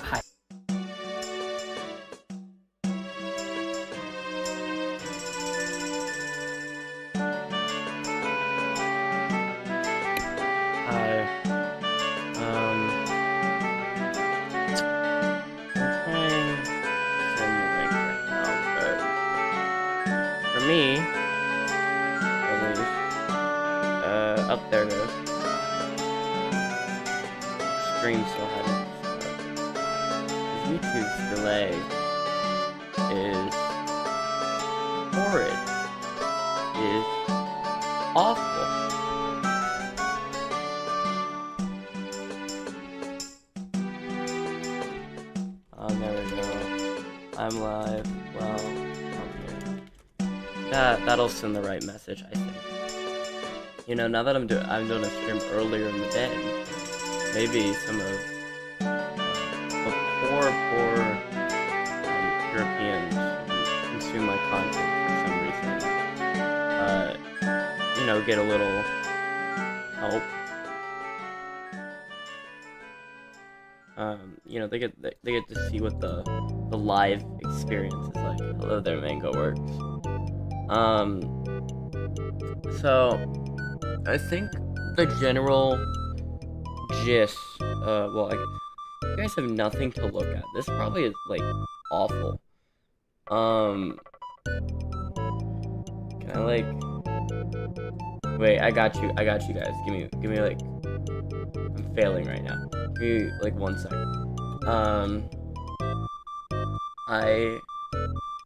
Hi. Hi. I'm trying to send the link right now, but for me, at least, up there it is. Stream still hasn't started. YouTube's delay is horrid. Is awful. There we go. I'm live. Well, okay. That'll send the right message, I think. You know, now that I'm doing a stream earlier in the day, maybe some of the poor Europeans who consume my content for some reason, you know, get a little help. You know, they get to see what the live experience is like. Hello there, Mango Works. So I think the general gist, well, you guys have nothing to look at. This probably is like awful. Can I like? Wait, I got you guys. Give me like. I'm failing right now. Give me like 1 second.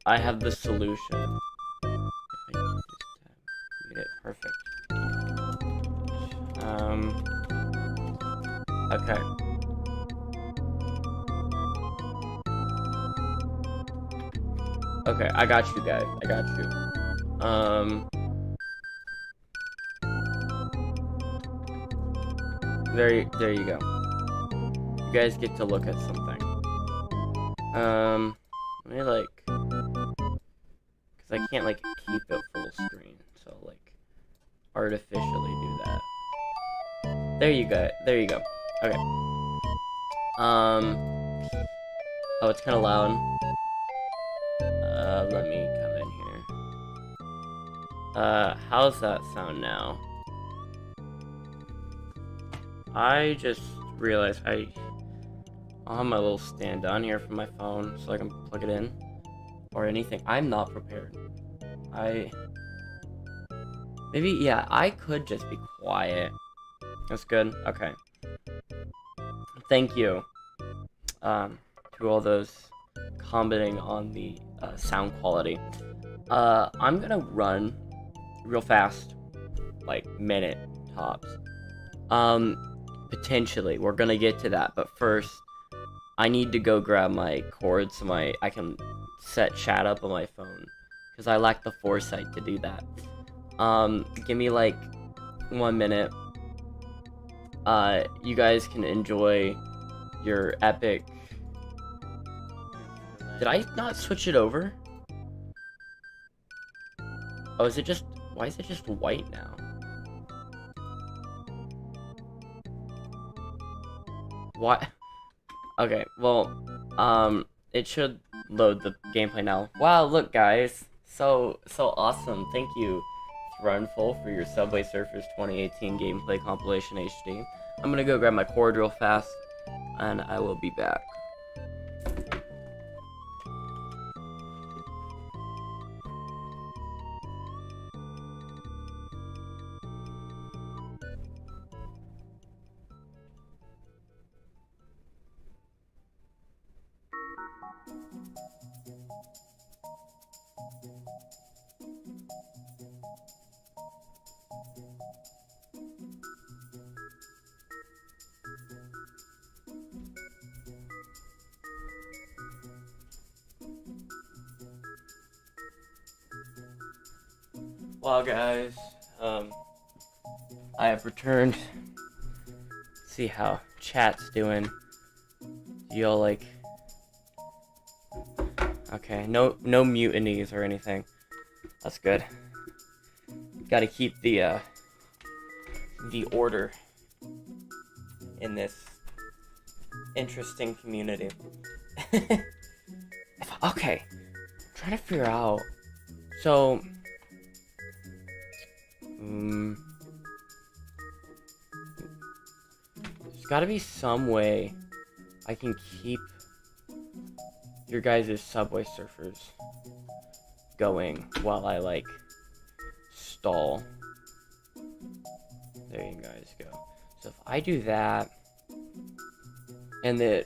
I have the solution. If I can just get it perfect. Okay. Okay, I got you guys. I got you. There you go. You guys get to look at something. Let me like, cause I can't like keep it full screen, so like, artificially do that. There you go. There you go. Okay. Oh, it's kind of loud. Let me come in here. How's that sound now? I just realized I'll have my little stand down here from my phone so I can plug it in or anything. I'm not prepared. Maybe, yeah, I could just be quiet. That's good. Okay. Thank you. To all those commenting on the sound quality. I'm gonna run real fast, like minute tops. Potentially, we're gonna get to that, but first, I need to go grab my cord so I can set chat up on my phone, because I lack the foresight to do that. Give me like 1 minute. You guys can enjoy your epic. Did I not switch it over? Oh, is it just, why is it just white now? What? Okay, well, it should load the gameplay now. Wow, look guys, so awesome. Thank you, Runful, for your Subway Surfers 2018 gameplay compilation HD. I'm gonna go grab my cord real fast, and I will be back. Well, guys, I have returned. See how chat's doing. Y'all like? Okay, no mutinies or anything. That's good. Gotta keep the order in this interesting community. Okay, I'm trying to figure out. So, there's got to be some way I can keep your guys' Subway Surfers going while I like stall. There you guys go. So if I do that, and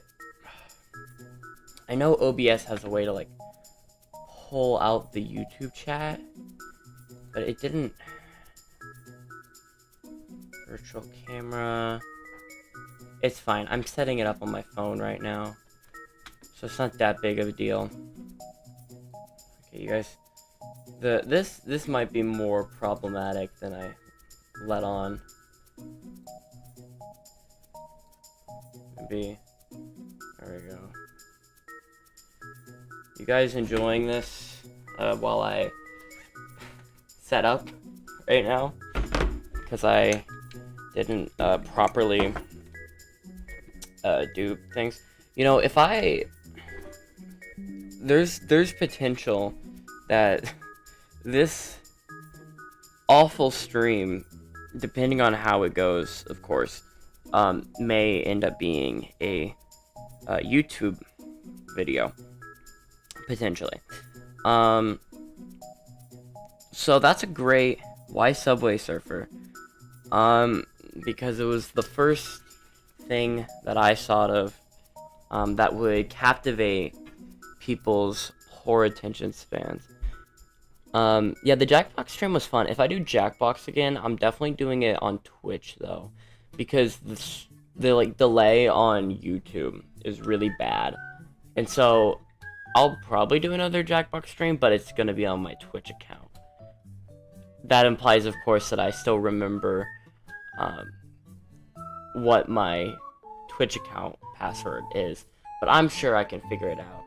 I know OBS has a way to like pull out the YouTube chat, but it didn't. Virtual camera. It's fine. I'm setting it up on my phone right now, so it's not that big of a deal. Okay, you guys. This might be more problematic than I let on. Maybe. There we go. You guys enjoying this while I set up right now? Because I didn't properly do things. You know, if there's potential that this awful stream, depending on how it goes, of course, may end up being a YouTube video, potentially. So that's a great why Subway Surfer, because it was the first thing that I thought of that would captivate people's horror attention spans. Yeah, the Jackbox stream was fun. If I do Jackbox again, I'm definitely doing it on Twitch though, because the like delay on YouTube is really bad, and so I'll probably do another Jackbox stream, but it's gonna be on my Twitch account. That implies, of course, that I still remember what my Twitch account password is, but I'm sure I can figure it out.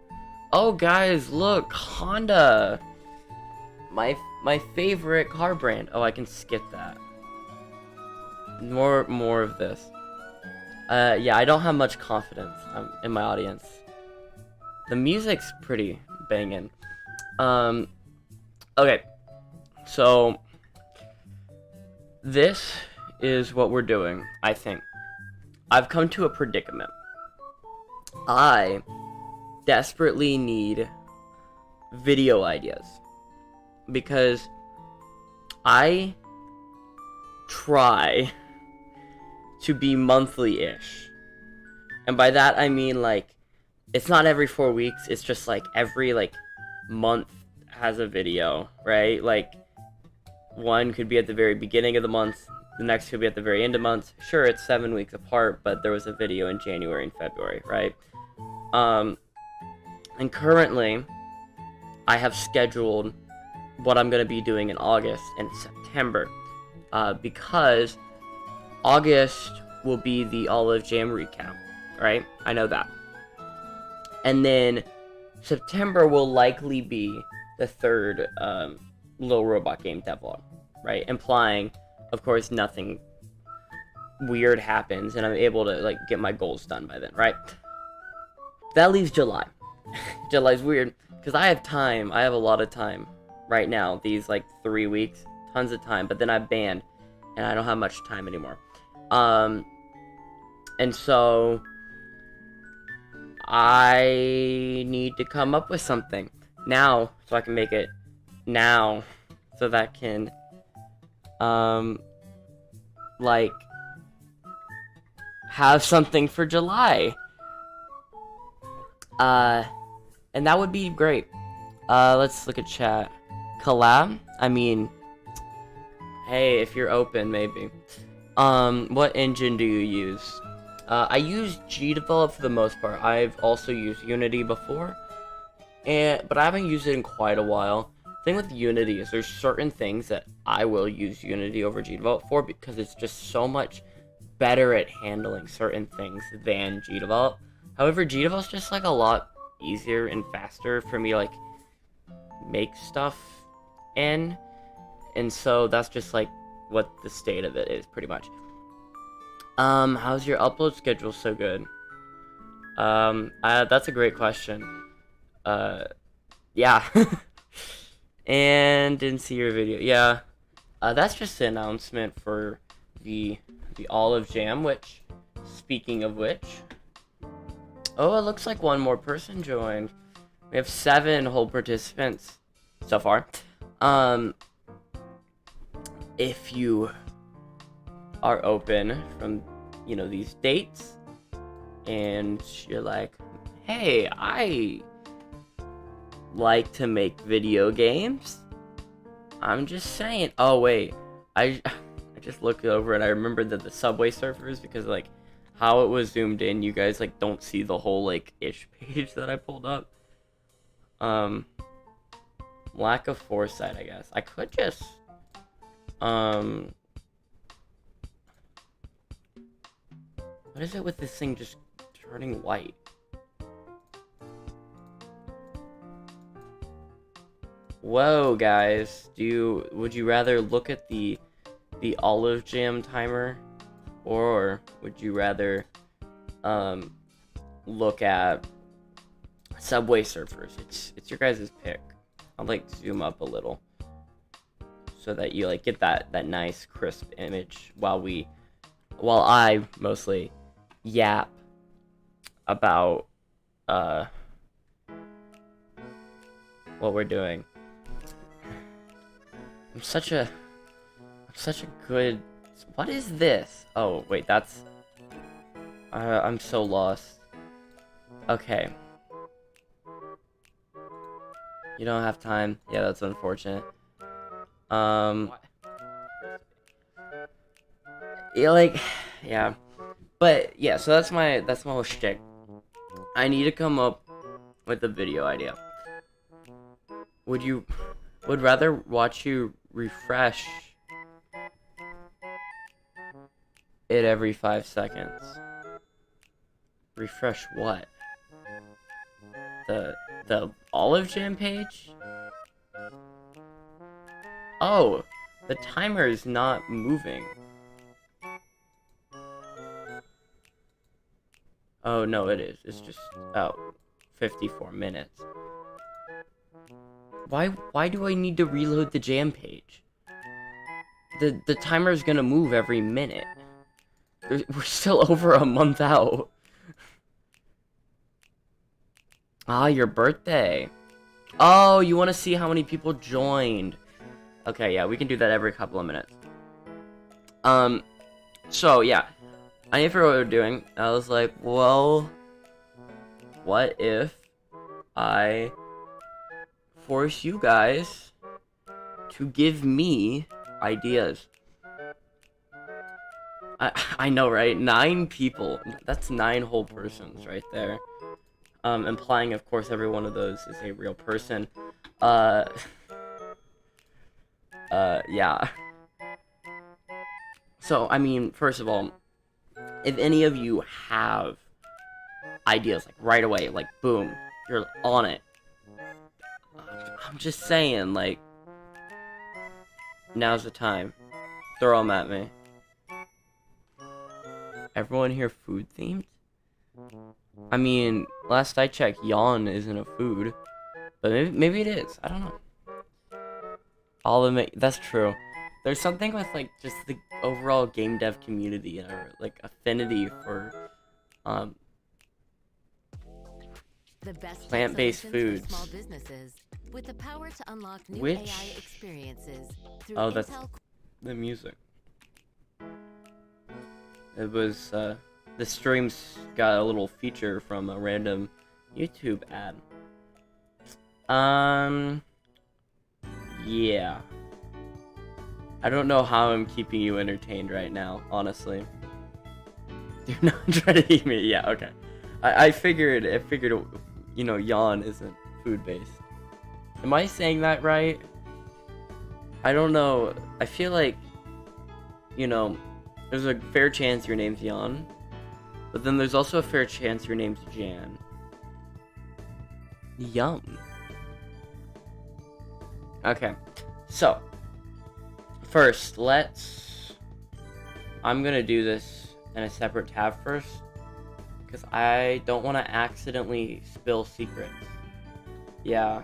Oh, guys, look, Honda, my favorite car brand. Oh, I can skip that. More of this. Yeah, I don't have much confidence in my audience. The music's pretty banging. Okay, so this is what we're doing, I think. I've come to a predicament. I desperately need video ideas, because I try to be monthly-ish, and by that I mean like it's not every 4 weeks, it's just like every like month has a video, right? Like one could be at the very beginning of the month, the next could be at the very end of the month. Sure, it's 7 weeks apart, but there was a video in January and February, right? And currently I have scheduled what I'm going to be doing in August and September, because August will be the Olive Jam recap, right? I know that. And then September will likely be the third Little Robot Game devlog, right? Implying, of course, nothing weird happens and I'm able to like get my goals done by then, right? That leaves July. July's weird because I have time. I have a lot of time right now. These like 3 weeks, tons of time. But then I'm banned and I don't have much time anymore. And so I need to come up with something now so I can make it now so that can like have something for July. And that would be great. Let's look at chat. Collab? I mean, hey, if you're open, maybe. What engine do you use? I use GDevelop for the most part. I've also used Unity before, but I haven't used it in quite a while. The thing with Unity is there's certain things that I will use Unity over GDevelop for because it's just so much better at handling certain things than GDevelop. However, GDevelop's just like a lot easier and faster for me to like make stuff in, and so that's just like what the state of it is pretty much. How's your upload schedule so good? That's a great question. Uh, yeah. And didn't see your video. Yeah. That's just an announcement for the olive jam, which, speaking of which, oh, it looks like one more person joined. We have 7 whole participants so far. If you are open from, these dates, and you're like, hey, I like to make video games. I'm just saying. Oh, wait. I just looked over and I remembered that the Subway Surfers, because, like, how it was zoomed in, you guys, like, don't see the whole, like, ish page that I pulled up. Lack of foresight, I guess. I could just, what is it with this thing just turning white? Whoa, guys. Would you rather look at the olive jam timer, or would you rather look at Subway Surfers? It's your guys' pick. I'll like zoom up a little so that you like get that nice crisp image while I mostly yap about what we're doing. I'm such a good. What is this? Oh wait, that's. I'm so lost. Okay. You don't have time. Yeah, that's unfortunate. Yeah, like, yeah, but yeah. So that's my whole shtick. I need to come up with a video idea. Would rather watch you refresh it every 5 seconds. Refresh what? The olive jam page? Oh, the timer is not moving. Oh no, it is. It's just 54 minutes. Why do I need to reload the jam page? The timer is gonna move every minute. We're still over a month out. Ah, your birthday. Oh, you want to see how many people joined? Okay, yeah, we can do that every couple of minutes. So yeah, I didn't figure what we were doing. I was like, well, what if I force you guys to give me ideas? I know, right? 9 people. That's 9 whole persons right there. Implying, of course, every one of those is a real person. Yeah. So, I mean, first of all, if any of you have ideas, like, right away, like, boom, you're on it. I'm just saying, like, now's the time. Throw them at me. Everyone here food themed? I mean, last I checked, yawn isn't a food, but maybe it is. I don't know. That's true. There's something with like just the overall game dev community and our like affinity for plant-based foods. Small businesses with the power to unlock new Which AI experiences through that's the music. It was the streams got a little feature from a random YouTube ad. Yeah. I don't know how I'm keeping you entertained right now, honestly. You're not trying to eat me. Yeah, okay. I figured, yawn isn't food-based. Am I saying that right? I don't know. I feel like, there's a fair chance your name's Jan, but then there's also a fair chance your name's Jan. Yum. Okay, so first, I'm gonna do this in a separate tab first, because I don't want to accidentally spill secrets. Yeah.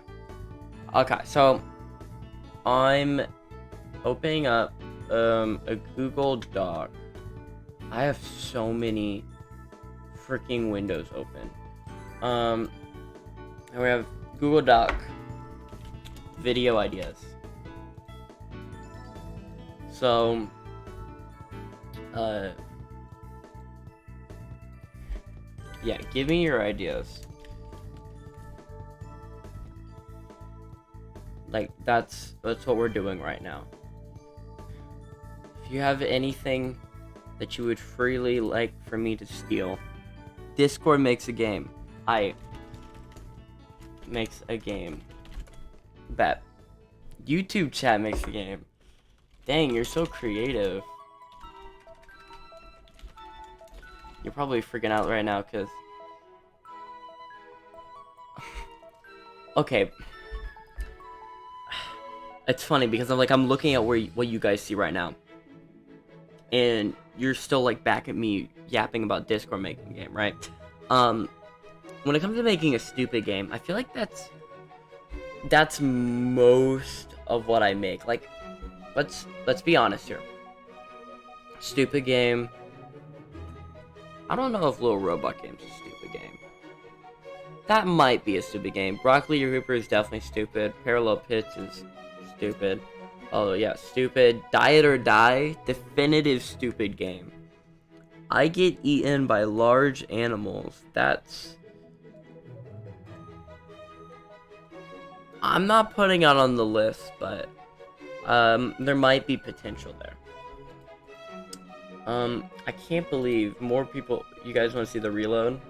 Okay, so I'm opening up a Google Doc. I have so many freaking windows open. And we have Google Doc video ideas. So yeah, give me your ideas. Like that's what we're doing right now. If you have anything that you would freely like for me to steal, Discord makes a game. Makes a game. Bet. YouTube chat makes a game. Dang, you're so creative. You're probably freaking out right now, cause okay. It's funny because I'm looking at what you guys see right now, and you're still like back at me yapping about Discord making a game, right? When it comes to making a stupid game, I feel like that's most of what I make. Like, let's be honest here. Stupid game. I don't know if Little Robot Game's a stupid game. That might be a stupid game. Broccoli Reaper is definitely stupid. Parallel Pits is stupid. Oh yeah, stupid. Diet or Die, definitive stupid game. I get eaten by large animals. That's... I'm not putting it on the list, but there might be potential there. I can't believe more people. You guys want to see the reload?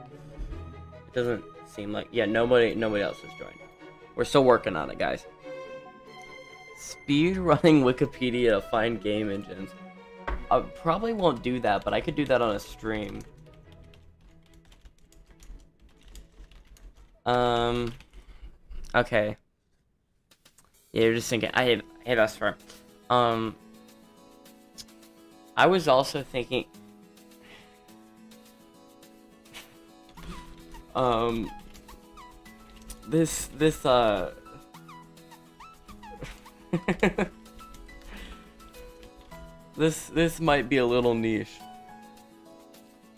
It doesn't seem like. Yeah, nobody else has joined. We're still working on it, guys. Speed running Wikipedia to find game engines. I probably won't do that, but I could do that on a stream. Okay. Yeah, you're just thinking. Hey, that's fair. I was also thinking. This this might be a little niche.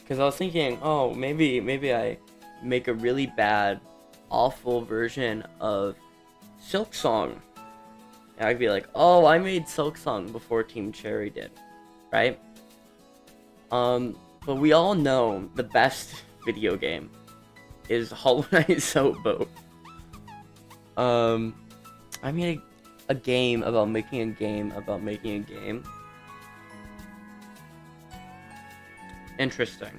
Cause I was thinking, oh, maybe I make a really bad, awful version of Silk Song. And I'd be like, oh, I made Silk Song before Team Cherry did, right? But we all know the best video game is Hollow Knight Soap Boat. I made a game about making a game about making a game. Interesting.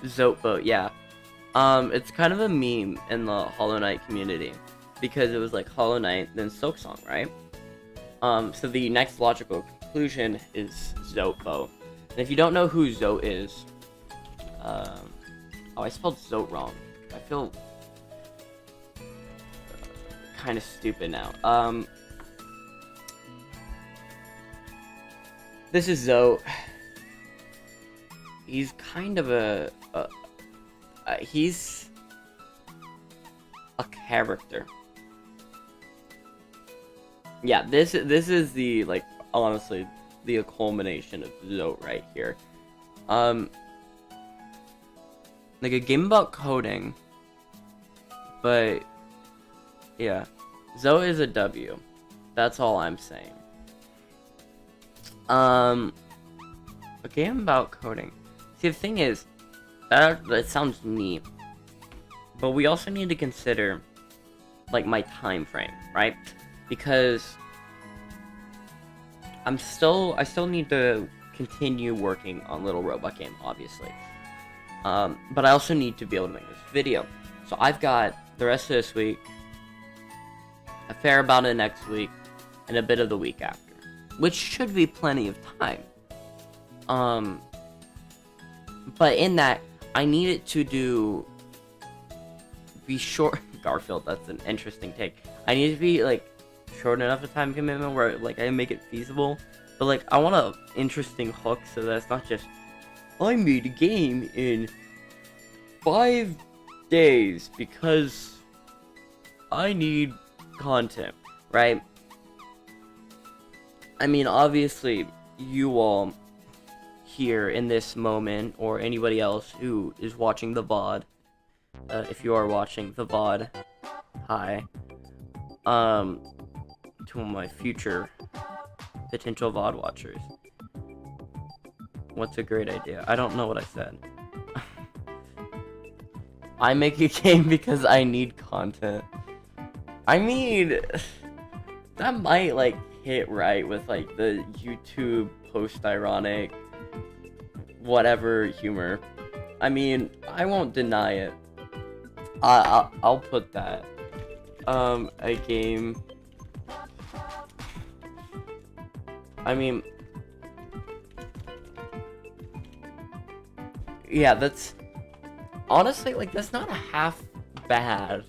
Zoat Boat, yeah. It's kind of a meme in the Hollow Knight community because it was like Hollow Knight, then Silk Song, right? So the next logical conclusion is Zoat Boat. And if you don't know who Zoat is, oh, I spelled Zoat wrong. I feel kind of stupid now. This is Zoat. He's kind of he's a character. Yeah, this is the, like, honestly, the culmination of Zoat right here. Like a game about coding, but yeah, Zoat is a W. That's all I'm saying. A game about coding. See, the thing is, that sounds neat, but we also need to consider, like, my time frame, right? Because I still need to continue working on Little Robot Game, obviously. But I also need to be able to make this video. So I've got the rest of this week, a fair amount of next week, and a bit of the week after, which should be plenty of time. But in that, I need it to be short. Garfield, that's an interesting take. I need to be, like, short enough a time commitment where, like, I make it feasible, But like, I want an interesting hook so that it's not just, I made a game in 5 days because I need content, right? I mean, obviously, you all here in this moment, or anybody else who is watching the VOD, if you are watching the VOD, hi, to my future potential VOD watchers. What's a great idea? I don't know what I said. I make a game because I need content. I mean, that might, like, hit right with, like, the YouTube post-ironic whatever humor. I mean, I won't deny it. I'll put that. A game. I mean, yeah, that's honestly, like, that's not a half bad.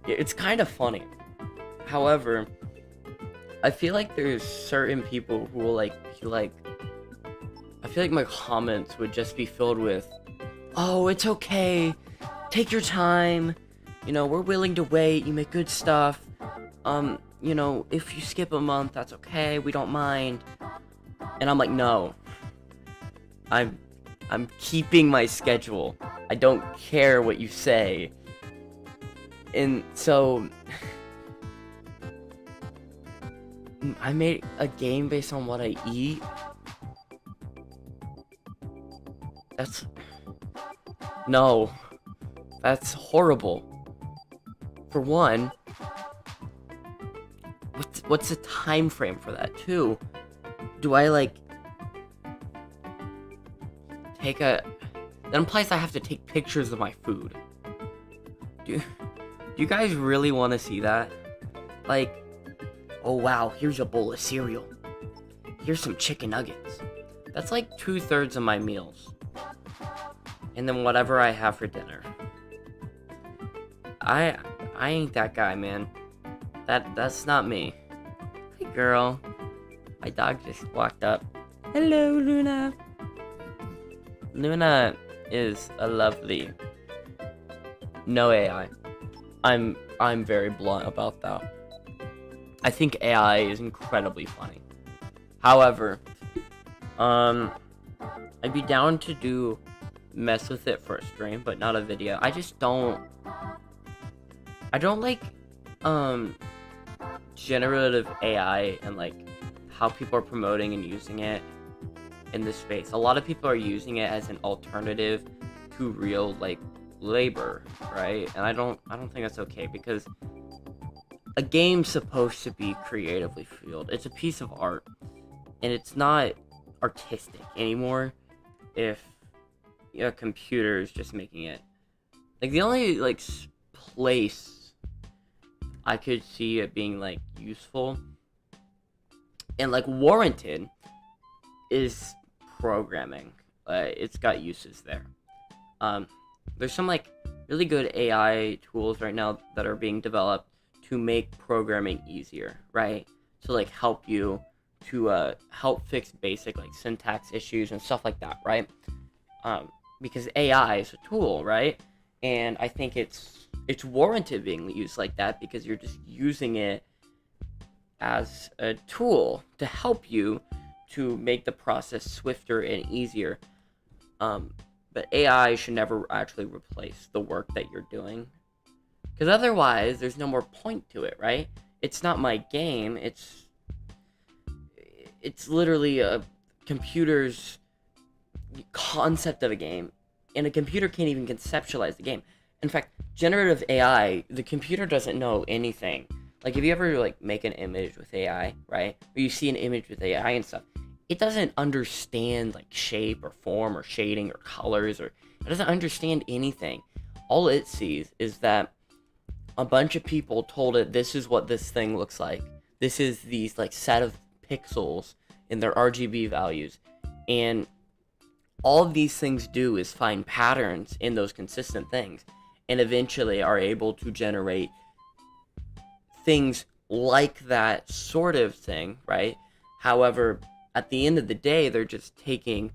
It's kind of funny. However, I feel like there's certain people who will, like, be like, I feel like my comments would just be filled with, oh, it's okay, take your time, you know, we're willing to wait, you make good stuff, you know, if you skip a month, that's okay, we don't mind. And I'm like, no, I'm keeping my schedule. I don't care what you say. And so I made a game based on what I eat. No, that's horrible. For one, what's the time frame for that? Two, do I like take that implies I have to take pictures of my food. Do you guys really want to see that? Like, oh wow, here's a bowl of cereal. Here's some chicken nuggets. That's like 2/3 of my meals. And then whatever I have for dinner. I ain't that guy, man. That's not me. Hey girl. My dog just walked up. Hello, Luna. Luna is a lovely. No AI. I'm very blunt about that. I think AI is incredibly funny. However, I'd be down to mess with it for a stream, but not a video. I don't like generative AI and like how people are promoting and using it in this space. A lot of people are using it as an alternative to real like labor, right? And I don't think that's okay, because a game's supposed to be creatively fueled. It's a piece of art, and it's not artistic anymore if a computer is just making it. Like, the only like place I could see it being like useful and like warranted is programming. It's got uses there. There's some like really good AI tools right now that are being developed to make programming easier, right? To like help you to help fix basic like syntax issues and stuff like that, right? Because AI is a tool, right? And I think it's warranted being used like that, because you're just using it as a tool to help you to make the process swifter and easier. But AI should never actually replace the work that you're doing, because otherwise there's no more point to it, right? It's not my game. It's literally a computer's concept of a game, and a computer can't even conceptualize the game. In fact, generative AI, the computer doesn't know anything. Like, if you ever like make an image with AI, right? Or you see an image with AI and stuff, it doesn't understand like shape or form or shading or colors, or it doesn't understand anything. All it sees is that a bunch of people told it this is what this thing looks like. This is these like set of pixels in their RGB values, and all of these things do is find patterns in those consistent things, and eventually are able to generate things like that sort of thing, right? However, at the end of the day, they're just taking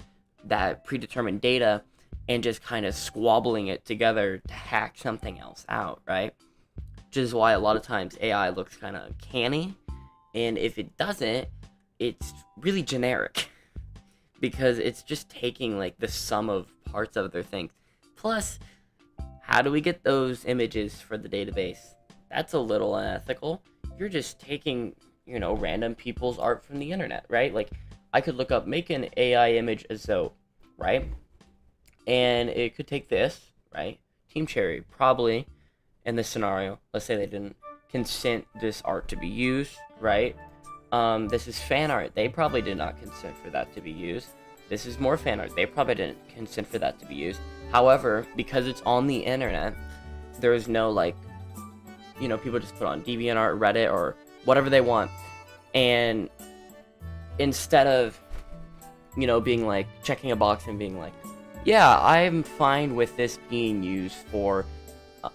that predetermined data and just kind of squabbling it together to hack something else out, right? Which is why a lot of times AI looks kind of canny, and if it doesn't, it's really generic because it's just taking like the sum of parts of their things. Plus, how do we get those images for the database? That's a little unethical. You're just taking, random people's art from the internet, right? Like, I could look up, make an AI image as though, right? And it could take this, right? Team Cherry, probably, in this scenario, let's say they didn't consent this art to be used, right? This is fan art. They probably did not consent for that to be used. This is more fan art. They probably didn't consent for that to be used. However, because it's on the internet, there is no, people just put on DeviantArt, Reddit, or whatever they want. And instead of, being like, checking a box and being like, yeah, I'm fine with this being used for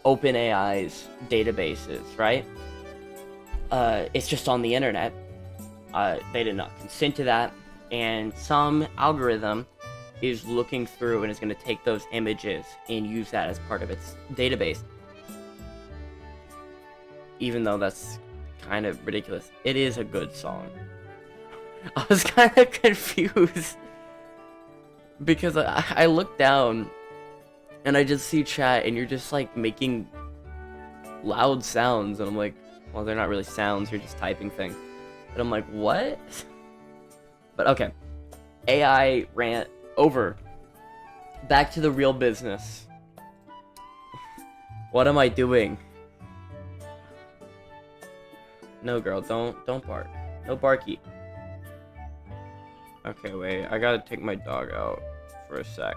OpenAI's databases, right? It's just on the internet. They did not consent to that. And some algorithm is looking through and is going to take those images and use that as part of its database. Even though that's kind of ridiculous. It is a good song. I was kind of confused because I look down and I just see chat and you're just like making loud sounds and I'm like, well, they're not really sounds, you're just typing things. And I'm like, what? But okay, AI rant over. Back to the real business. What am I doing? No, girl, don't bark. No barky. Okay, wait, I gotta take my dog out for a sec.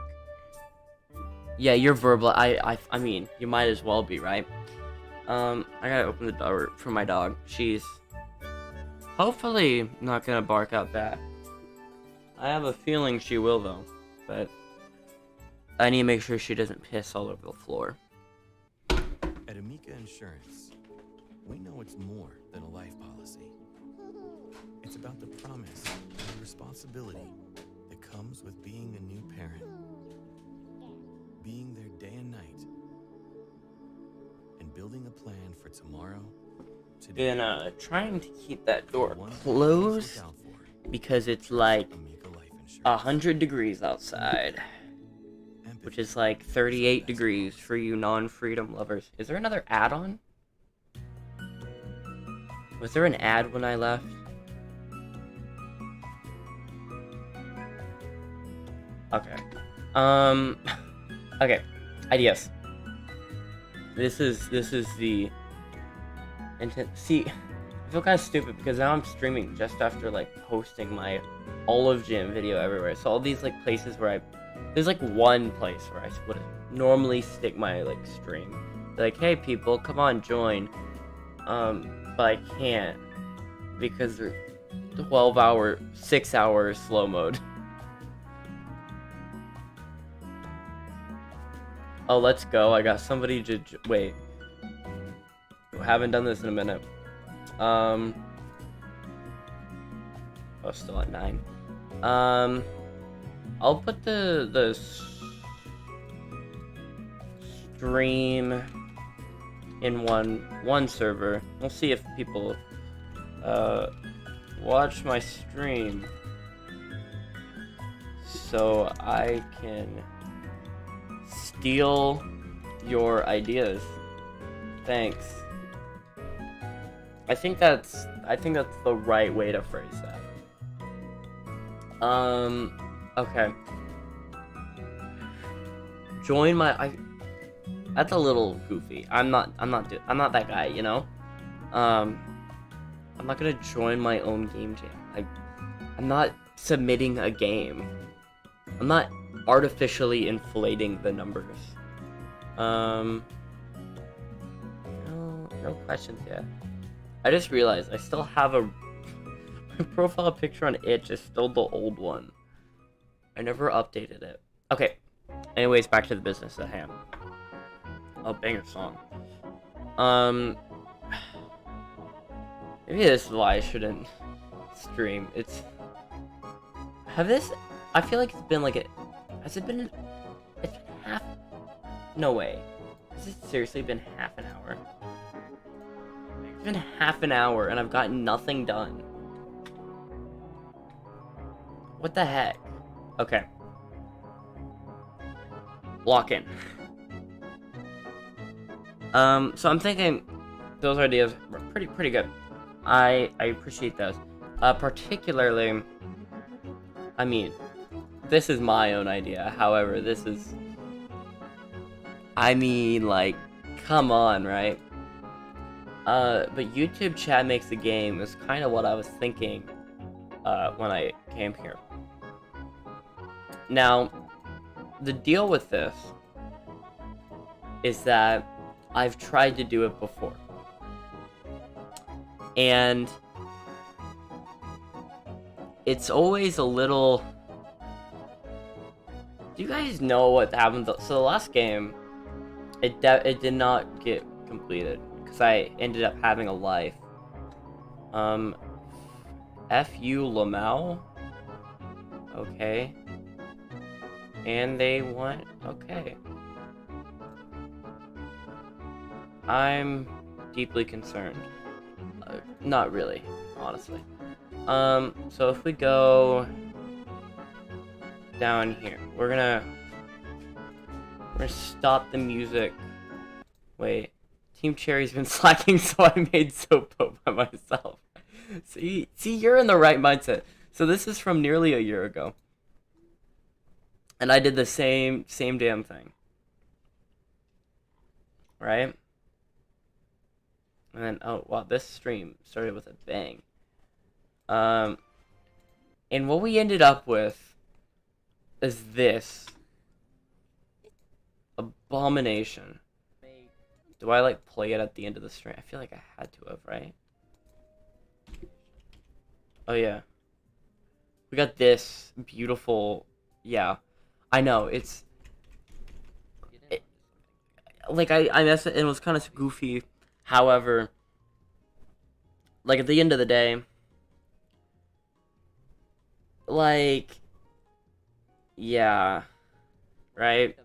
Yeah, you're verbal. I mean, you might as well be, right? I gotta open the door for my dog. She's hopefully not gonna bark out bad. I have a feeling she will, though. But I need to make sure she doesn't piss all over the floor. At Amica Insurance, we know it's more than a life policy. It's about the promise and responsibility that comes with being a new parent. Being there day and night. And building a plan for tomorrow, today. Been trying to keep that door closed because it's like 100 degrees outside, which is like 38 degrees for you non-freedom lovers. Is there another add-on? Was there an ad when I left? Okay. Okay. Ideas. This is the intent. See, I feel kind of stupid because now I'm streaming just after like posting my Olive Gym video everywhere. So all these like places where there's like one place where I would normally stick my like stream. Like, hey people, come on, join. But I can't because they're 12-hour, 6-hour slow mode. Oh, let's go. I got somebody to wait. I haven't done this in a minute. Oh, still at 9. I'll put the stream in one server. We'll see if people watch my stream so I can steal your ideas. Thanks. I think that's the right way to phrase that. Okay. Join my that's a little goofy. I'm not that guy, you know? I'm not gonna join my own game jam. I'm not submitting a game. I'm not artificially inflating the numbers. No questions yet. I just realized I still have my profile picture on Itch is still the old one. I never updated it. Okay. Anyways, back to the business at hand. Oh, banger song. Maybe this is why I shouldn't stream. Have this... I feel like it's been like a... Has it been... It's been half... No way. Has it seriously been half an hour? It's been half an hour and I've gotten nothing done. What the heck? Okay. Lock in. So I'm thinking those ideas were pretty good. I appreciate those. Particularly, I mean, this is my own idea. However, this is, I mean, like, come on, right? But YouTube chat makes the game is kind of what I was thinking when I came here. Now, the deal with this is that I've tried to do it before. And it's always a little... Do you guys know what happened? So the last game, it did not get completed because I ended up having a life. F.U. Lamau. Okay. And they want... Okay. I'm deeply concerned. Not really, honestly. So if we go down here, we're gonna stop the music. Wait, Team Cherry's been slacking, so I made soap by myself. See, you're in the right mindset. So this is from nearly a year ago, and I did the same damn thing, right? And then, oh wow, this stream started with a bang. And what we ended up with is this abomination. Do I like play it at the end of the stream? I feel like I had to have, right? Oh yeah. We got this beautiful, yeah. I know, like I messed it and it was kind of goofy. However, like at the end of the day, like, yeah, right?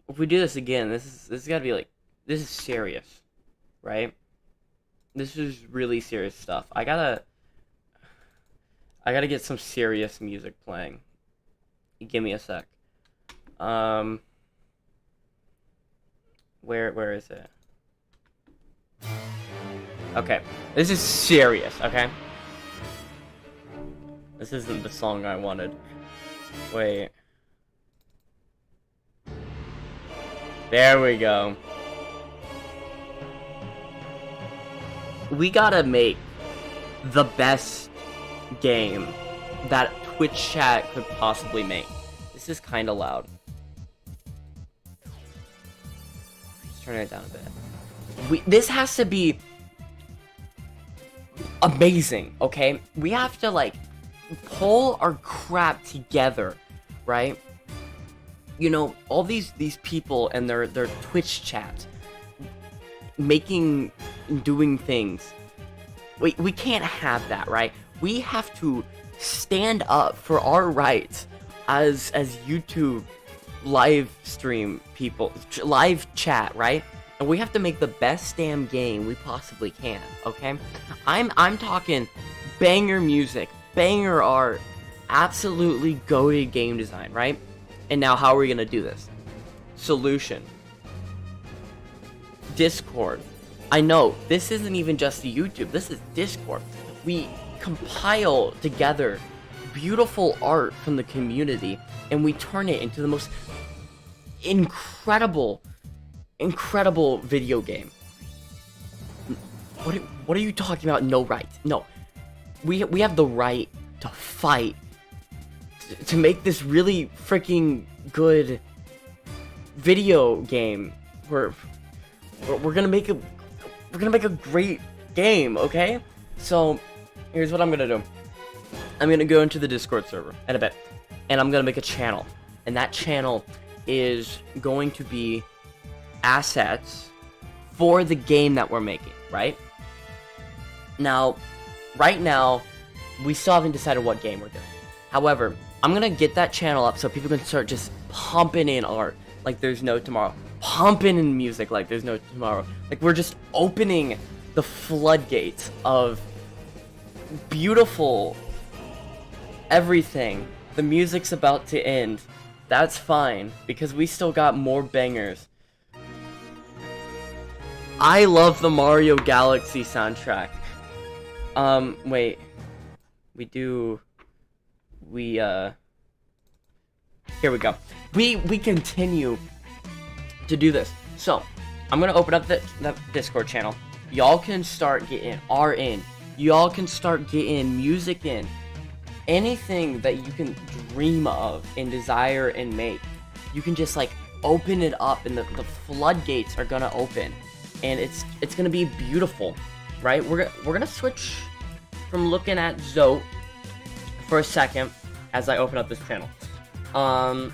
If we do this again, this is gotta be like, this is serious, right? This is really serious stuff. I gotta get some serious music playing. Give me a sec. Where is it? Okay, this is serious, okay? This isn't the song I wanted. Wait. There we go. We gotta make the best game that Twitch chat could possibly make. This is kinda loud. Just turn it down a bit. This has to be amazing, okay? We have to, like, pull our crap together, right? You know, all these people and their Twitch chats making, doing things. We can't have that, right? We have to stand up for our rights as YouTube live stream people, live chat, right? And we have to make the best damn game we possibly can, okay? I'm talking banger music, banger art, absolutely goated game design, right? And now how are we gonna do this? Solution. Discord. I know, this isn't even just YouTube, this is Discord. We compile together beautiful art from the community and we turn it into the most incredible video game. What are you talking about? No right. No. We have the right to fight to make this really freaking good video game. We're gonna make a great game, okay? So here's what I'm gonna do. I'm gonna go into the Discord server in a bit, and I'm gonna make a channel, and that channel is going to be assets for the game that we're making, right? Now, right now, we still haven't decided what game we're doing. However, I'm gonna get that channel up so people can start just pumping in art like there's no tomorrow. Pumping in music like there's no tomorrow. Like we're just opening the floodgates of beautiful everything. The music's about to end. That's fine, because we still got more bangers. I love the Mario Galaxy soundtrack. Wait. Here we go. We continue to do this. So, I'm gonna open up the Discord channel. Y'all can start getting art in. Y'all can start getting music in. Anything that you can dream of and desire and make. You can just like open it up and the floodgates are gonna open. And it's gonna be beautiful, right? We're gonna switch from looking at Zote for a second as I open up this channel. I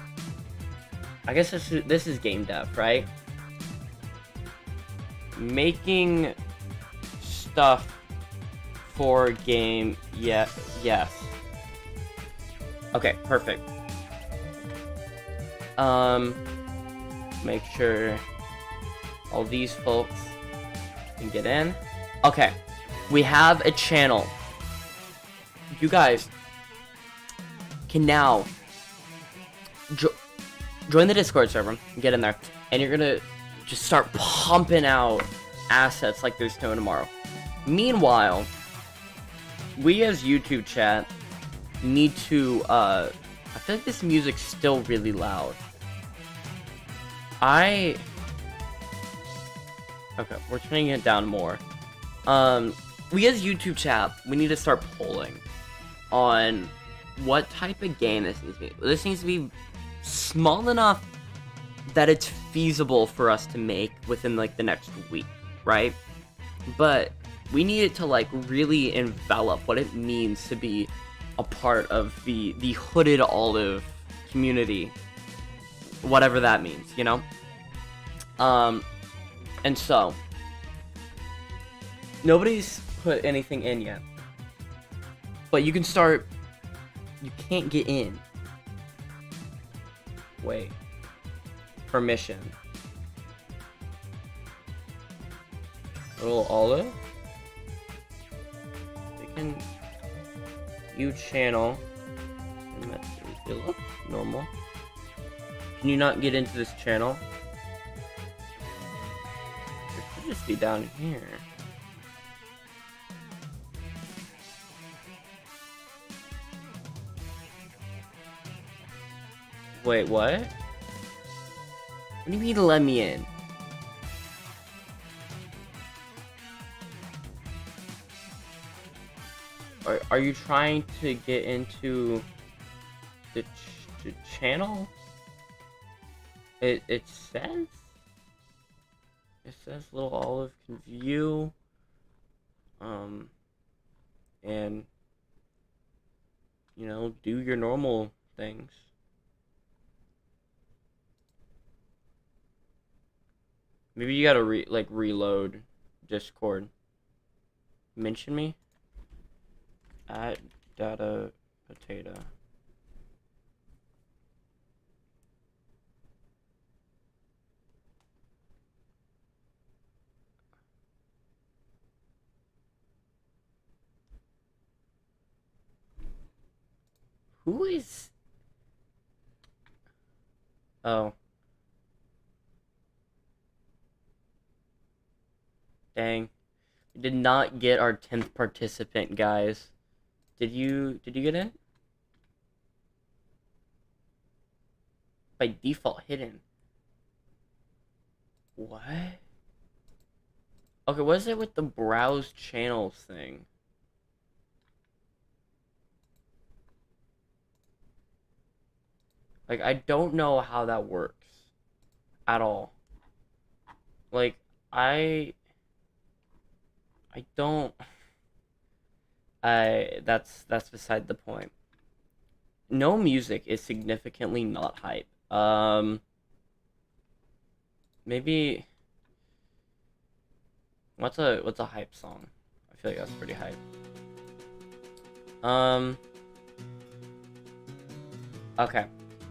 guess this is game dev, right? Making stuff for game, yes. Okay, perfect. Make sure all these folks can get in. Okay, we have a channel. You guys can now join the Discord server, get in there, and you're gonna just start pumping out assets like there's no tomorrow. Meanwhile, we as YouTube chat need to, I feel like this music's still really loud. Okay, we're turning it down more. We as YouTube chat, we need to start polling on what type of game this needs to be. This needs to be small enough that it's feasible for us to make within like the next week, right? But we need it to like really envelop what it means to be a part of the Hooded Olive community, whatever that means, you know? And so nobody's put anything in yet, but you can start. You can't get in. Wait. Permission. Little olive. They can view channel. It looks normal. Can you not get into this channel? It could just be down here. Wait, what? What do you mean let me in? Are you trying to get into the channel? It says little olive can view and you know, do your normal things. Maybe you gotta reload Discord. Mention me at data potato. Who is? Oh. Dang. We did not get our 10th participant, guys. Did you get in? By default hidden. What? Okay, what is it with the browse channels thing? Like, I don't know how that works at all. Like, I don't. That's beside the point. No music is significantly not hype. Maybe. What's a hype song? I feel like that's pretty hype. Okay.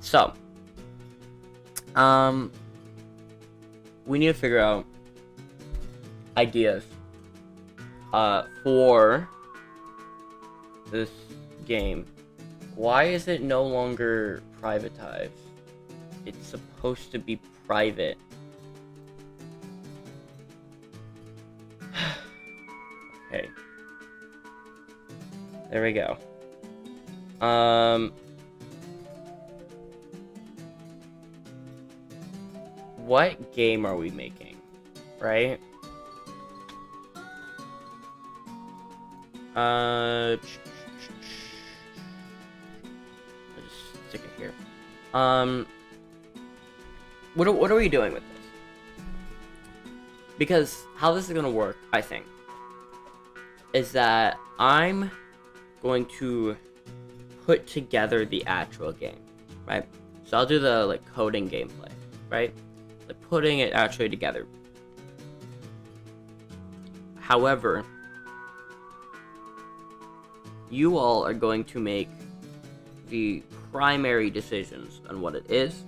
So, we need to figure out ideas, for this game. Why is it no longer privatized? It's supposed to be private. Okay. There we go. What game are we making? Right? Let's just stick it here. What are we doing with this? Because how this is gonna work, I think, is that I'm going to put together the actual game, right? So I'll do the like coding gameplay, right? Like putting it actually together. However, you all are going to make the primary decisions on what it is,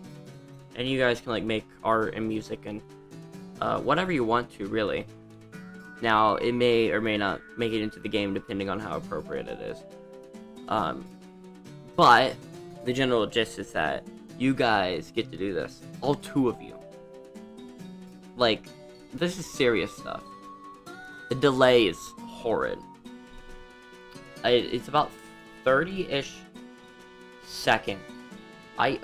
and you guys can like make art and music and whatever you want to, really. Now, it may or may not make it into the game depending on how appropriate it is. But the general gist is that you guys get to do this. All two of you. Like, this is serious stuff. The delay is horrid. It's about 30-ish seconds. I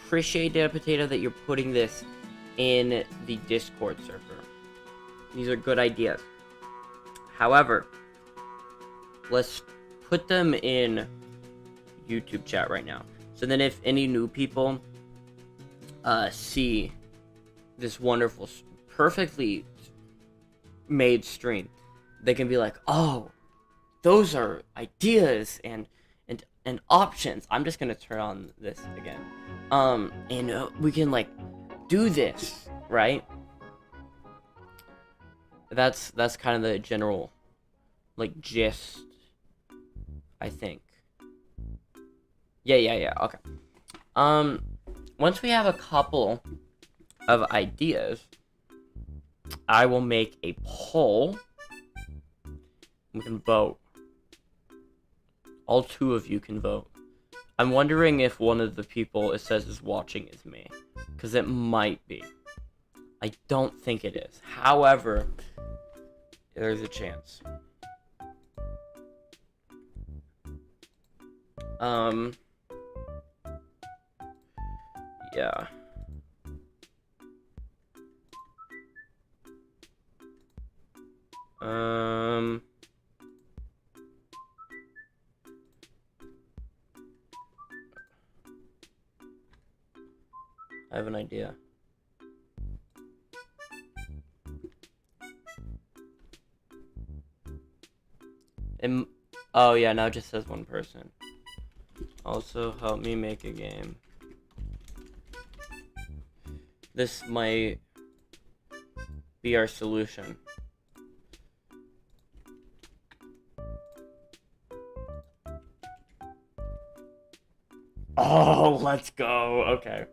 appreciate, Data Potato, that you're putting this in the Discord server. These are good ideas. However, let's put them in YouTube chat right now. So then if any new people see this wonderful, perfectly made stream, they can be like, oh, those are ideas and options. I'm just gonna turn on this again. And we can like do this, right? That's kind of the general like gist, I think. Yeah, okay. Once we have a couple of ideas, I will make a poll. We can vote. All two of you can vote. I'm wondering if one of the people it says is watching is me, because it might be. I don't think it is. However, there's a chance. Yeah. I have an idea. Oh yeah, now it just says one person. Also, help me make a game. This might be our solution. Oh, let's go. Okay.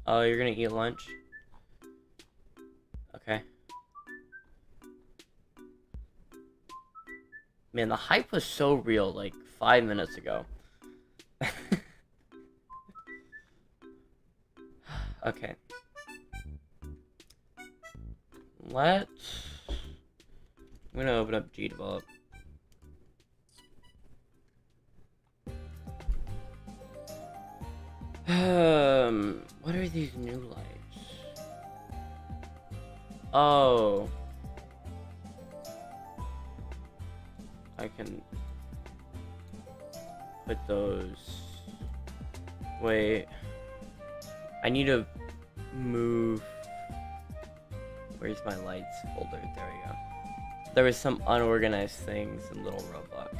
Oh, you're gonna eat lunch? Okay. Man, the hype was so real like 5 minutes ago. Okay. I'm gonna open up gdevelop. What are these new lights? Oh. I can put those. Wait. I need to move. Where's my lights folder? There we go. There was some unorganized things in Little Roblox.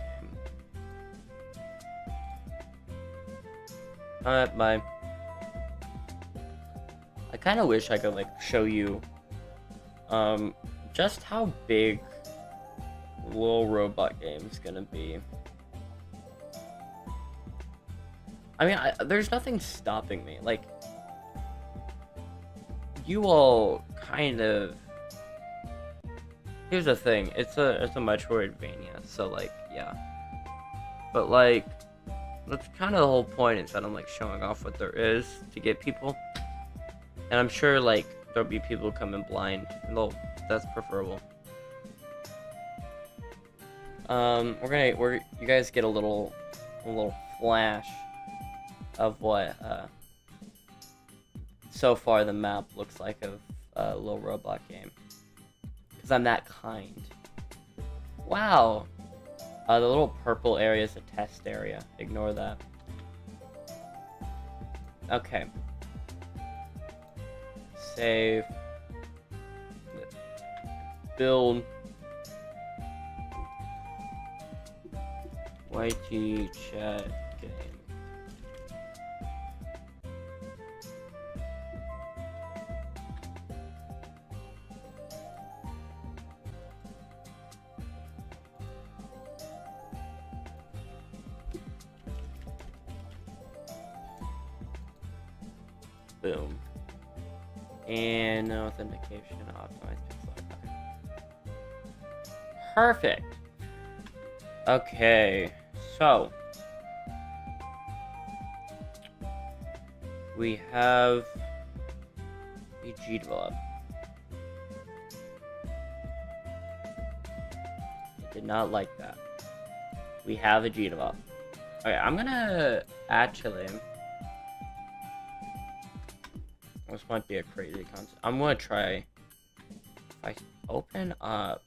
Alright, bye. I kind of wish I could like show you just how big Little Robot Game's gonna be. I mean, there's nothing stopping me. Like, you all kind of... Here's the thing, it's a Metroidvania, so like, yeah. But like, that's kind of the whole point, is that I'm like showing off what there is to get people. And I'm sure like there'll be people who come in blind, and that's preferable. You guys get a little flash of what so far the map looks like of Little Robot Game. Because I'm that kind. Wow! The little purple area is a test area. Ignore that. Okay. Save. Build. YT chat game. Boom. And no authentication optimized pixel art. Perfect. Okay, so we have a G develop. I did not like that. We have a G develop. Okay, I'm gonna actually. This might be a crazy concept. I'm gonna try. If I open up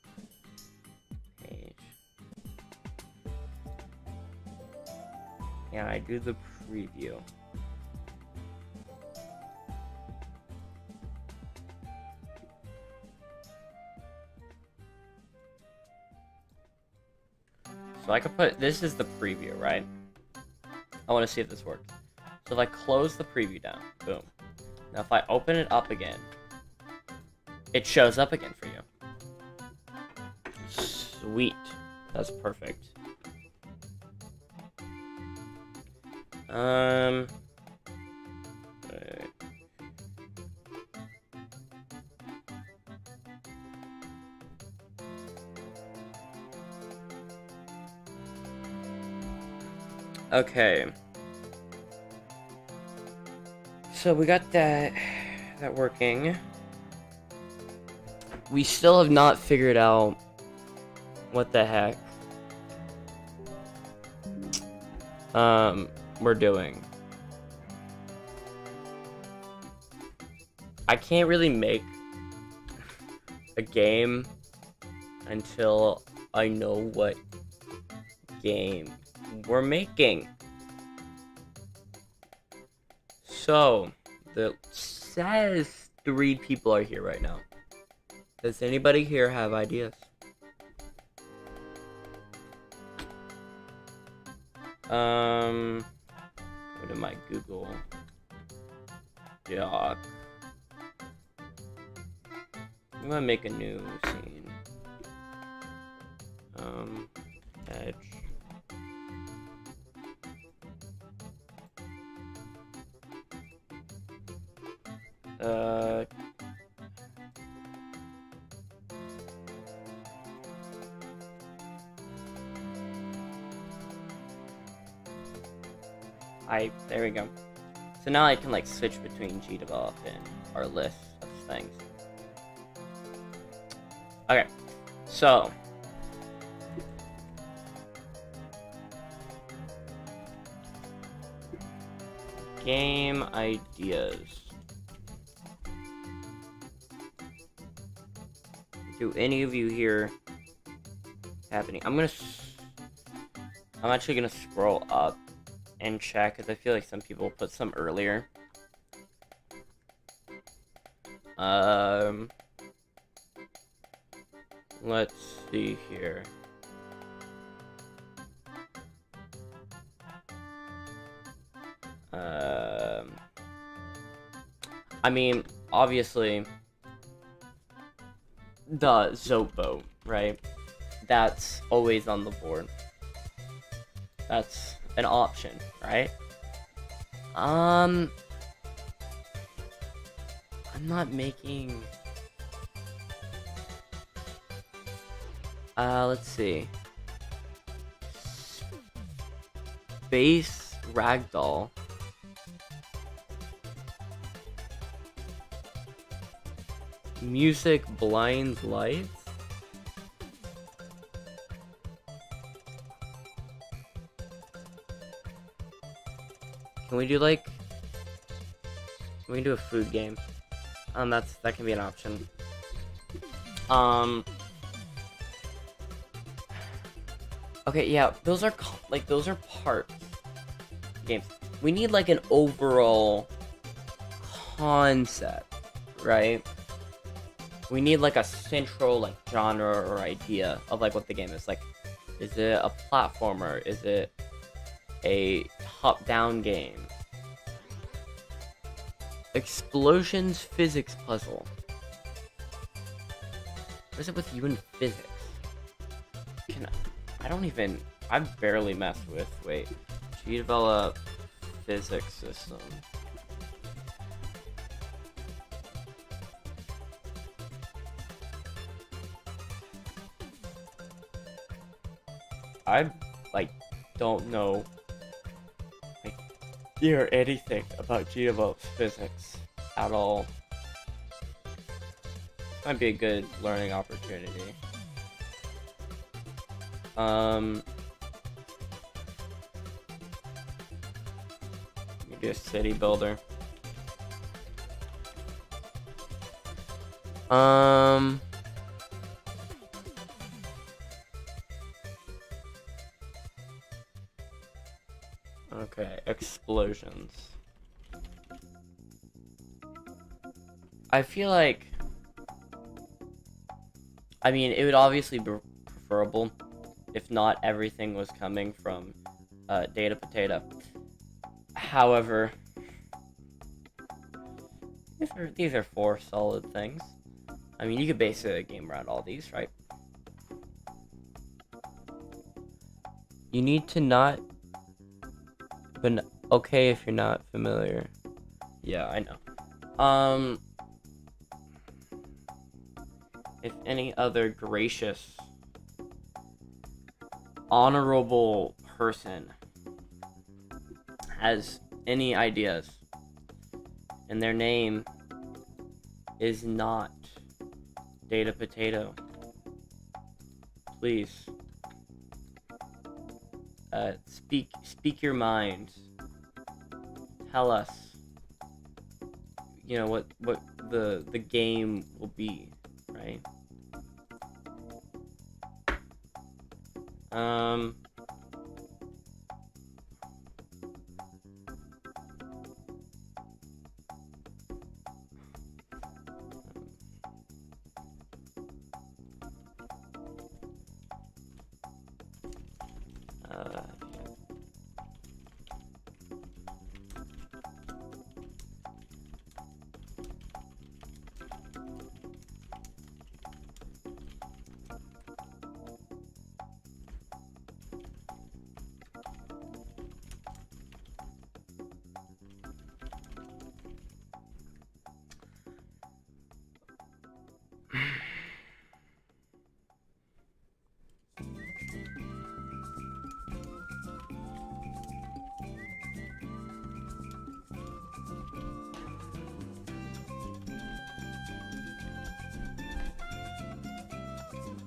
page and I do the preview. So I could put, this is the preview, right? I want to see if this works. So if I close the preview down, boom. Now if I open it up again, it shows up again for you. Sweet. That's perfect. Alright. Okay. So we got that working. We still have not figured out what the heck we're doing. I can't really make a game until I know what game we're making. So, it says 3 people are here right now. Does anybody here have ideas? Go to my Google Doc. I'm gonna make a new scene. Edge. There we go. So now I can like switch between GDevelop and our list of things. Okay, so game ideas. Do any of you here happening? I'm actually gonna scroll up and check, because I feel like some people put some earlier. Let's see here. I mean, obviously, the Zopo, right? That's always on the board. That's an option, right? I'm not making... let's see. Space Ragdoll. Music Blind Lights. Can we do like... Can we do a food game? That can be an option. Okay, yeah, those are parts games. We need like an overall concept, right? We need like a central like genre or idea of like what the game is. Like, is it a platformer? Is it a top-down game? Explosions physics puzzle. What is it with you and physics? I barely mess with, wait. She developed physics system. I, like, don't know, like, hear anything about G develops physics at all. Might be a good learning opportunity. Maybe a city builder. Okay, explosions. I feel like, I mean, it would obviously be preferable if not everything was coming from Data Potato. However, these are 4 solid things. I mean, you could base a game around all these, right? You need to not, but okay if you're not familiar. Yeah, I know. If any other gracious, honorable person has any ideas and their name is not Data Potato, please speak your mind. Tell us, you know, what the game will be, right?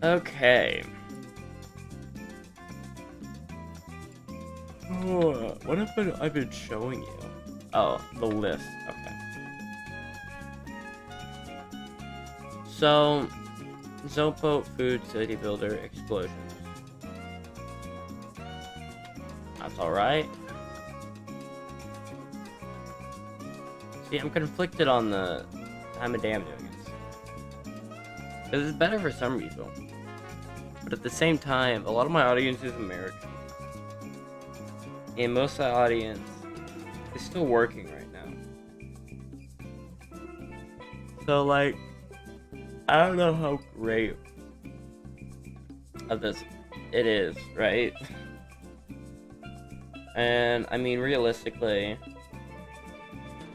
Okay. Oh, what have I've been showing you? Oh, the list. Okay. So, Zopo Food City Builder Explosions. That's alright. See, I'm conflicted on the time of day I'm doing this. Because it's better for some reason. But at the same time, a lot of my audience is American. And most of the audience is still working right now. So, like, I don't know how great of this it is, right? And I mean, realistically,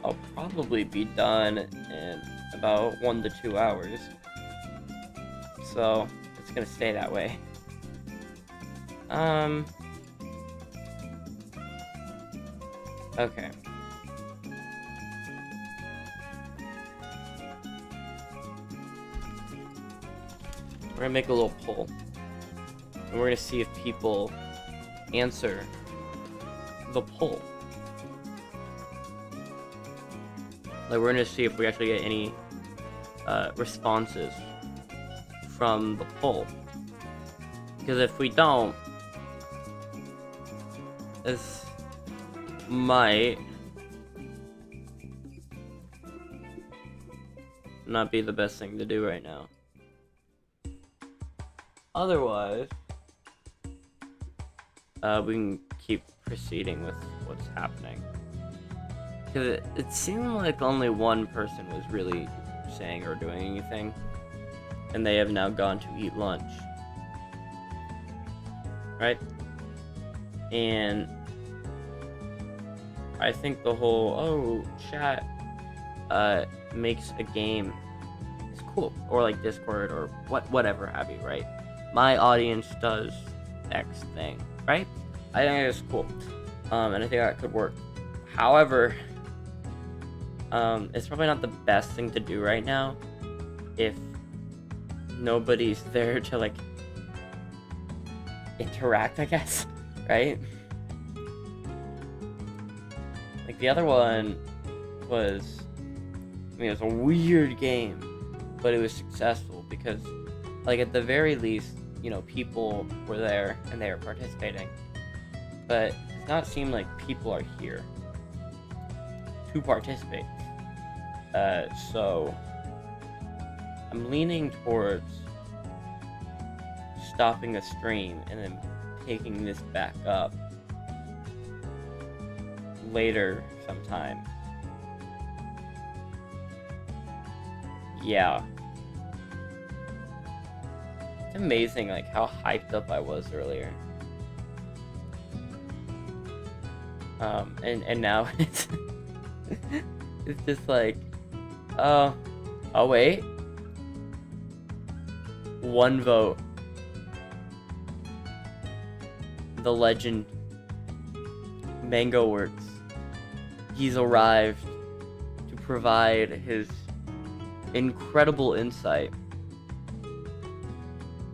I'll probably be done in about 1 to 2 hours. So it's gonna stay that way. Okay. We're gonna make a little poll. And we're gonna see if people answer the poll. Like, we're gonna see if we actually get any responses from the poll. Because if we don't, this might not be the best thing to do right now. Otherwise, we can keep proceeding with what's happening. Because it seemed like only one person was really saying or doing anything, and they have now gone to eat lunch. Right? And I think the whole, chat makes a game is cool. Or like Discord or whatever have you, right? My audience does X thing, right? I think it's cool. And I think that could work. However, it's probably not the best thing to do right now if nobody's there to like interact, I guess, right? Like the other one was, I mean, it was a weird game, but it was successful because, like, at the very least, you know, people were there and they were participating, but it does not seem like people are here to participate. So I'm leaning towards stopping the stream and then picking this back up later sometime. Yeah. It's amazing like how hyped up I was earlier. And now it's it's just like, oh wait, 1 vote. The legend Mango Works. He's arrived to provide his incredible insight.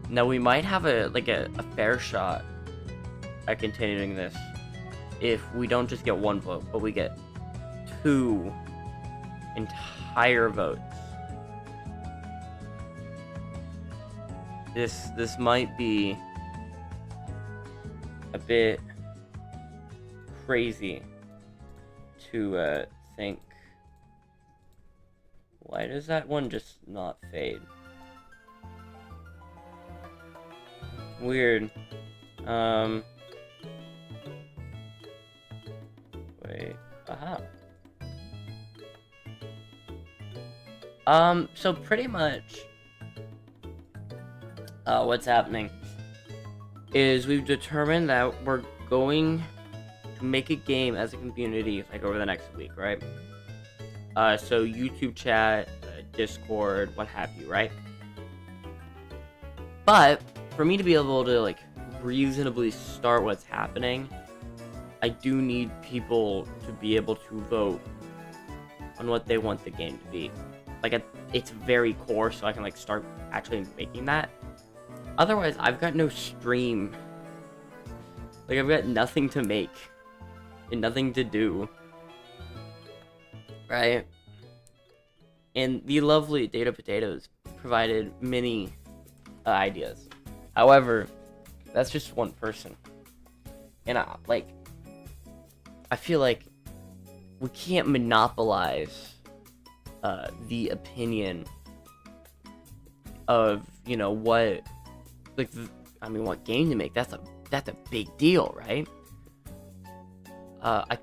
Now we might have a fair shot at continuing this if we don't just get 1 vote, but we get 2 entire votes. This might be a bit crazy to think. Why does that one just not fade? Weird. Wait. Aha. So pretty much what's happening is we've determined that we're going to make a game as a community like over the next week, right? So YouTube chat, Discord, what have you, right? But for me to be able to like reasonably start what's happening, I do need people to be able to vote on what they want the game to be. Like at its very core, so I can like start actually making that. Otherwise, I've got no stream. Like, I've got nothing to make and nothing to do. Right? And the lovely Data Potatoes provided many ideas. However, that's just one person. And I feel like we can't monopolize the opinion of, you know, what what game to make. That's a big deal, right? I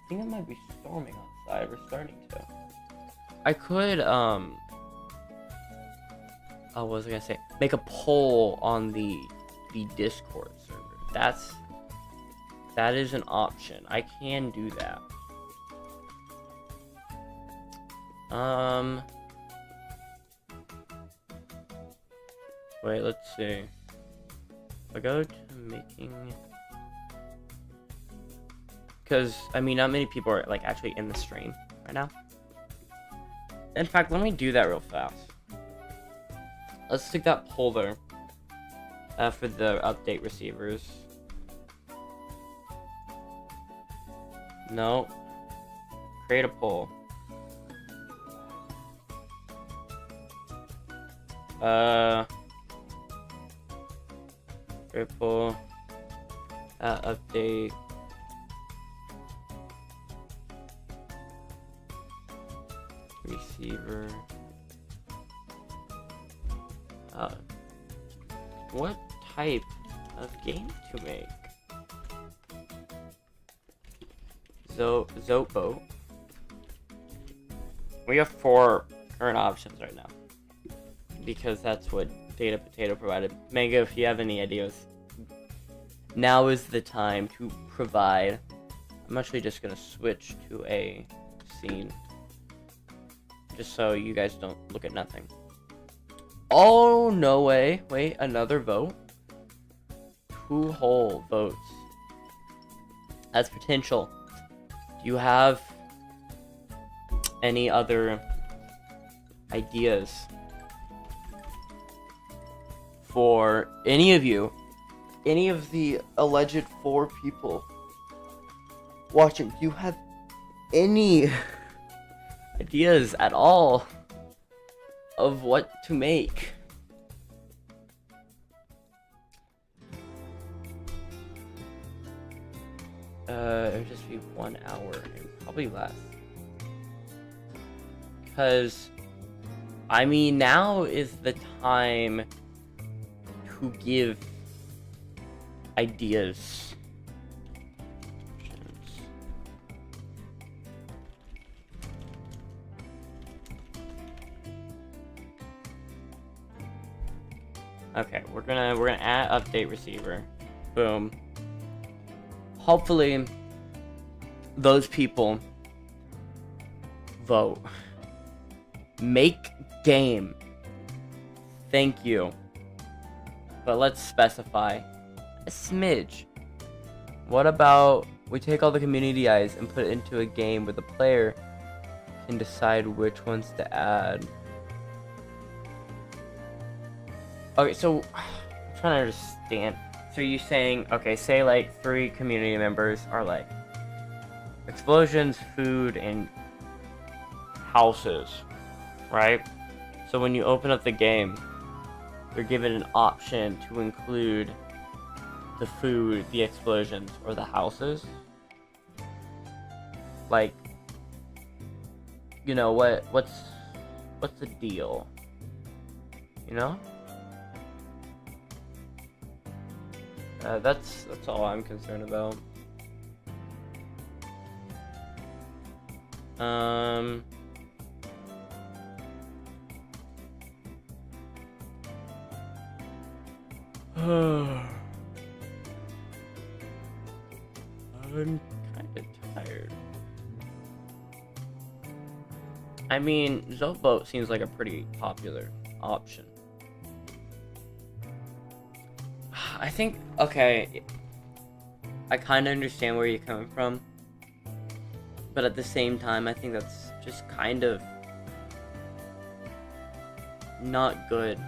think it might be storming outside. side. We're starting to. I could, oh, what was I gonna say? Make a poll on the Discord server. That is an option. I can do that. Wait, let's see. If I go to making, because I mean, not many people are like actually in the stream right now. In fact, let me do that real fast. Let's stick that poll there for the update receivers. No. Create a poll. Create a poll. Update. Receiver. What type of game to make? Zopo. We have 4 current options right now, because that's what Data Potato provided. Mango, if you have any ideas, now is the time to provide. I'm actually just gonna switch to a scene, just so you guys don't look at nothing. Oh, no way. Wait, another vote? 2 whole votes. That's potential. Do you have any other ideas for any of you? Any of the alleged 4 people watching? Do you have any ideas at all of what to make? It'll just be 1 hour and probably less. Because, I mean, now is the time to give ideas. Okay, we're gonna add update receiver. Boom. Hopefully, those people vote. Make game. Thank you. But let's specify a smidge. What about we take all the community eyes and put it into a game where the player can decide which ones to add? Okay, so I'm trying to understand. So you're saying, okay, say like 3 community members are like explosions, food, and houses, right? So when you open up the game, you're given an option to include the food, the explosions, or the houses. Like, you know, what's the deal? You know? That's all I'm concerned about. I'm kind of tired. I mean, Zoboat seems like a pretty popular option. I think, okay, I kind of understand where you're coming from, but at the same time, I think that's just kind of not good.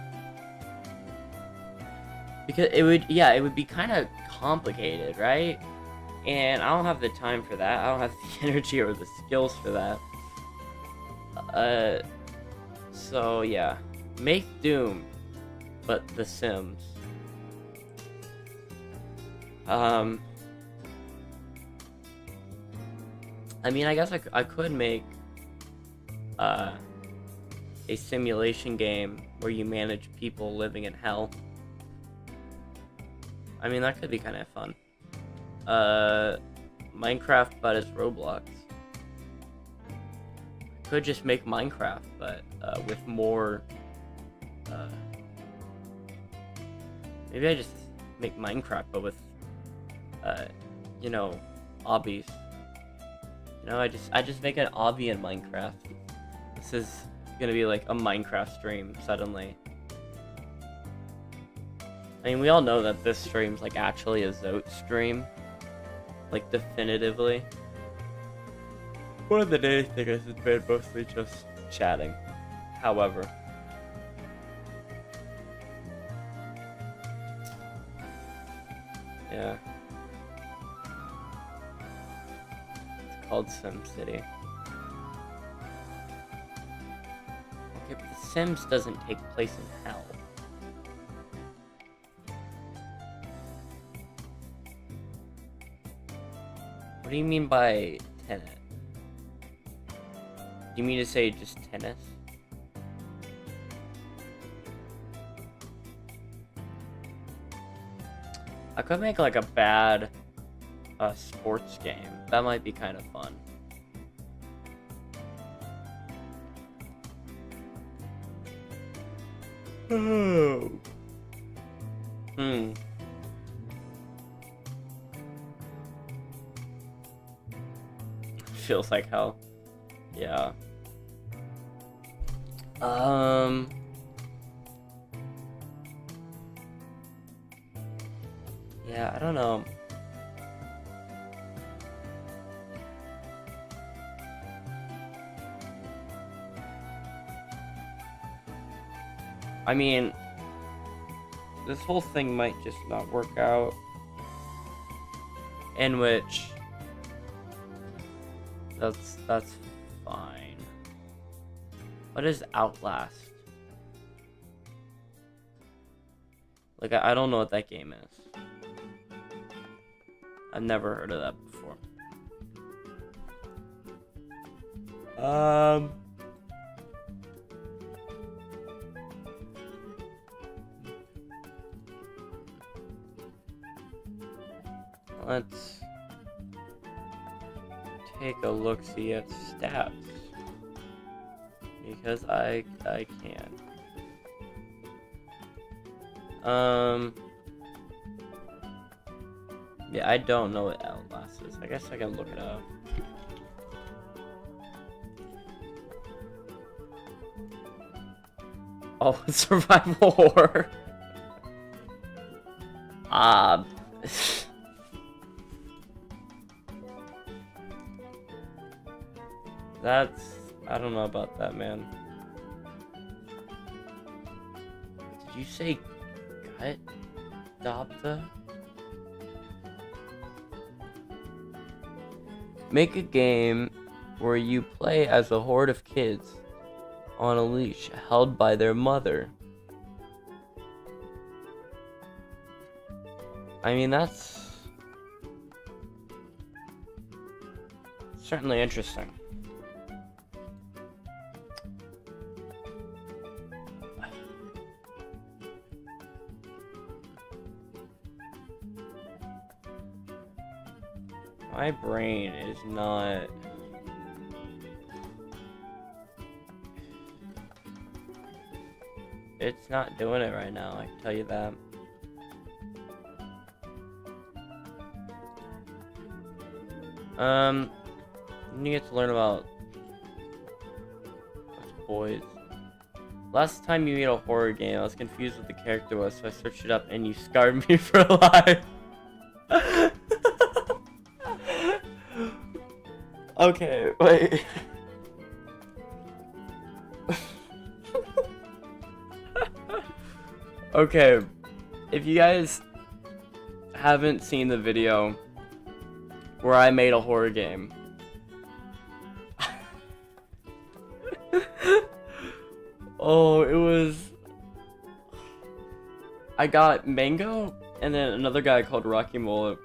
Because it would be kind of complicated, right? And I don't have the time for that. I don't have the energy or the skills for that. So yeah, make Doom, but The Sims. I mean, I guess I could make a simulation game where you manage people living in hell. I mean, that could be kind of fun. Minecraft, but it's Roblox. could just make Minecraft, but with more. Maybe I just make Minecraft, but with, you know, obbies. You know, I just make an obby in Minecraft. This is gonna be like a Minecraft stream suddenly. I mean, we all know that this stream's like actually a Zote stream, like definitively. One of the days I guess has been mostly just chatting. However, yeah, it's called SimCity. Okay, but The Sims doesn't take place in hell. What do you mean by tenant? Do you mean to say just tennis? I could make like a bad sports game. That might be kind of fun. Oh. Feels like hell. Yeah. Yeah, I don't know. I mean, this whole thing might just not work out. In which that's fine. What is Outlast? Like, I don't know what that game is. I've never heard of that before. Let's take a look-see at stats. Because I can. Yeah, I don't know what Outlast is. I guess I can look it up. Oh, it's survival horror. That's... I don't know about that, man. Did you say gut? Adopta? Make a game where you play as a horde of kids on a leash held by their mother. I mean, that's certainly interesting. My brain is not... It's not doing it right now, I can tell you that. You get to learn about boys. Last time you made a horror game, I was confused what the character was, so I searched it up and you scarred me for life. Okay, wait. Okay, if you guys haven't seen the video where I made a horror game, oh, it was... I got Mango and then another guy called Rocky Mullet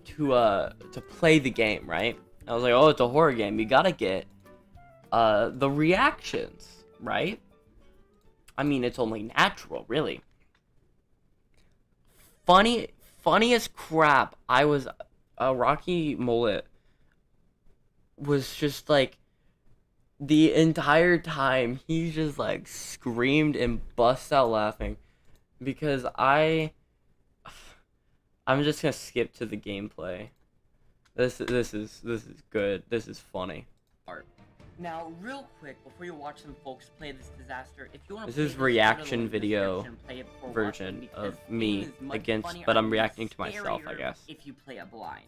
to play the game, right? I was like, oh, it's a horror game. You gotta get the reactions, right? I mean, it's only natural, really. Funniest crap. I was Rocky Mullet was just like the entire time he just like screamed and bust out laughing because I'm just gonna skip to the gameplay. This is good. This is funny. Now, real quick, before you watch some folks play this disaster, if you want to This is reaction video version of me against, but I'm reacting to myself, I guess. If you play it blind,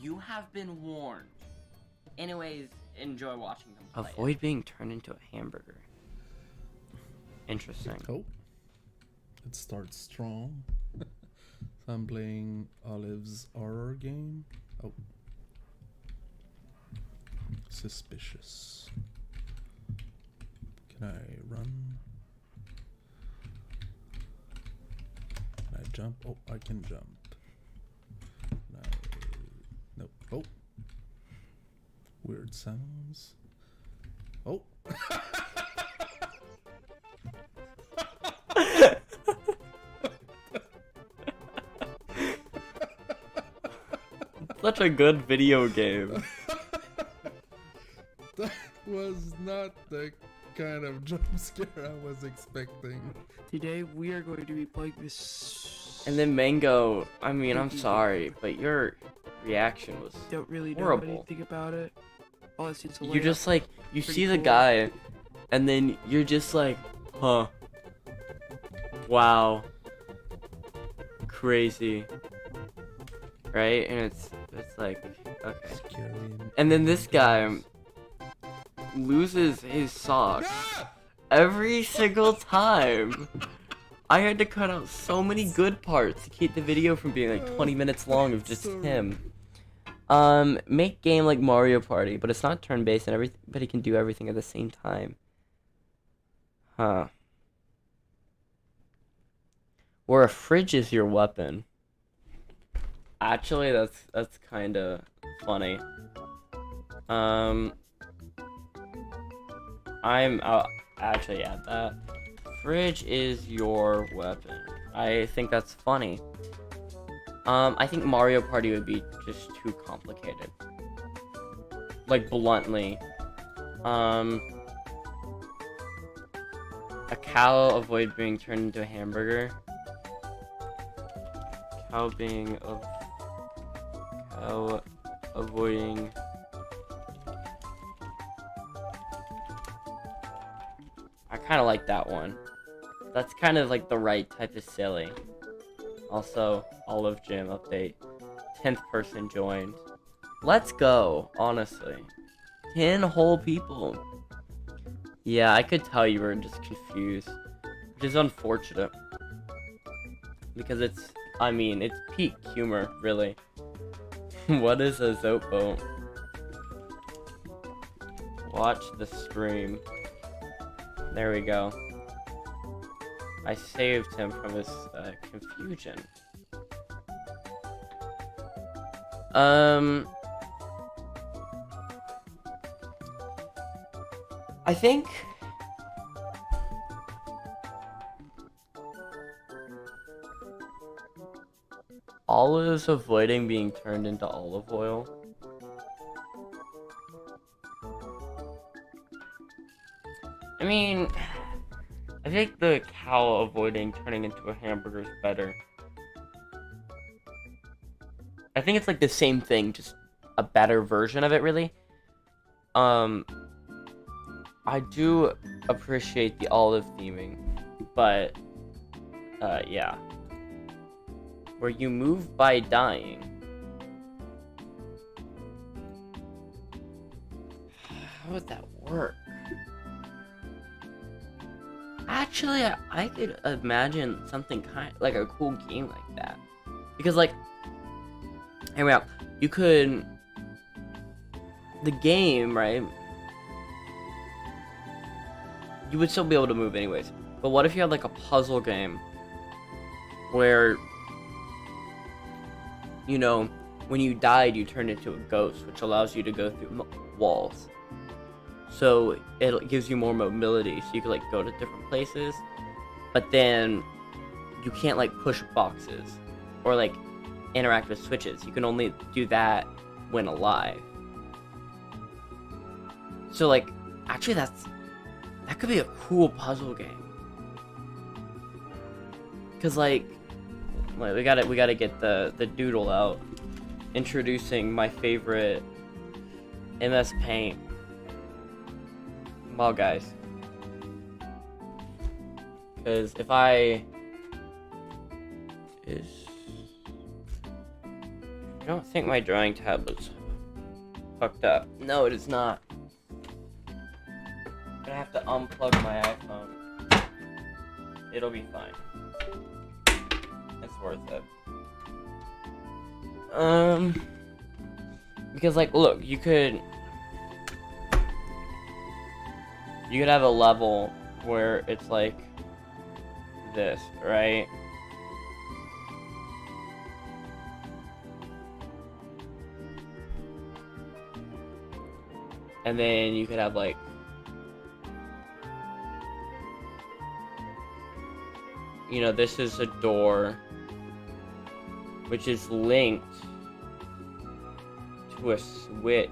you have been warned. Anyways, enjoy watching them play. Avoid being turned into a hamburger. Interesting. Oh, it starts strong. So I'm playing Olive's horror game. Oh. Suspicious. Can I run? Can I jump? Oh, I can jump. Can I... Nope. Oh. Weird sounds. Oh. Such a good video game. That was not the kind of jump scare I was expecting. Today we are going to be playing this. And then Mango, I mean, I'm sorry, but your reaction was Don't really know horrible. anything about it. All I see is a You just like, you Pretty see the cool. guy, and then you're just like, huh. Wow. Crazy. Right? And it's like, okay. Scary. And then this guy loses his sock every single time. I had to cut out so many good parts to keep the video from being like 20 minutes long of just him. Make game like Mario Party, but it's not turn-based and everybody can do everything at the same time. Huh. Where a fridge is your weapon. Actually, that's kind of funny. I'll actually add that. Fridge is your weapon. I think that's funny. I think Mario Party would be just too complicated. Like, bluntly. A cow avoid being turned into a hamburger. Cow avoiding. I kind of like that one. That's kind of like the right type of silly. Also, Olive Gym update. 10th person joined. Let's go, honestly. 10 whole people. Yeah, I could tell you were just confused. Which is unfortunate. Because it's, I mean, it's peak humor, really. What is a Zope boat? Watch the stream. There we go. I saved him from his confusion. I think Olive's avoiding being turned into olive oil. I mean, I think the cow avoiding turning into a hamburger is better. I think it's like the same thing, just a better version of it, really. I do appreciate the olive theming, but, yeah. Where you move by dying. How would that work? Actually, I could imagine something kind like a cool game like that. Because, like, hear me out. You could, the game, right? You would still be able to move anyways. But what if you had like a puzzle game where, you know, when you died, you turned into a ghost, which allows you to go through walls. So it gives you more mobility, so you can like go to different places, but then you can't like push boxes or like interact with switches. You can only do that when alive. So like Actually, that could be a cool puzzle game. Cause like we gotta get the doodle out. Introducing my favorite MS Paint. Well, guys. Cause if I don't think my drawing tablet's fucked up. No, it is not. I'm gonna have to unplug my iPhone. It'll be fine. It's worth it. Because like, look, you could have a level where it's like this, right? And then you could have like this is a door which is linked to a switch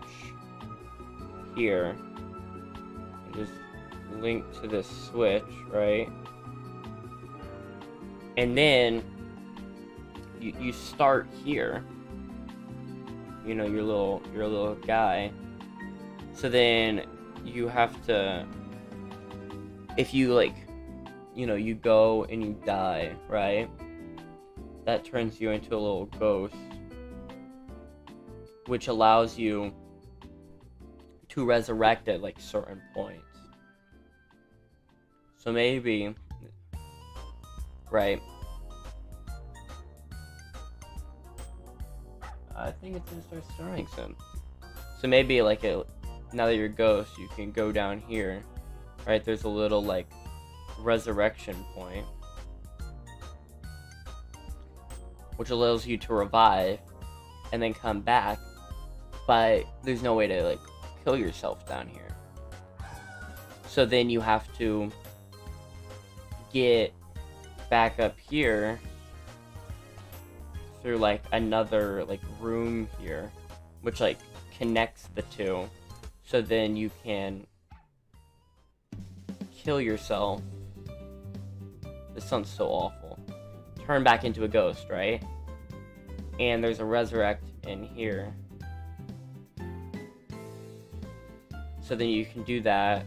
here. It is linked to this switch, right? And then you start here. Your little guy. So then you have to, if you like, you go and you die, right? That turns you into a little ghost, which allows you to resurrect at like certain points. So maybe, right? I think it's gonna start stirring soon. So maybe like now that you're a ghost, you can go down here, right? There's a little like resurrection point, which allows you to revive and then come back, but there's no way to like kill yourself down here. So then you have to get back up here through like another like room here, which like connects the two. So then you can kill yourself. This sounds so awful. Turn back into a ghost, right? And there's a resurrect in here. So then you can do that,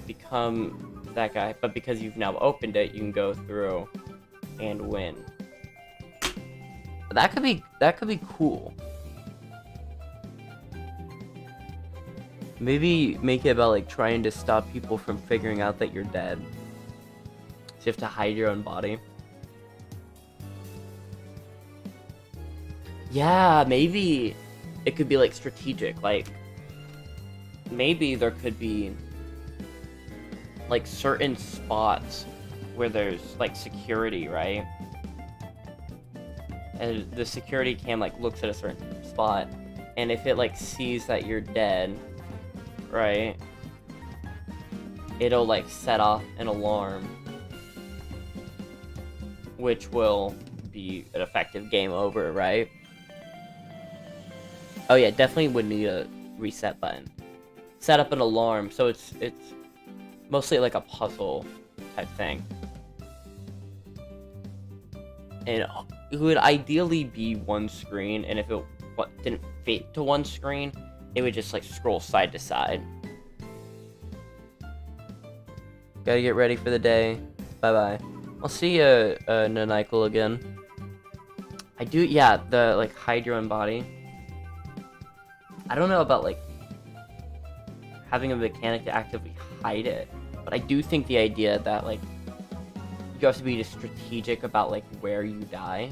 become that guy, but because you've now opened it, you can go through and win. That could be cool. Maybe make it about like trying to stop people from figuring out that you're dead. So you have to hide your own body. Yeah, maybe it could be like strategic. Like maybe there could be like certain spots where there's like security, right? And the security cam like looks at a certain spot, and if it like sees that you're dead, right, it'll like set off an alarm, which will be an effective game over, right? Oh yeah, definitely would need a reset button. Set up an alarm, so it's mostly like a puzzle type thing. And it would ideally be one screen, and if it didn't fit to one screen, it would just like scroll side to side. Gotta get ready for the day. Bye bye. I'll see you, Nanikel again. I do, yeah, the like hide your own body. I don't know about like having a mechanic to actively hide it, but I do think the idea that like you have to be just strategic about like where you die.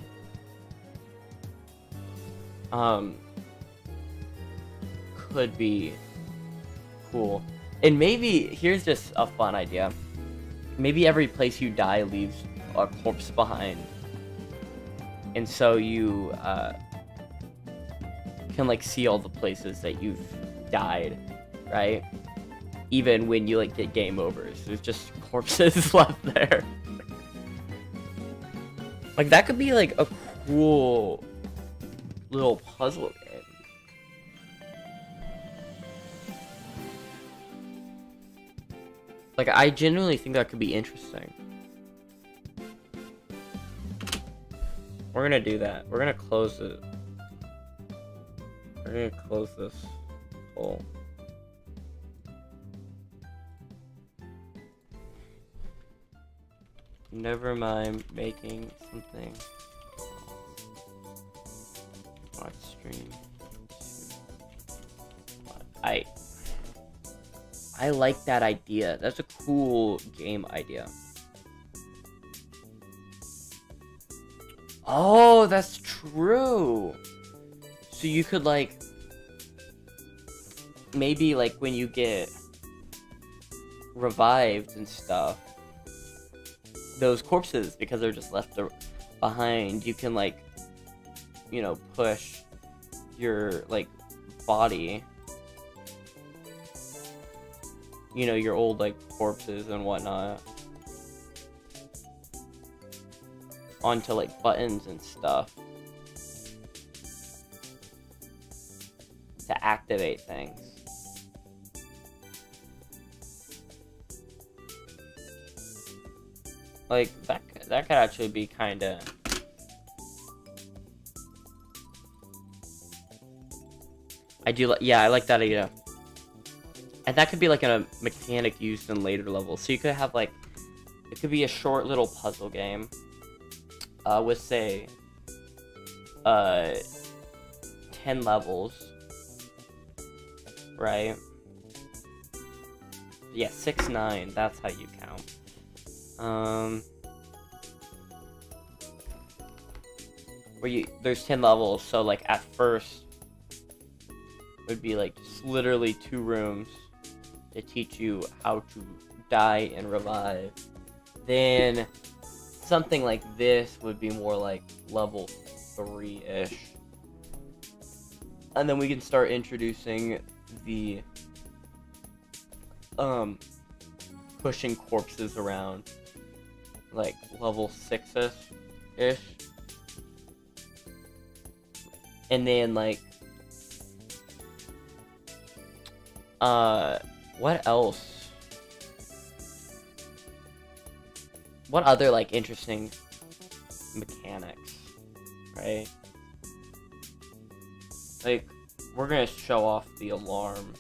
Could be cool. And maybe here's just a fun idea. Maybe every place you die leaves a corpse behind. And so you can like see all the places that you've died, right? Even when you like get game overs, there's just corpses left there. Like that could be like a cool little puzzle game. Like, I genuinely think that could be interesting. We're gonna do that. We're gonna close it. We're gonna close this hole. Never mind making something. Watch stream. I like that idea. That's a cool game idea. Oh, that's true. So you could like maybe like when you get revived and stuff, those corpses, because they're just left behind, you can like, you know, push your like body, you know, your old like corpses and whatnot, onto like buttons and stuff to activate things. Like that could actually be kind of I like that idea. And that could be like a mechanic used in later levels. So you could have like, it could be a short little puzzle game with say 10 levels, right? Yeah, 6, 9, that's how you count. Where there's 10 levels, so like at first it would be like just literally 2 rooms to teach you how to die and revive. Then something like this would be more like level 3-ish. And then we can start introducing the pushing corpses around like level 6-ish. And then like what else? What other like interesting mechanics, right? Like we're gonna show off the alarm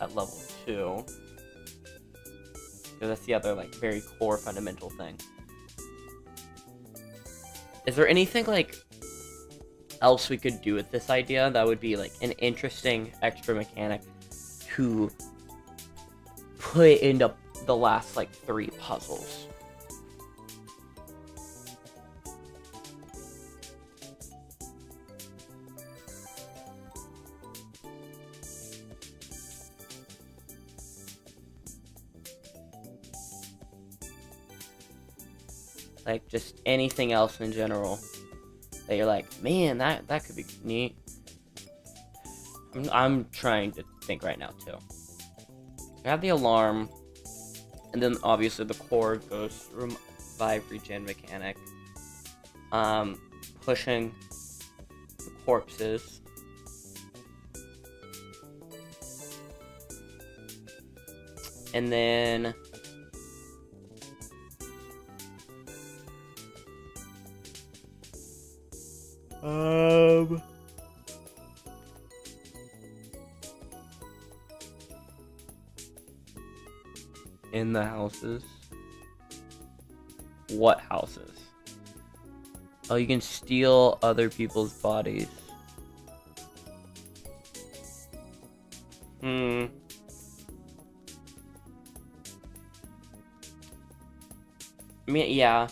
at level 2. Because that's the other like very core fundamental thing. Is there anything like else we could do with this idea that would be like an interesting extra mechanic to put into the last like 3 puzzles? Like just anything else in general that you're like, man, that could be neat. I'm trying to think right now too. I have the alarm, and then obviously the core ghost revive regen mechanic. Pushing the corpses. And then in the houses. What houses? Oh, you can steal other people's bodies. I mean, yeah.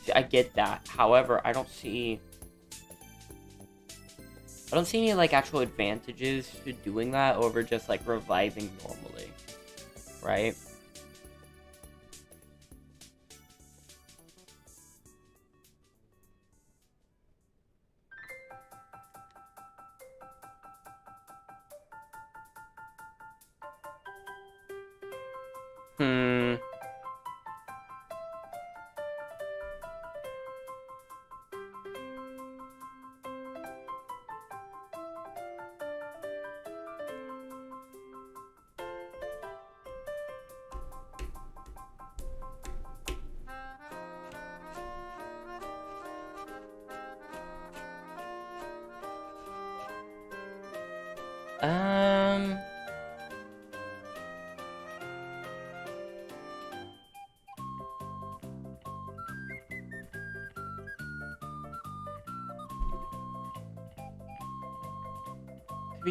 See, I get that. However, I don't see any like actual advantages to doing that over just like reviving normally, right?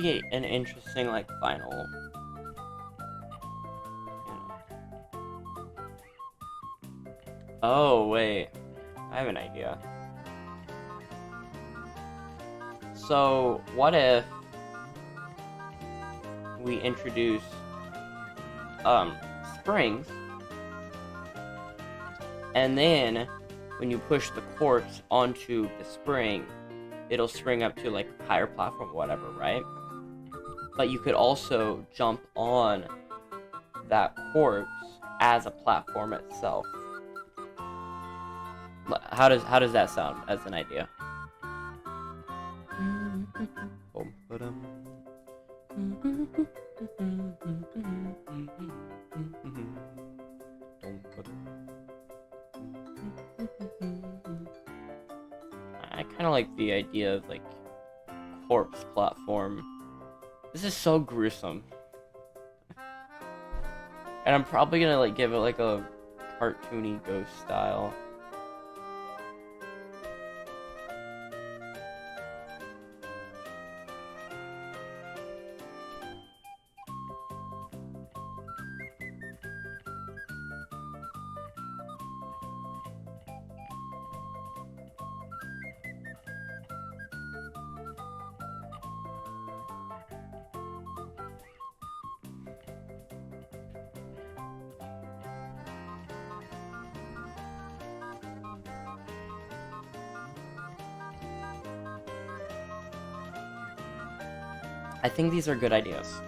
be an interesting, like, final. Oh, wait. I have an idea. So, what if we introduce, springs, and then when you push the corpse onto the spring, it'll spring up to, like, a higher platform or whatever, right? But you could also jump on that corpse as a platform itself. How does that sound as an idea? I kind of like the idea of, like, corpse platform. This is so gruesome. And I'm probably gonna, like, give it, like, a cartoony ghost style. I think these are good ideas.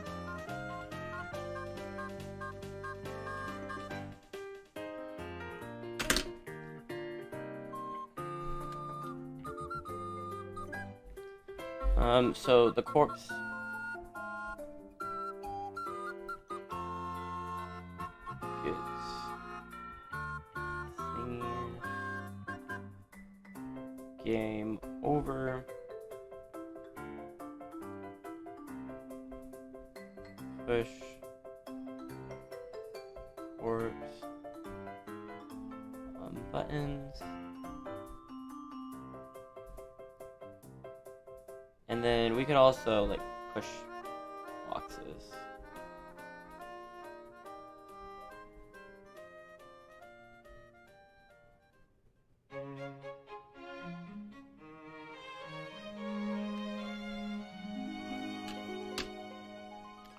So the corpse gets singing. Game over. Push corpse buttons, and then we could also, like, push boxes.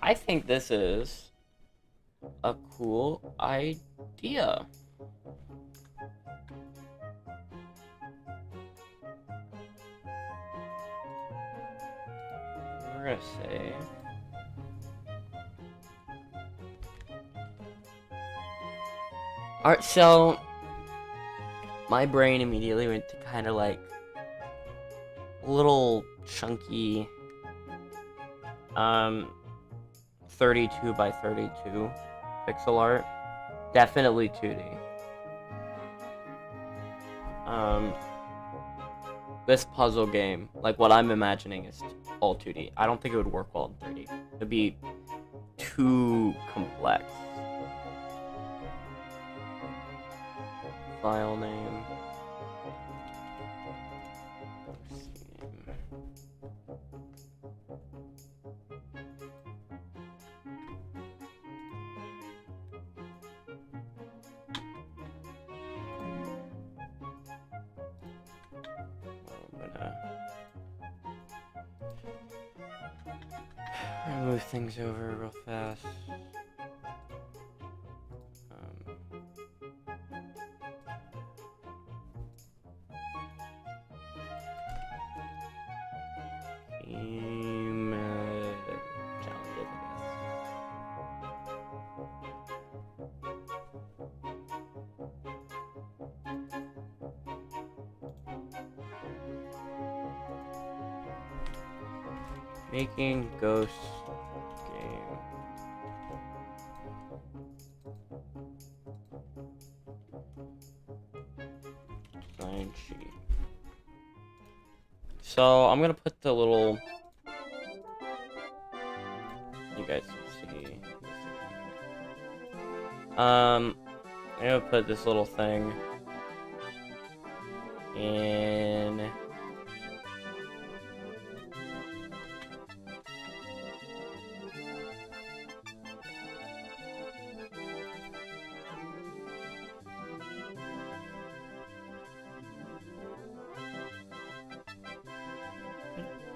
I think this is a cool idea. We're gonna say alright, so my brain immediately went to kind of like little chunky 32 by 32 pixel art. Definitely 2D. This puzzle game, like what I'm imagining, is all 2D. I don't think it would work well in 3D. It'd be too complex. File name. I'm gonna move things over real fast. Challenges, I guess. Making ghosts game. Design sheet. So I'm gonna put the little. You guys can see. I'm gonna put this little thing in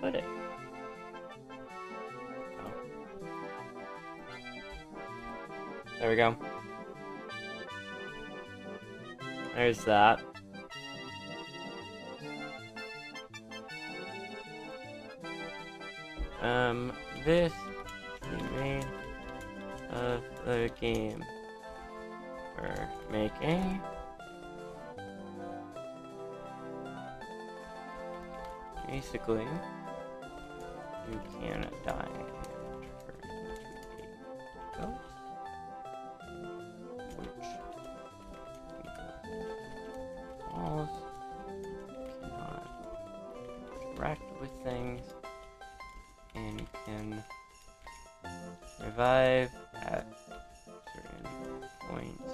put it? Oh. There we go. There's that. This is the main of the game we're making. Basically, you can die and turn into a ghost, which walls cannot interact with things, and you can survive at certain points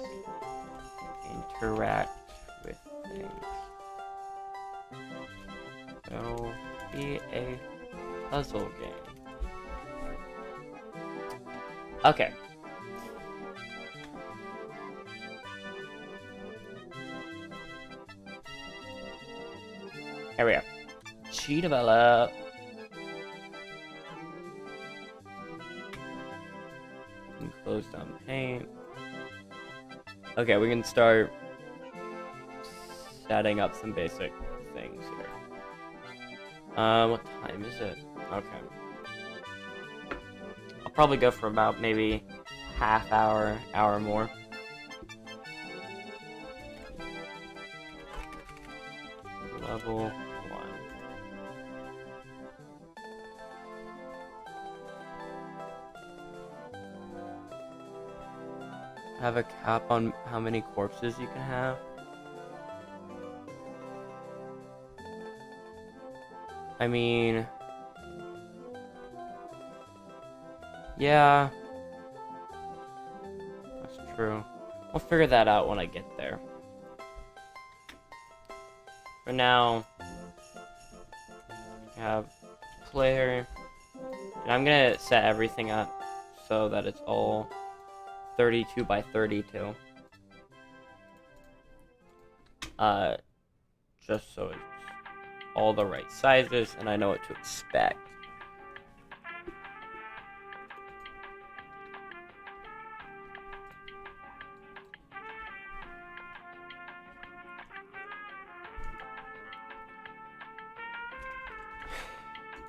and interact with things. It'll be a puzzle game. Okay. Here we go. She develop. Close down paint. Okay, we can start setting up some basic things here. What time is it? Okay. I'll probably go for about maybe half hour more. Level 1. Have a cap on how many corpses you can have. I mean, yeah, that's true. I'll figure that out when I get there. For now, I have player, and I'm gonna set everything up so that it's all 32 by 32. Just so it's all the right sizes and I know what to expect.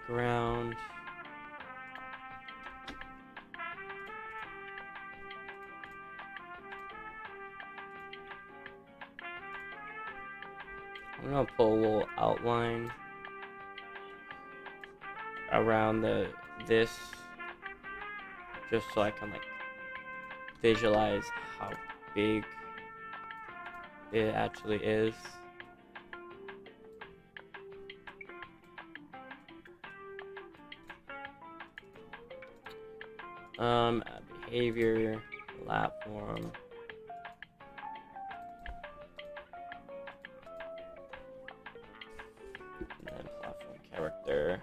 Ground. I'm gonna put a little outline around this just so I can like visualize how big it actually is. Behavior, platform. And then platform character.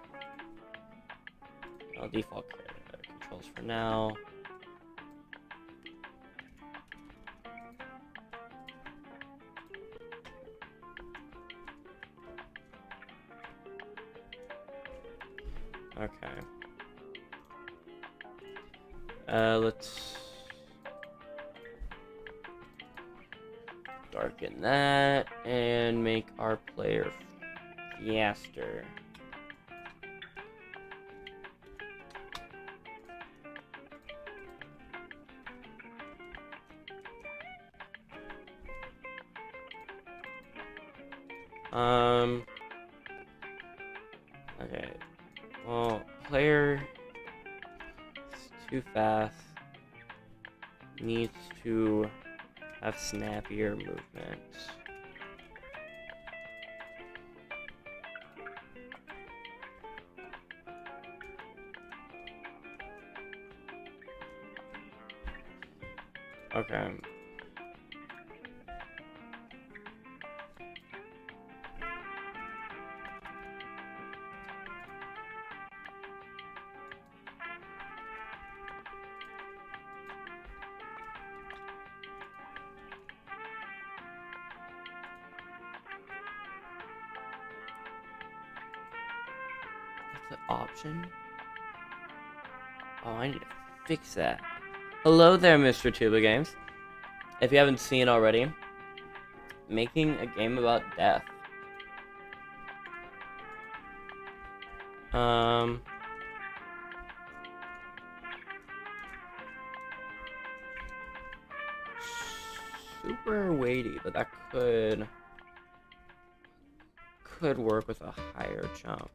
Default controls for now. Okay. Let's darken that and make our player faster. Okay. Well, player is too fast. Needs to have snappier movements. Okay. the option? Oh, I need to fix that. Hello there, Mr. Tuba Games. If you haven't seen already, making a game about death. Super weighty, but that could work with a higher jump.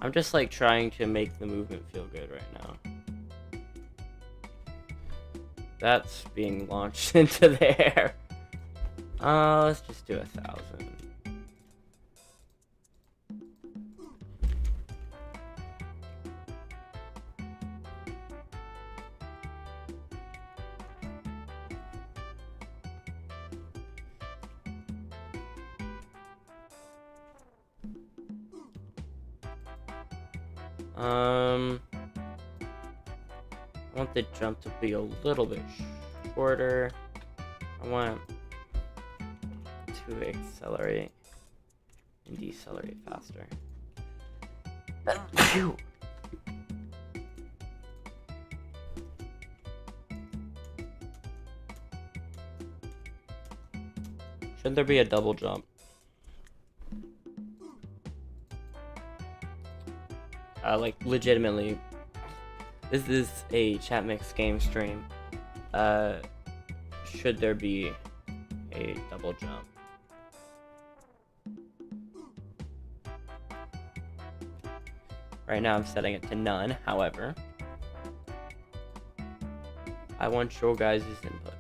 I'm just like trying to make the movement feel good right now. That's being launched into the air. Let's just do 1,000. I want the jump to be a little bit shorter. I want to accelerate and decelerate faster. Phew. Should there be a double jump? Like legitimately, this is a chat mix game stream. Should there be a double jump? Right now I'm setting it to none, however. I want your guys' input.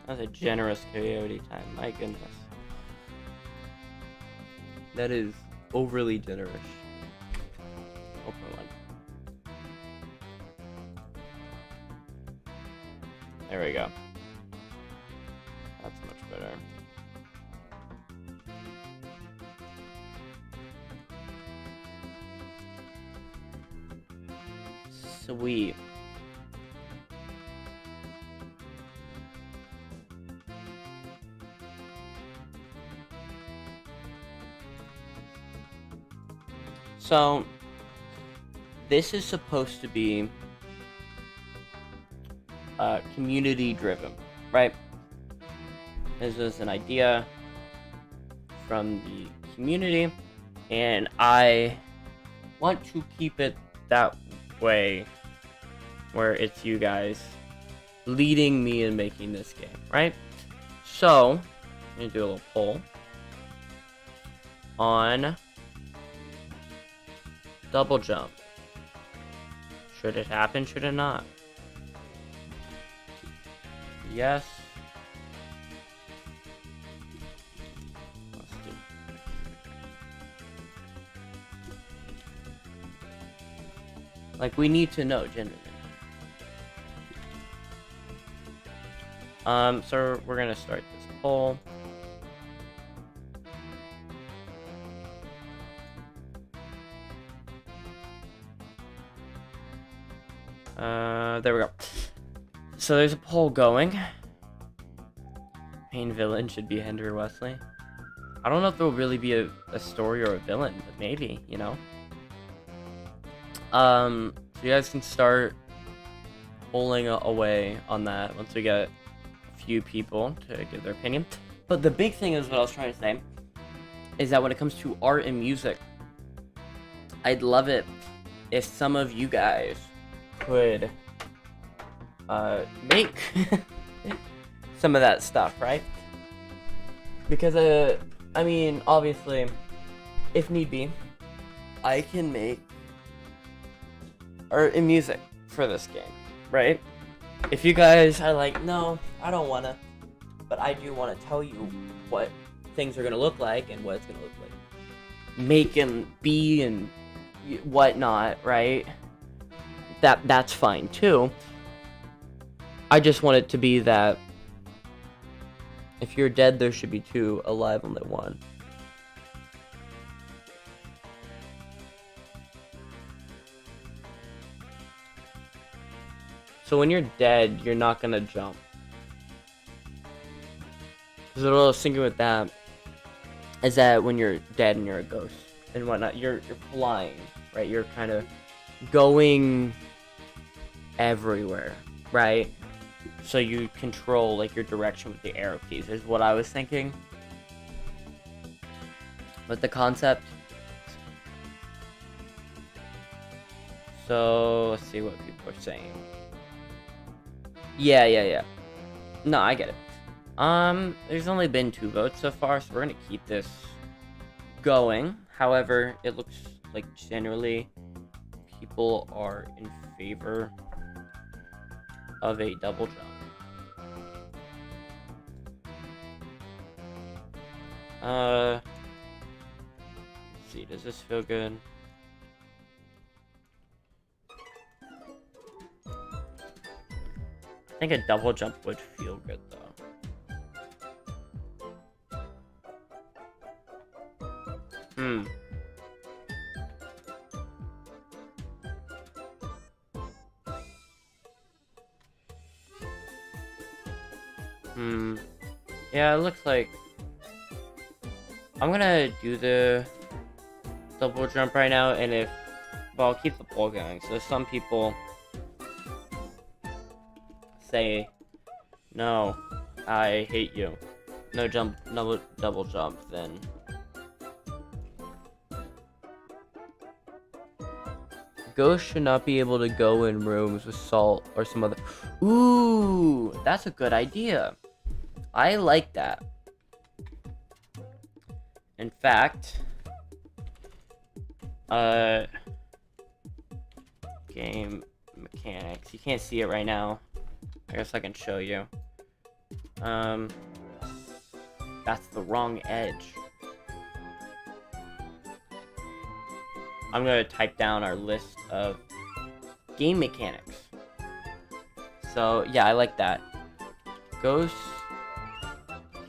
That's a generous coyote time, my goodness. That is overly generous. Open one. There we go. That's much better. Sweet. So, this is supposed to be community driven, right? This is an idea from the community, and I want to keep it that way, where it's you guys leading me in making this game, right? So, I'm gonna do a little poll on double jump. Should it happen? Should it not? Yes. Let's do. Like, we need to know, genuinely. So we're gonna start this poll. There we go. So there's a poll going. Main villain should be Henry Wesley. I don't know if there will really be a story or a villain, but maybe, you know. So you guys can start polling away on that once we get a few people to give their opinion. But the big thing is what I was trying to say is that when it comes to art and music, I'd love it if some of you guys could make some of that stuff, right? Because I mean, obviously, if need be, I can make art and music for this game, right? If you guys are like, no, I don't wanna, but I do want to tell you what things are gonna look like and what it's gonna look like make and be and whatnot, right? That's fine too. I just want it to be that if you're dead, there should be two, alive only one. So when you're dead, you're not gonna jump. Because a little thinking with that is that when you're dead and you're a ghost and whatnot, you're flying, right? You're kind of going everywhere, right? So you control like your direction with the arrow keys is what I was thinking. With the concept. So let's see what people are saying. Yeah. No, I get it. There's only been 2 votes so far, so we're gonna keep this going. However, it looks like generally people are in favor of a double jump. Let's see, does this feel good? I think a double jump would feel good though. Yeah, it looks like I'm gonna do the double jump right now, and I'll keep the poll going. So some people say, no, I hate you. No double jump, then. Ghosts should not be able to go in rooms with salt or some other. Ooh, that's a good idea. I like that. In fact, game mechanics. You can't see it right now. I guess I can show you. That's the wrong edge. I'm gonna type down our list of game mechanics. So yeah, I like that. Ghosts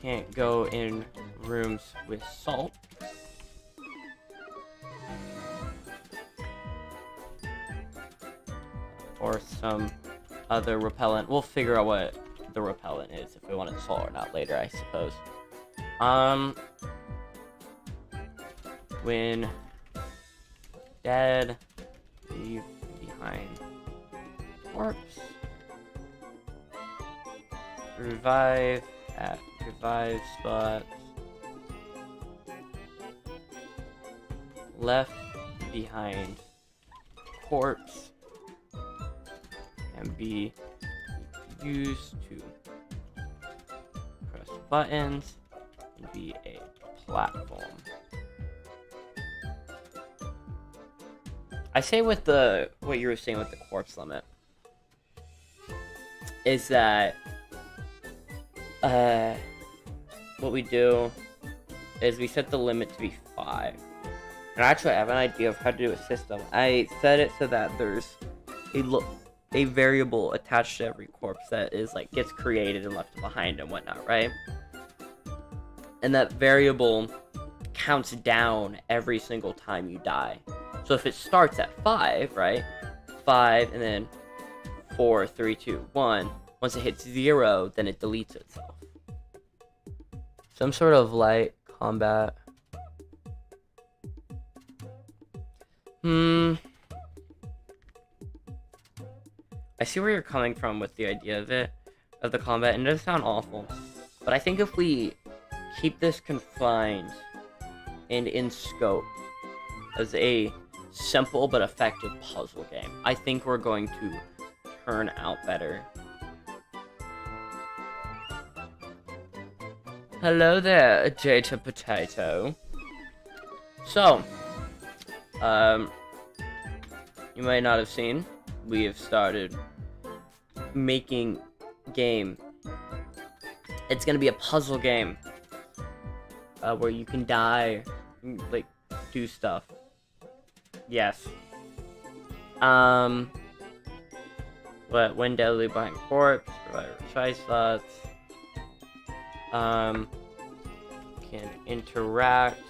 can't go in rooms with salt. Or some other repellent. We'll figure out what the repellent is if we want it salt or not later, I suppose. When dead, leave behind corpse. Revive at revive spots. Left behind corpse can be used to press buttons and be a platform. I say with what you were saying with the corpse limit is that what we do is we set the limit to be 5. And actually I have an idea of how to do a system. I set it so that there's a variable attached to every corpse that is like gets created and left behind and whatnot, right? And that variable counts down every single time you die. So if it starts at 5, right? 5 and then 4, 3, 2, 1. Once it hits 0, then it deletes itself. Some sort of light combat. I see where you're coming from with the idea of the combat, and it does sound awful. But I think if we keep this confined and in scope as a simple but effective puzzle game, I think we're going to turn out better. Hello there, Jada Potato. So, you might not have seen, we have started making game. It's gonna be a puzzle game where you can die, like do stuff. Yes. What? When deadly behind corpse, provide precise thoughts. Can interact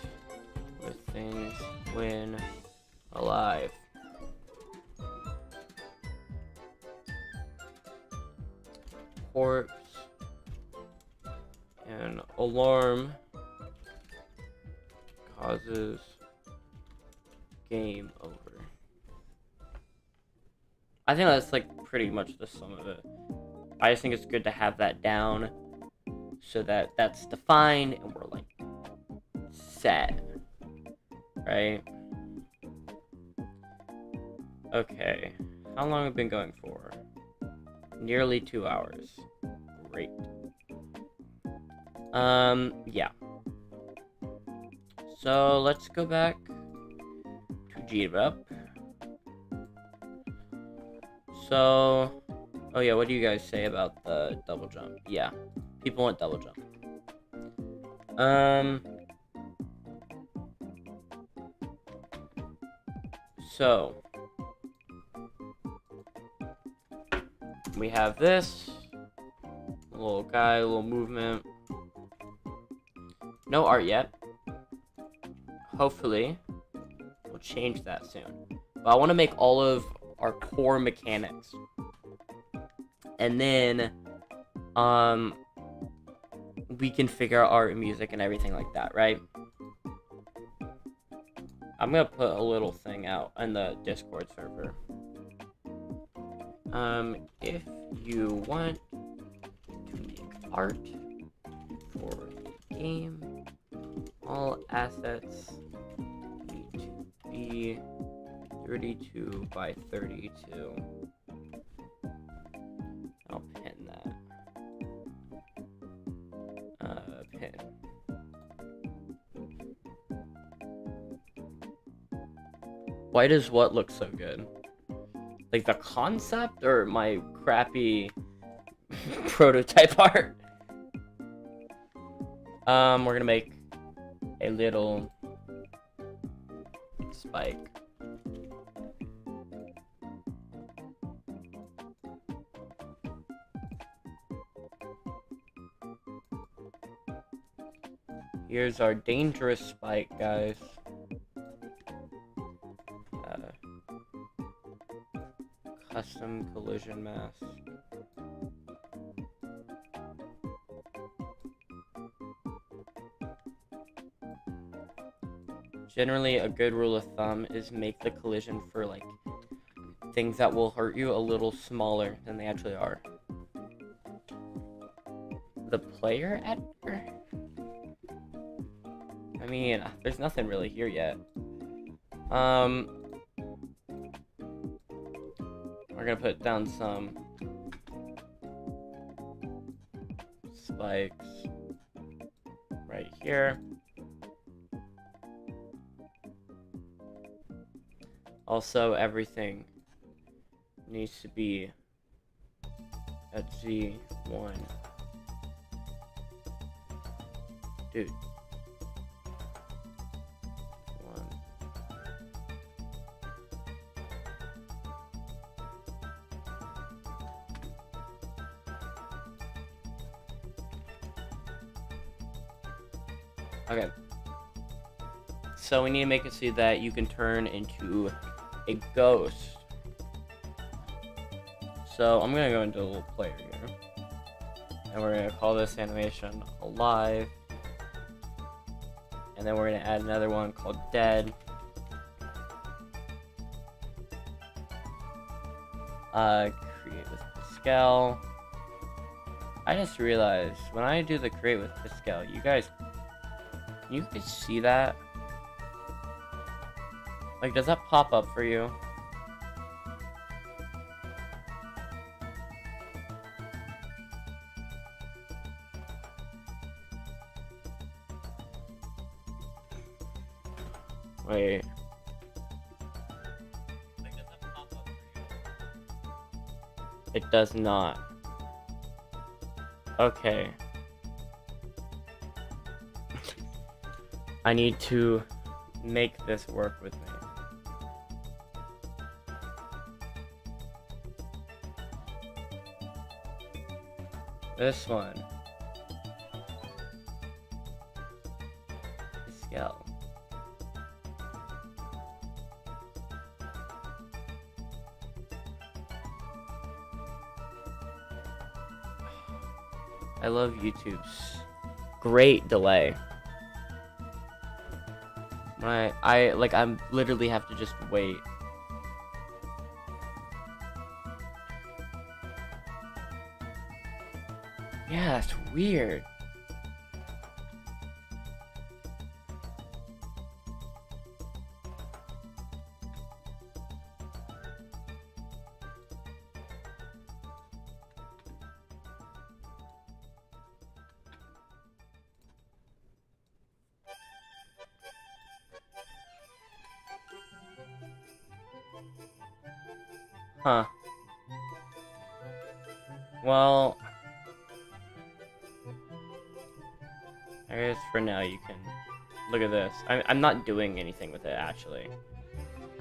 with things when alive. Corpse and alarm causes game over. I think that's like pretty much the sum of it. I just think it's good to have that down so that that's defined and we're like set, right? Okay, how long have we been going for? Nearly 2 hours. Great. Yeah. So let's go back to G-Up. So, oh yeah, what do you guys say about the double jump? Yeah, people want double jump. So we have this little guy, little movement. No art yet. Hopefully, we'll change that soon. But I want to make all of our core mechanics, and then we can figure out art and music and everything like that, right? I'm gonna put a little thing out on the Discord server. If you want to make art for the game, all assets need to be 32 by 32. I'll pin that. Pin. Why does what look so good? Like the concept or my crappy prototype art? We're gonna make a little spike. Here's our dangerous spike, guys. Custom collision mask. Generally, a good rule of thumb is make the collision for like things that will hurt you a little smaller than they actually are. The player editor? I mean, there's nothing really here yet. We're gonna put down some spikes right here. Also, everything needs to be at Z1. Dude. Okay. So we need to make it so that you can turn into a ghost. So I'm gonna go into a little player here. And we're gonna call this animation alive. And then we're gonna add another one called dead. Create with Pascal. I just realized when I do the create with Pascal, you guys see that? Like, does that pop up for you? Wait. Like, does that pop up for you? It does not. Okay. I need to make this work with me. This one. Scale. I love YouTube's great delay. When I literally have to just wait. Yeah, it's weird. Huh. Well, I guess for now you can look at this. I'm not doing anything with it, actually.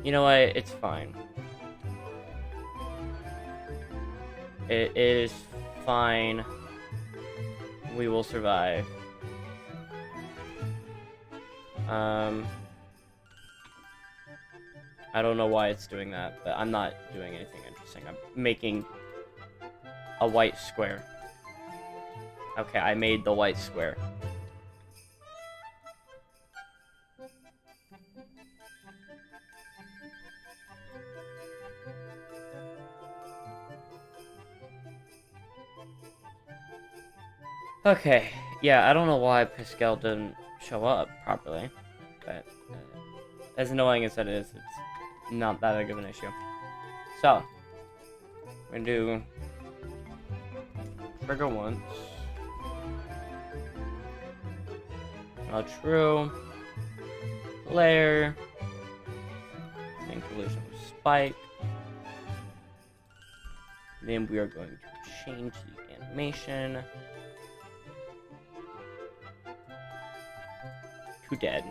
You know what? It's fine. It is fine. We will survive. I don't know why it's doing that, but I'm not doing anything interesting. I'm making a white square. Okay, I made the white square. Okay, yeah, I don't know why Pascal didn't show up properly, but as annoying as that is, it's not that big of an issue. So, we're gonna do trigger once. Not true. Layer. Same collision with spike. Then we are going to change the animation to dead.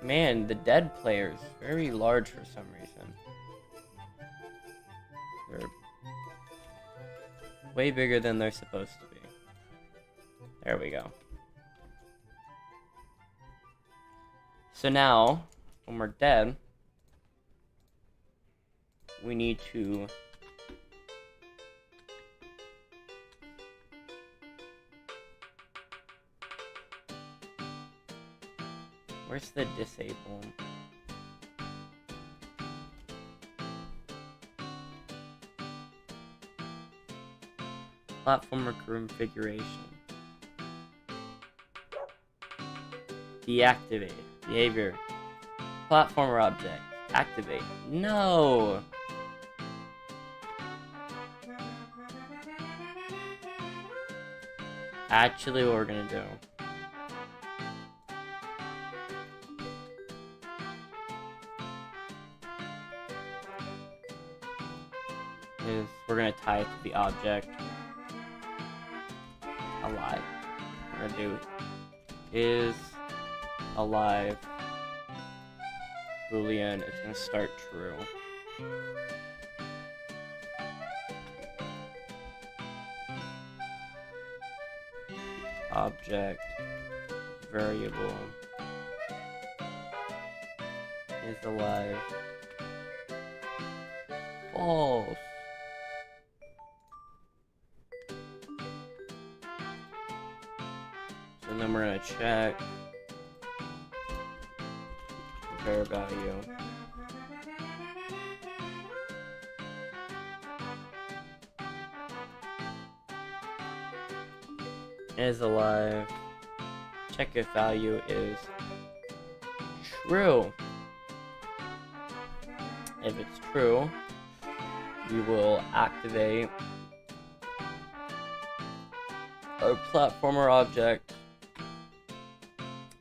Man, the dead player is very large for some reason. They're way bigger than they're supposed to be. There we go. So now, when we're dead, we need to where's the disable? Platformer configuration. Deactivate. Behavior. Platformer object. Activate. No! Actually, what we're gonna do is we're gonna tie it to the object alive. We're gonna do is alive Boolean. It's gonna start true. Object variable is alive false. So then we're gonna check compare value. Is alive. Check if value is true. If it's true, we will activate our platformer object,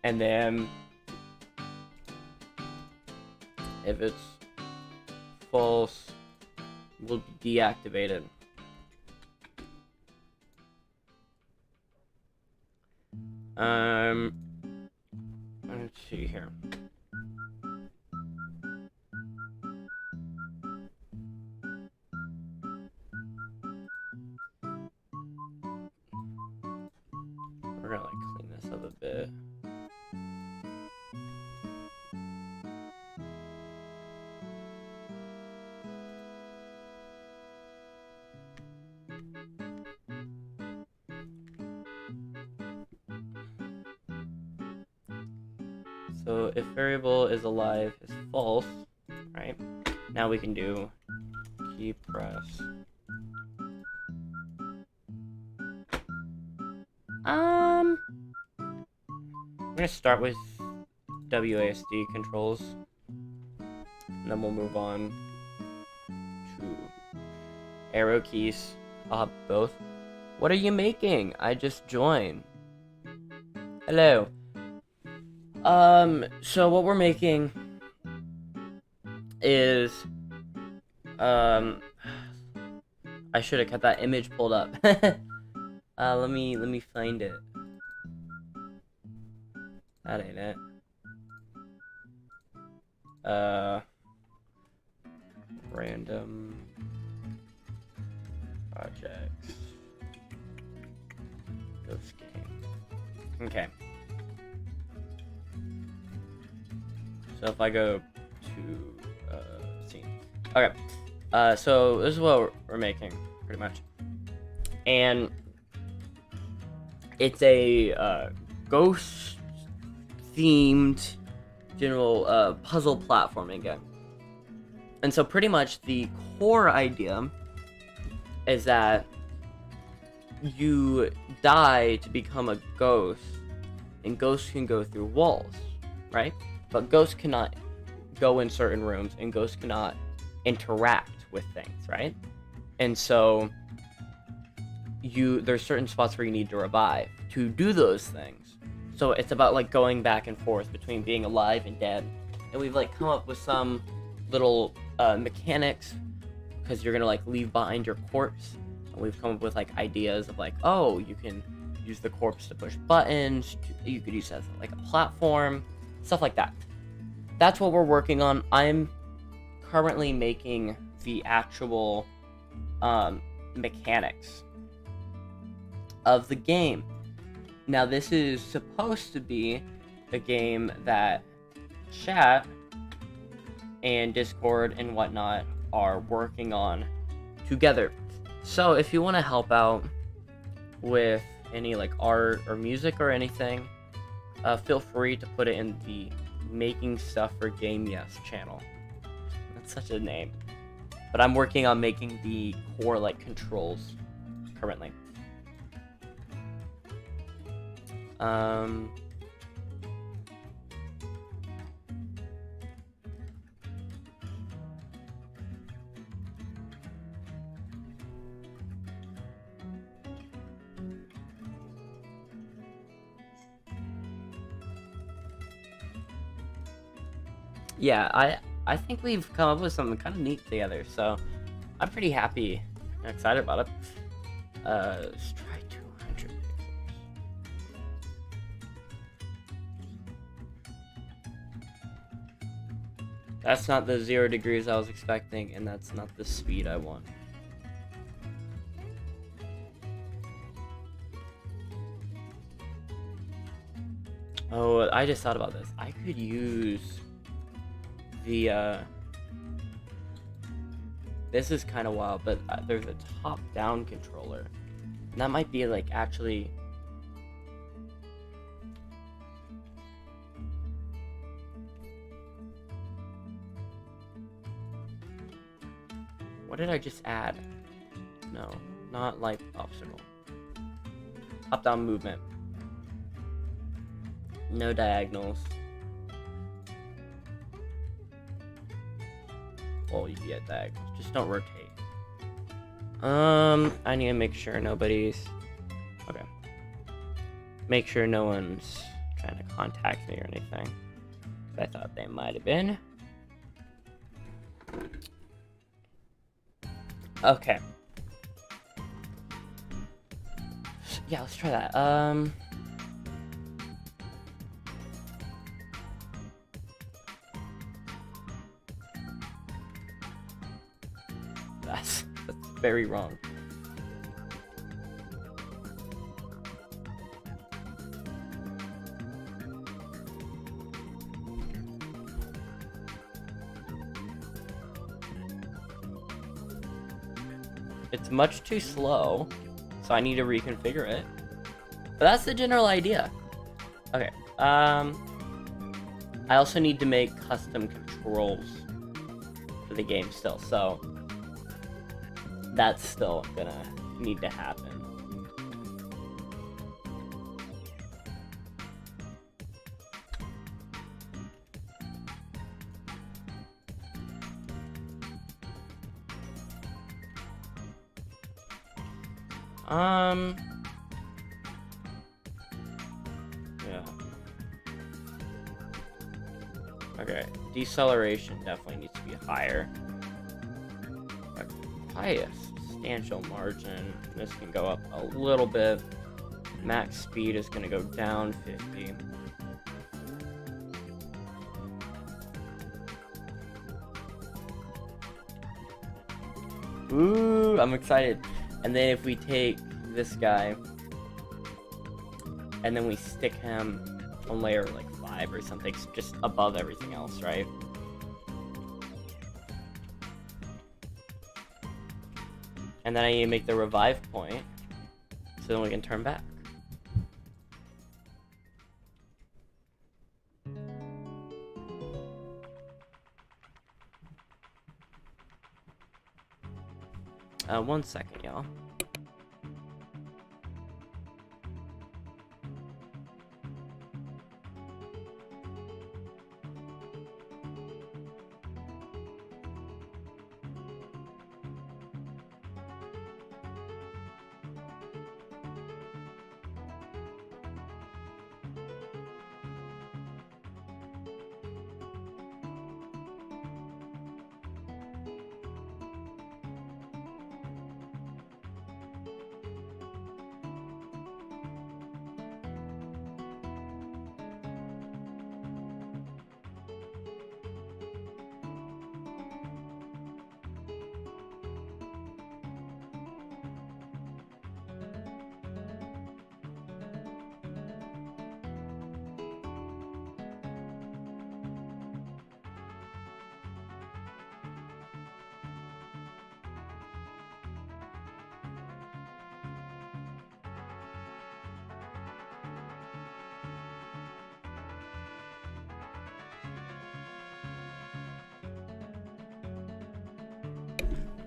and then if it's false, will be deactivated. Let's see here. We're gonna like clean this up a bit. So if variable is alive is false, right? Now we can do key press. I'm gonna start with WASD controls, and then we'll move on to arrow keys. I'll have both. What are you making? I just joined. Hello. So what we're making is, I should have kept that image pulled up. Let me find it. That ain't it. Random projects. Ghost game. Okay. So if I go to scene. Okay. So this is what we're making, pretty much. And it's a ghost themed general puzzle platforming game. And so pretty much the core idea is that you die to become a ghost, and ghosts can go through walls, right? But ghosts cannot go in certain rooms, and ghosts cannot interact with things, right? And so there's certain spots where you need to revive to do those things. So it's about like going back and forth between being alive and dead. And we've like come up with some little mechanics, because you're gonna like leave behind your corpse. And we've come up with like ideas of like, oh, you can use the corpse to push buttons. You could use it as like a platform, stuff like that. That's what we're working on. I'm currently making the actual mechanics of the game. Now this is supposed to be a game that chat and Discord and whatnot are working on together. So if you want to help out with any like art or music or anything, feel free to put it in the Making Stuff for Game Yes channel. That's such a name. But I'm working on making the core like controls currently. Yeah, I think we've come up with something kind of neat together, so I'm pretty happy and excited about it. Let's try 200 pixels. That's not the 0 degrees I was expecting, and that's not the speed I want. Oh, I just thought about this. I could use the this is kind of wild, but there's a top-down controller, and that might be like actually what did I just add? No, not light obstacle. Top-down movement. No diagonals. Well, you get diagonals. Just don't rotate. I need to make sure nobody's... Okay. Make sure no one's trying to contact me or anything. 'Cause I thought they might have been. Okay. Yeah, let's try that. That's very wrong. It's much too slow, so I need to reconfigure it. But that's the general idea. Okay, I also need to make custom controls for the game still, so that's still gonna need to happen. Yeah. Okay, deceleration definitely needs to be higher. Probably a substantial margin. This can go up a little bit. Max speed is gonna go down 50. Ooh, I'm excited. And then if we take this guy and then we stick him on layer like 5 or something, just above everything else, right? And then I need to make the revive point so then we can turn back. One second, y'all.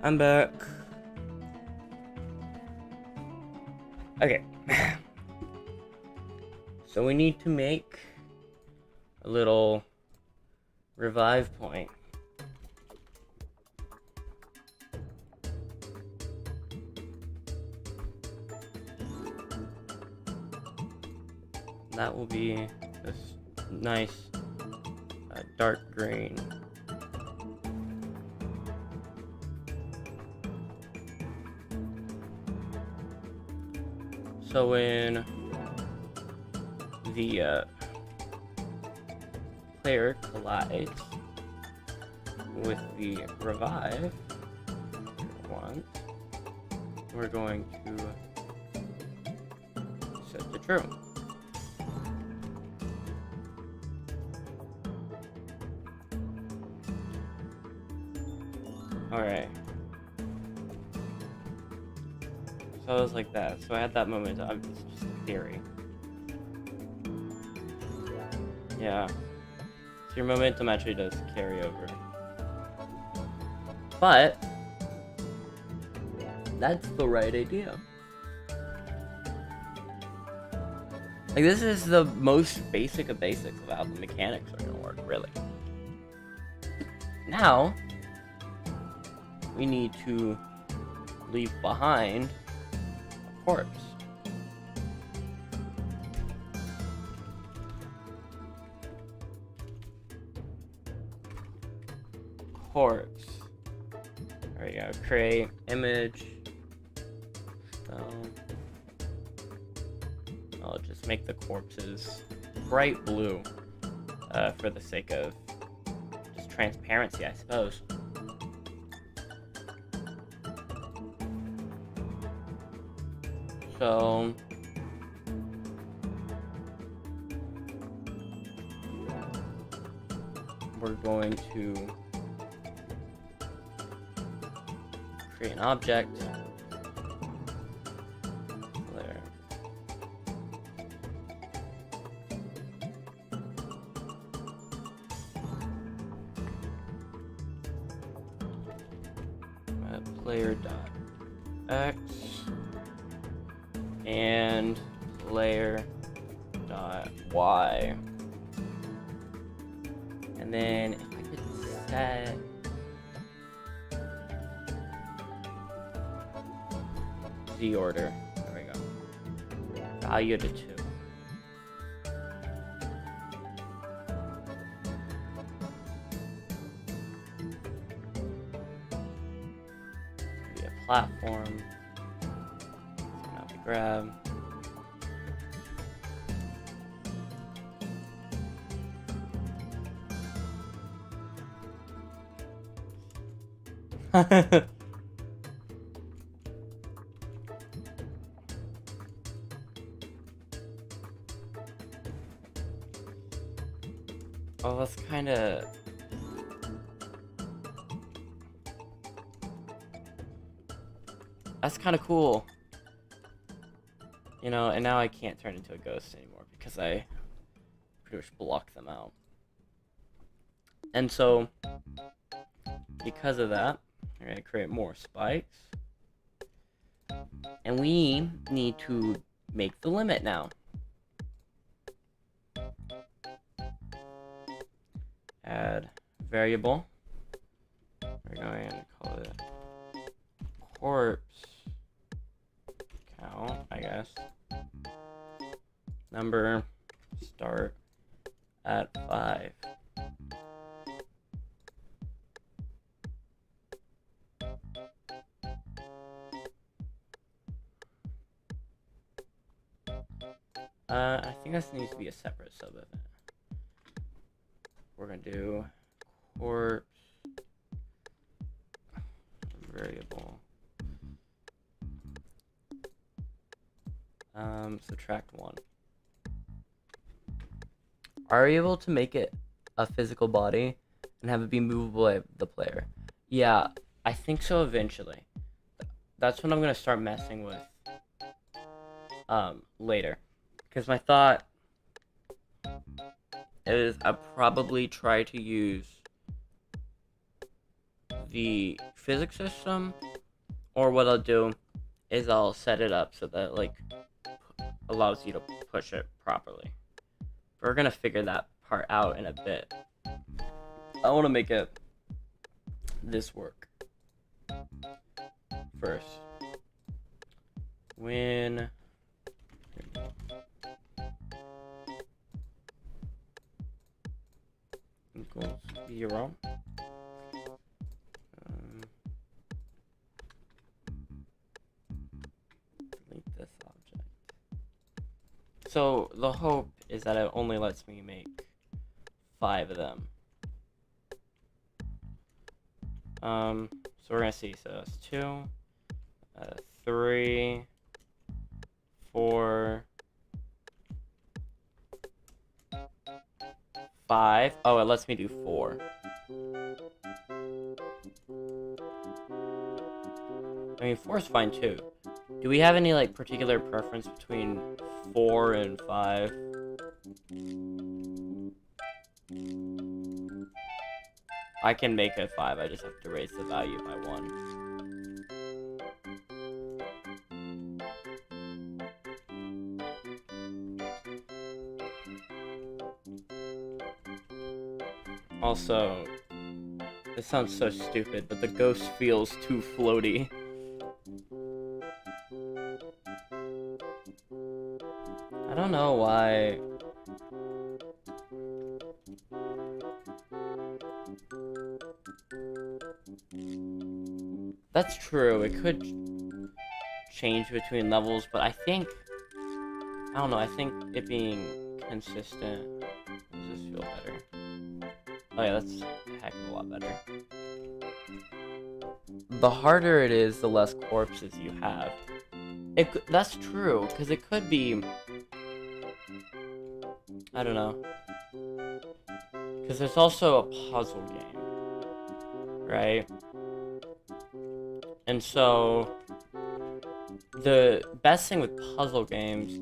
I'm back. Okay. So we need to make a little revive point. That will be this nice dark green. So when the player collides with the revive one, we're going to set to true. Alright. So it was like that. So I had that moment. It's just a theory. Yeah. So your momentum actually does carry over. But that's the right idea. Like, this is the most basic of basics of how the mechanics are gonna work, really. Now we need to leave behind a corpse. Corpse. There we go. Create image. So I'll just make the corpses bright blue for the sake of just transparency, I suppose. So we're going to create an object. There. Player dot x and player dot y. And then if I could set the order, there we go. Value to 2. Be a platform. Not the grab. Oh, that's kind of... That's kind of cool. You know, and now I can't turn into a ghost anymore because I pretty much blocked them out. And so, because of that, we're going to create more spikes. And we need to make the limit now. Add variable. We're going to call it corpse count, I guess. Number start at 5. I think this needs to be a separate sub event. We're gonna do corpse variable subtract 1. Are you able to make it a physical body and have it be movable by the player? Yeah, I think so eventually. That's when I'm gonna start messing with later. Because my thought is I'll probably try to use the physics system, or what I'll do is I'll set it up so that like allows you to push it properly. We're gonna figure that part out in a bit. I want to make this work first. When equals 0. Delete this object. So the hope is that it only lets me make 5 of them. So we're gonna see. So it's 2, 3, 4, 5. Oh, it lets me do 4. I mean, 4 is fine too. Do we have any like particular preference between 4 and 5? I can make it 5, I just have to raise the value by 1. Also, this sounds so stupid, but the ghost feels too floaty. I don't know why. That's true. It could change between levels, but I think, I don't know, I think it being consistent does just feel better. Oh yeah, that's a heck of a lot better. The harder it is, the less corpses you have. That's true, because it could be, I don't know, because there's also a puzzle game, right? And so, the best thing with puzzle games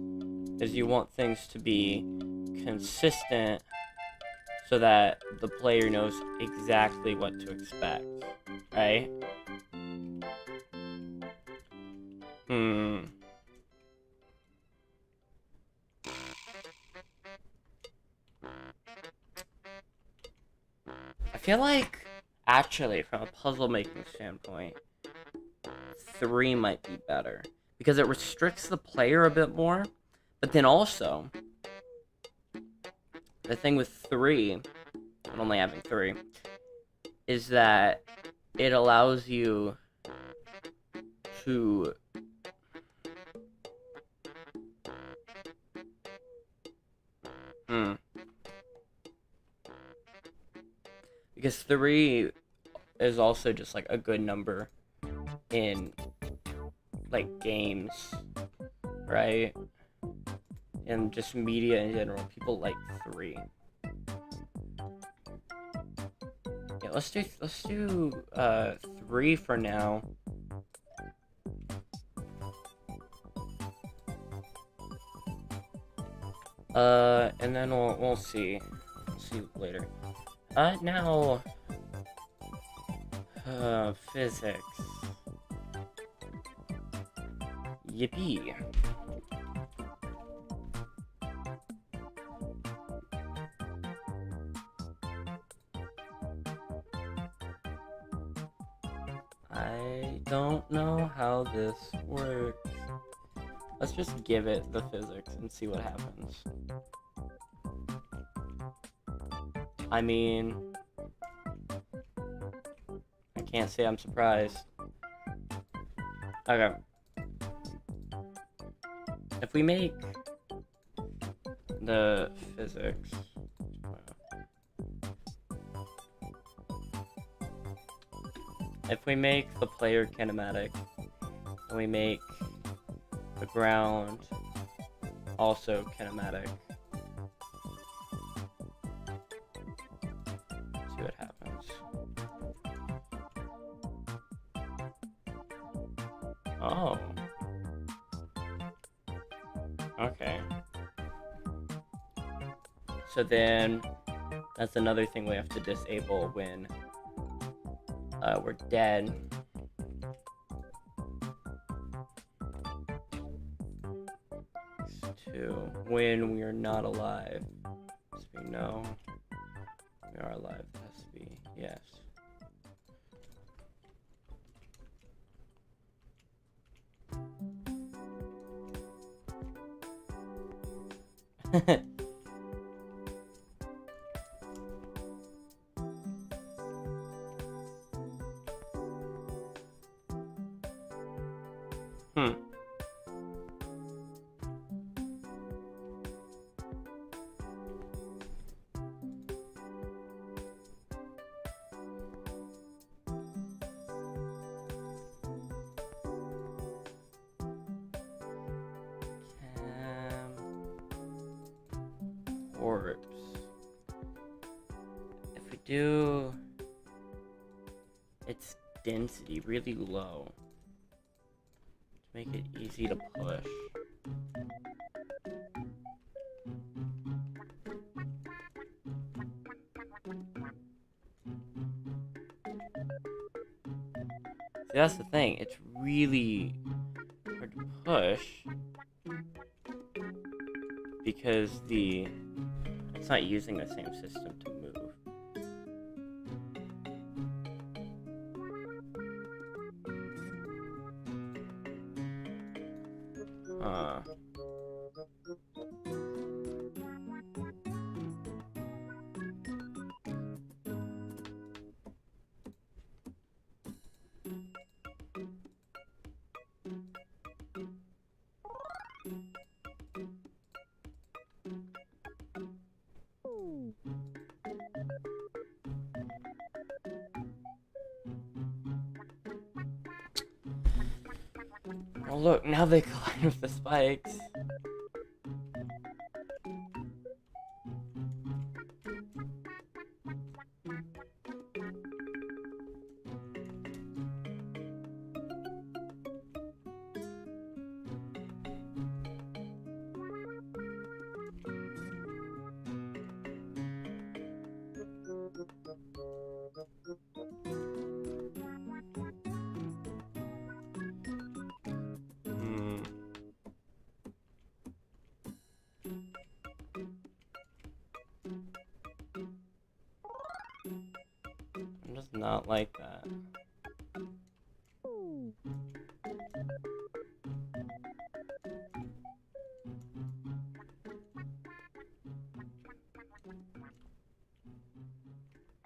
is you want things to be consistent so that the player knows exactly what to expect, right? I feel like, actually, from a puzzle-making standpoint, 3 might be better. Because it restricts the player a bit more, but then also, the thing with 3, and only having 3, is that it allows you to because 3 is also just like a good number in like games, right? And just media in general. People like 3. Yeah, let's do 3 for now. And then we'll see. We'll see later. Now, physics. Yippee. I don't know how this works. Let's just give it the physics and see what happens. I mean, I can't say I'm surprised. Okay. If we make the physics... If we make the player kinematic, and we make the ground also kinematic, see what happens. Oh. Okay. So then, that's another thing we have to disable when we're dead. To when we are not alive. So we know we are alive. It has to be yes. Orbs. If we do its density really low to make it easy to push. See, that's the thing, it's really hard to push because it's not using the same system to move. Oh look, now they collide with the spikes. I'm just not like that.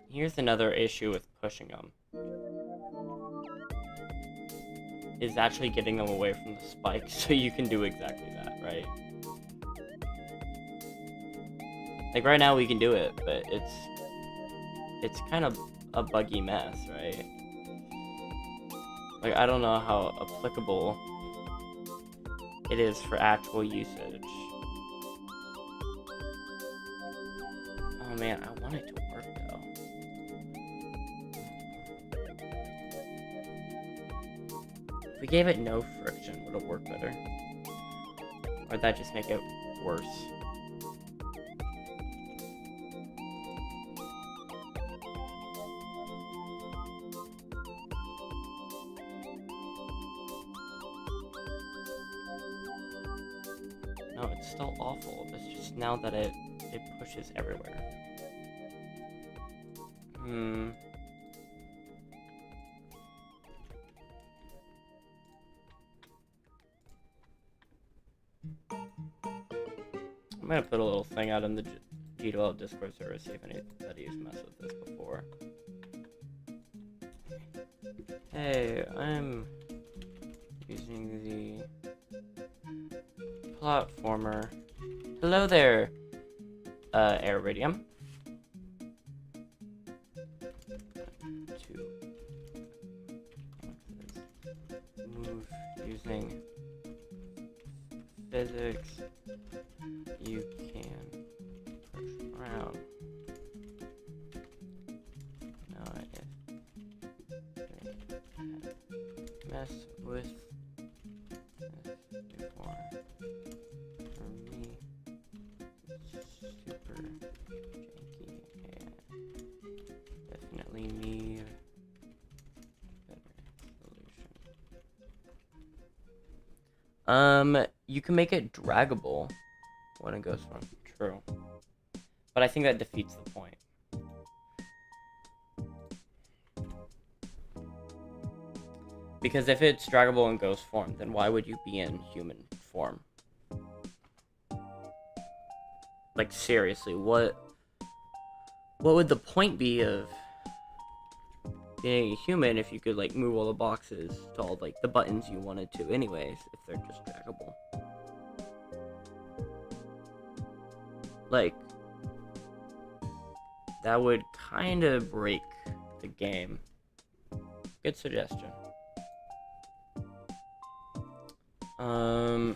Here's another issue with pushing them. Is actually getting them away from the spikes so you can do exactly that, right? Like right now we can do it, but it's kind of a buggy mess, right? Like I don't know how applicable it is for actual usage. Oh man, I want it to work though. If we gave it no friction, would it work better? Or would that just make it worse? No, it's still awful. It's just now that it pushes everywhere. I'm gonna put a little thing out in the G12 Discord server, see if anybody's messed with this before. Hey, I'm using the platformer. Hello there, Airidium. To move using physics, you can push around. Now if they mess with this before, for me, it's super janky and definitely need better solution. You can make it draggable when it goes from true, but I think that defeats the point. Because if it's draggable in ghost form, then why would you be in human form? Like seriously, what would the point be of being a human if you could like move all the boxes to all like the buttons you wanted to anyways, if they're just draggable? Like, that would kind of break the game. Good suggestion. Okay.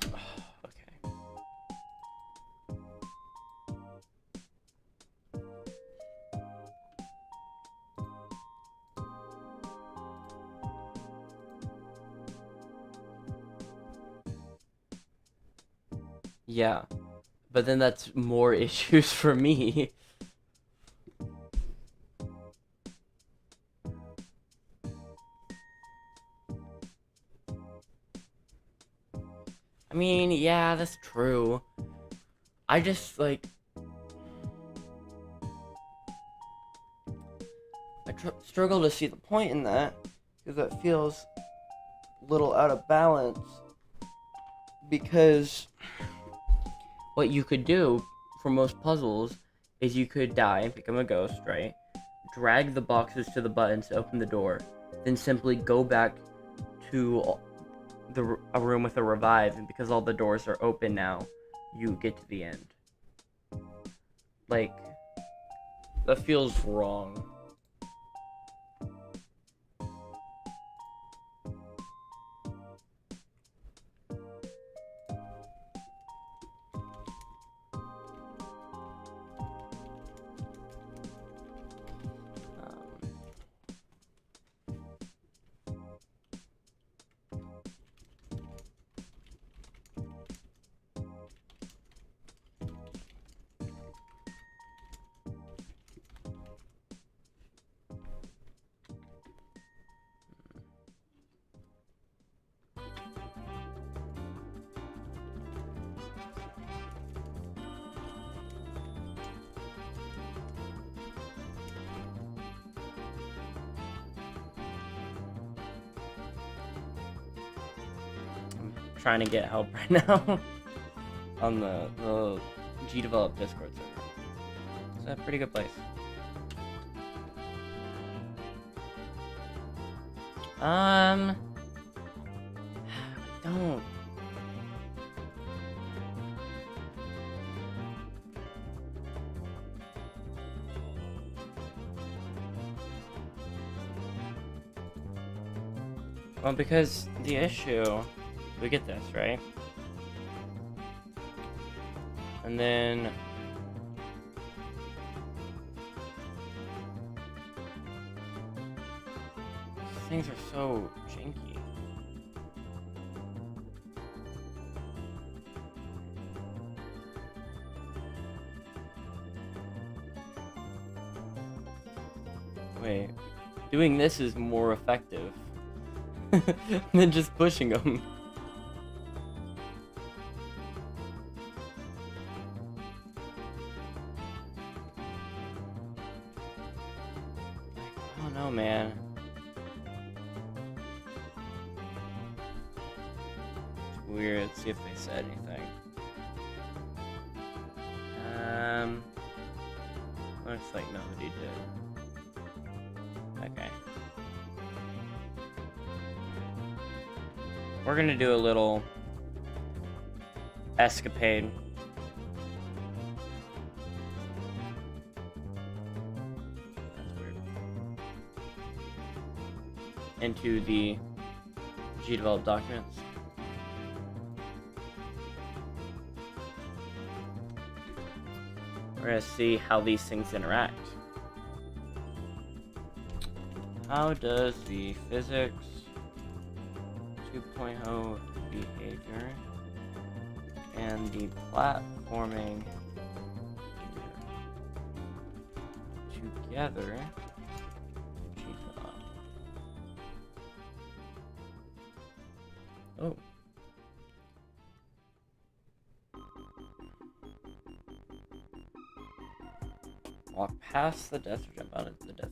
Yeah. But then that's more issues for me. I mean, yeah, that's true. I just, like... I struggle to see the point in that, because it feels a little out of balance. Because what you could do for most puzzles is you could die and become a ghost, right? Drag the boxes to the buttons to open the door, then simply go back to a room with a revive, and because all the doors are open now, you get to the end. Like, that feels wrong. trying to get help right now on the GDevelop Discord server. It's a pretty good place. I don't. Well, because the issue, we get this, right? And then these things are so janky. Wait, doing this is more effective than just pushing them. I don't know, man. It's weird. Let's see if they said anything. Looks like nobody did. Okay. We're gonna do a little escapade. That's weird. Into the GDevelop documents. We're gonna see how these things interact. How does the physics 2.0 behavior and the platforming together oh. Walk past the death or jump out into the death.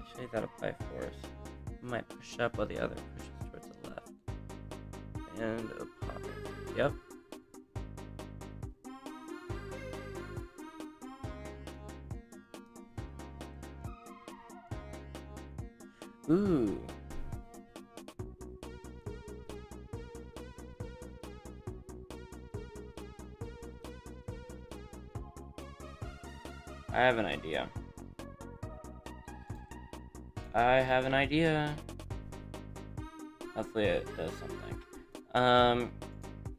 Especially that apply force. I might push up while the other pushes towards the left. And a pop. Yep. Ooh. I have an idea. Hopefully it does something.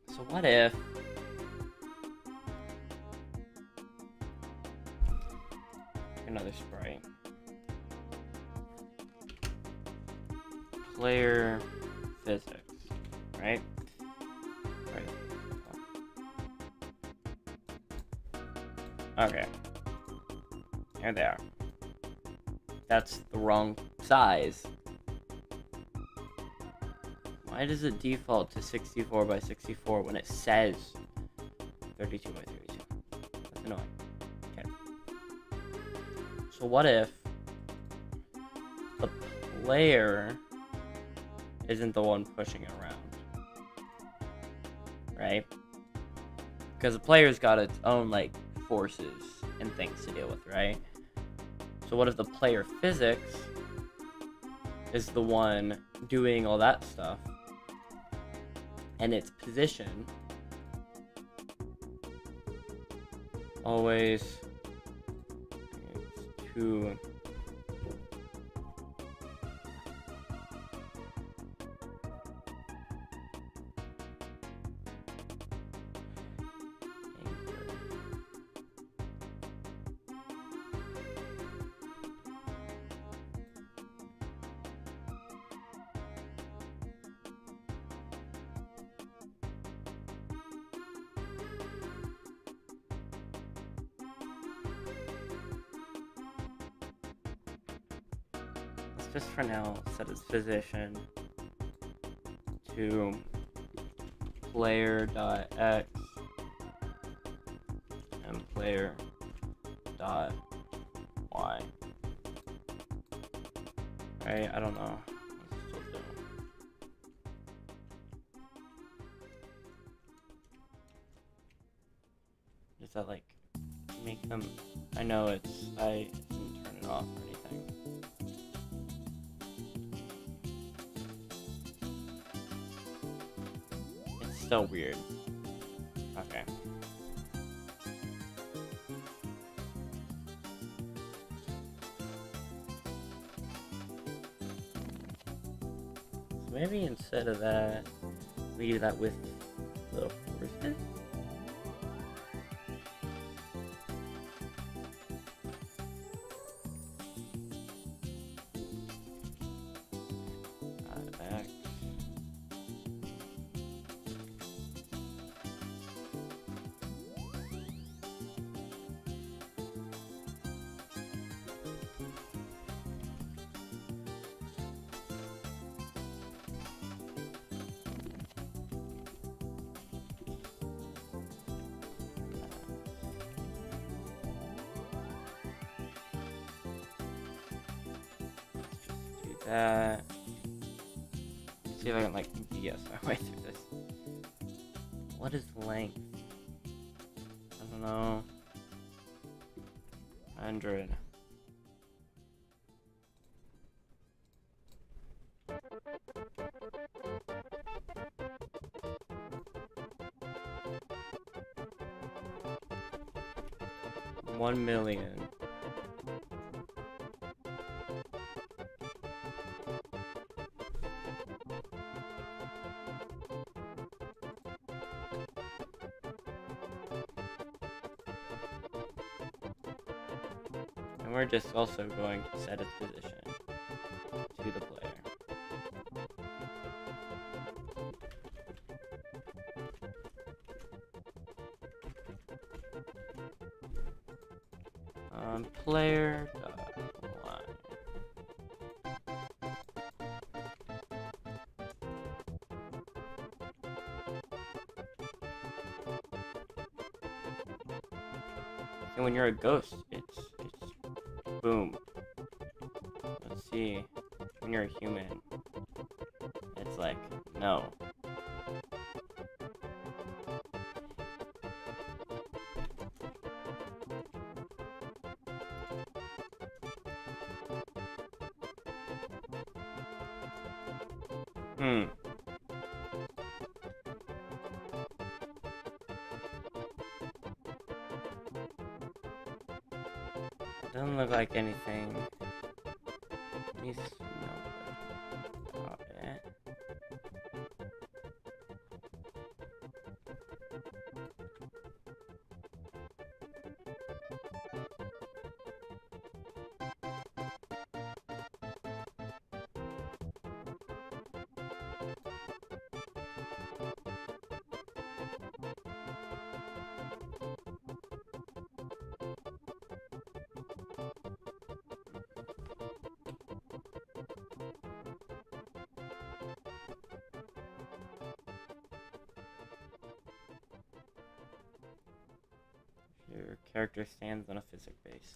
So what if another sprite? Player physics, right? Okay. Here they are. That's the wrong size. Why does it default to 64 by 64 when it says 32 by 32? That's annoying. Okay. So what if the player isn't the one pushing it around? Right? Because the player's got its own, like, forces and things to deal with, right? So what if the player physics is the one doing all that stuff, and its position always is to just for now set its position to player.x and player dot. Why? Right, I don't know. What's this still do? Does that like make them? I know I didn't turn it off or anything. It's still weird. Okay. So maybe instead of that, we do that with the horses? Back. Do that. See if I can like BS my way through this. What is length? I don't know. 100. $1,000,000. And we're just also going to set its position to the player. Player line. And when you're a ghost, it's boom. Let's see. When you're a human, it's like no. Doesn't look like anything. Needs no. Drop it. Your character stands on a physics base.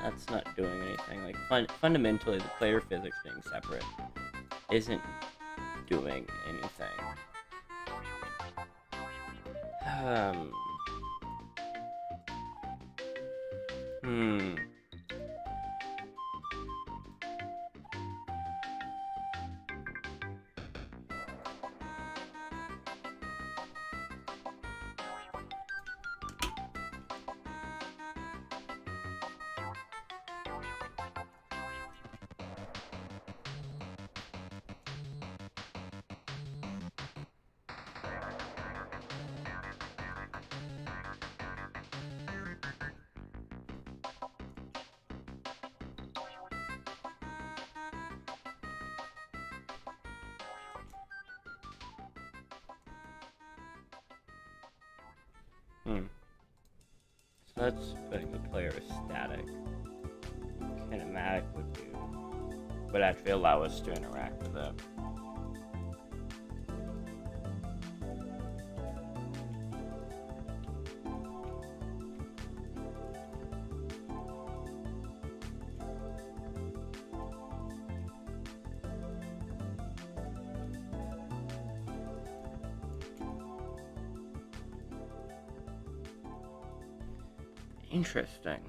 That's not doing anything. Like fundamentally, the player physics being separate isn't doing anything. So that's putting the player as static. Kinematic would actually allow us to interact with it. Interesting.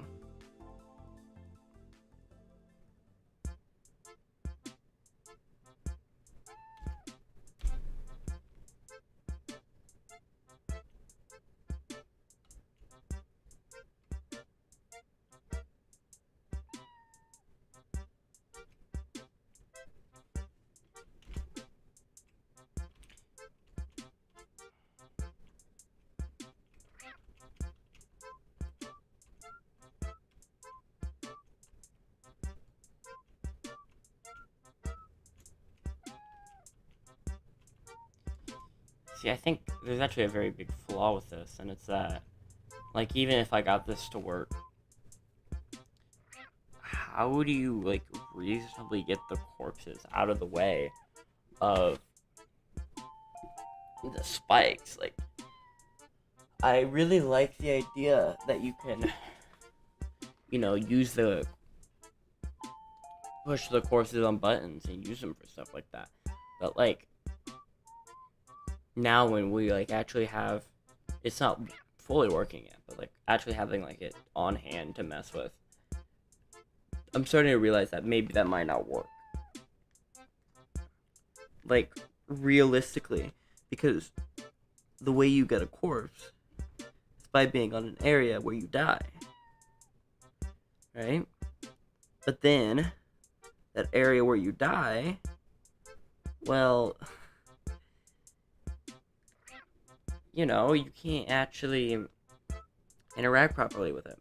See, I think there's actually a very big flaw with this, and it's that, like, even if I got this to work, how do you, like, reasonably get the corpses out of the way of the spikes? Like, I really like the idea that you can, you know, push the corpses on buttons and use them for stuff like that. But, like, now when we, like, actually have, it's not fully working yet, but, like, actually having, like, it on hand to mess with, I'm starting to realize that maybe that might not work. Like, realistically, because the way you get a corpse is by being on an area where you die, right? But then, that area where you die, well, you know, you can't actually interact properly with it.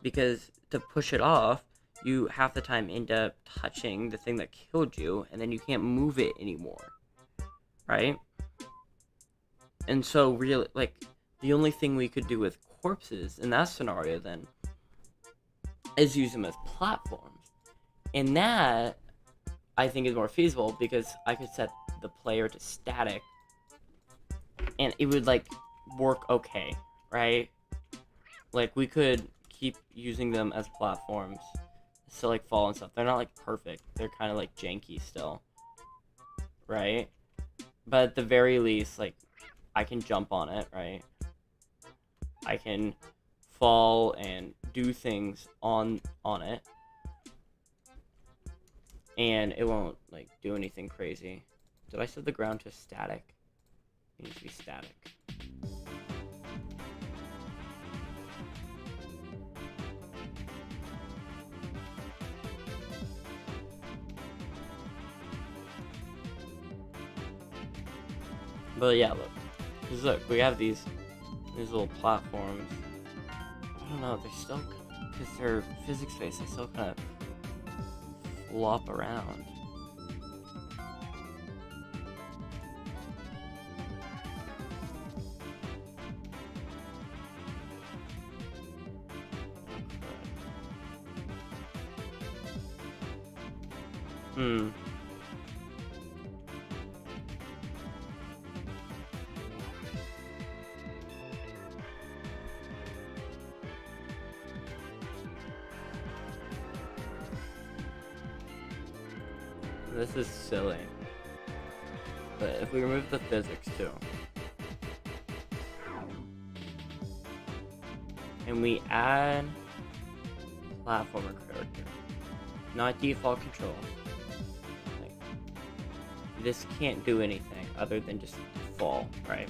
Because to push it off, you half the time end up touching the thing that killed you, and then you can't move it anymore. Right? And so, really, like, the only thing we could do with corpses in that scenario, then, is use them as platforms. And that, I think, is more feasible, because I could set the player to static, and it would, like, work okay, right? Like, we could keep using them as platforms to, like, fall and stuff. They're not, like, perfect. They're kind of, like, janky still, right? But at the very least, like, I can jump on it, right? I can fall and do things on it, and it won't, like, do anything crazy. Did I set the ground to static? It needs to be static. But yeah, look. Because look, we have these little platforms. I don't know, they're still, because they're physics-based, they still kind of flop around. This is silly. But if we remove the physics too, and we add platformer character, not default control, like, this can't do anything other than just fall, right?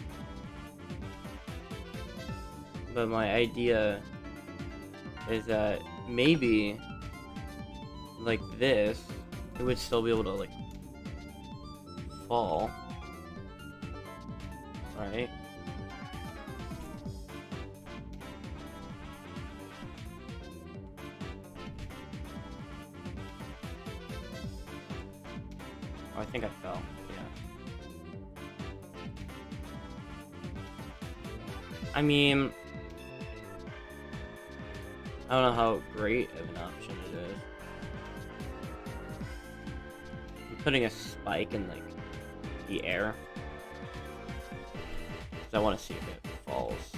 But my idea is that maybe, like this, it would still be able to, like, fall, right? Oh, I think I fell, yeah. I mean, I don't know how great of an option it is. I'm putting a spike in like the air. 'Cause I want to see if it falls.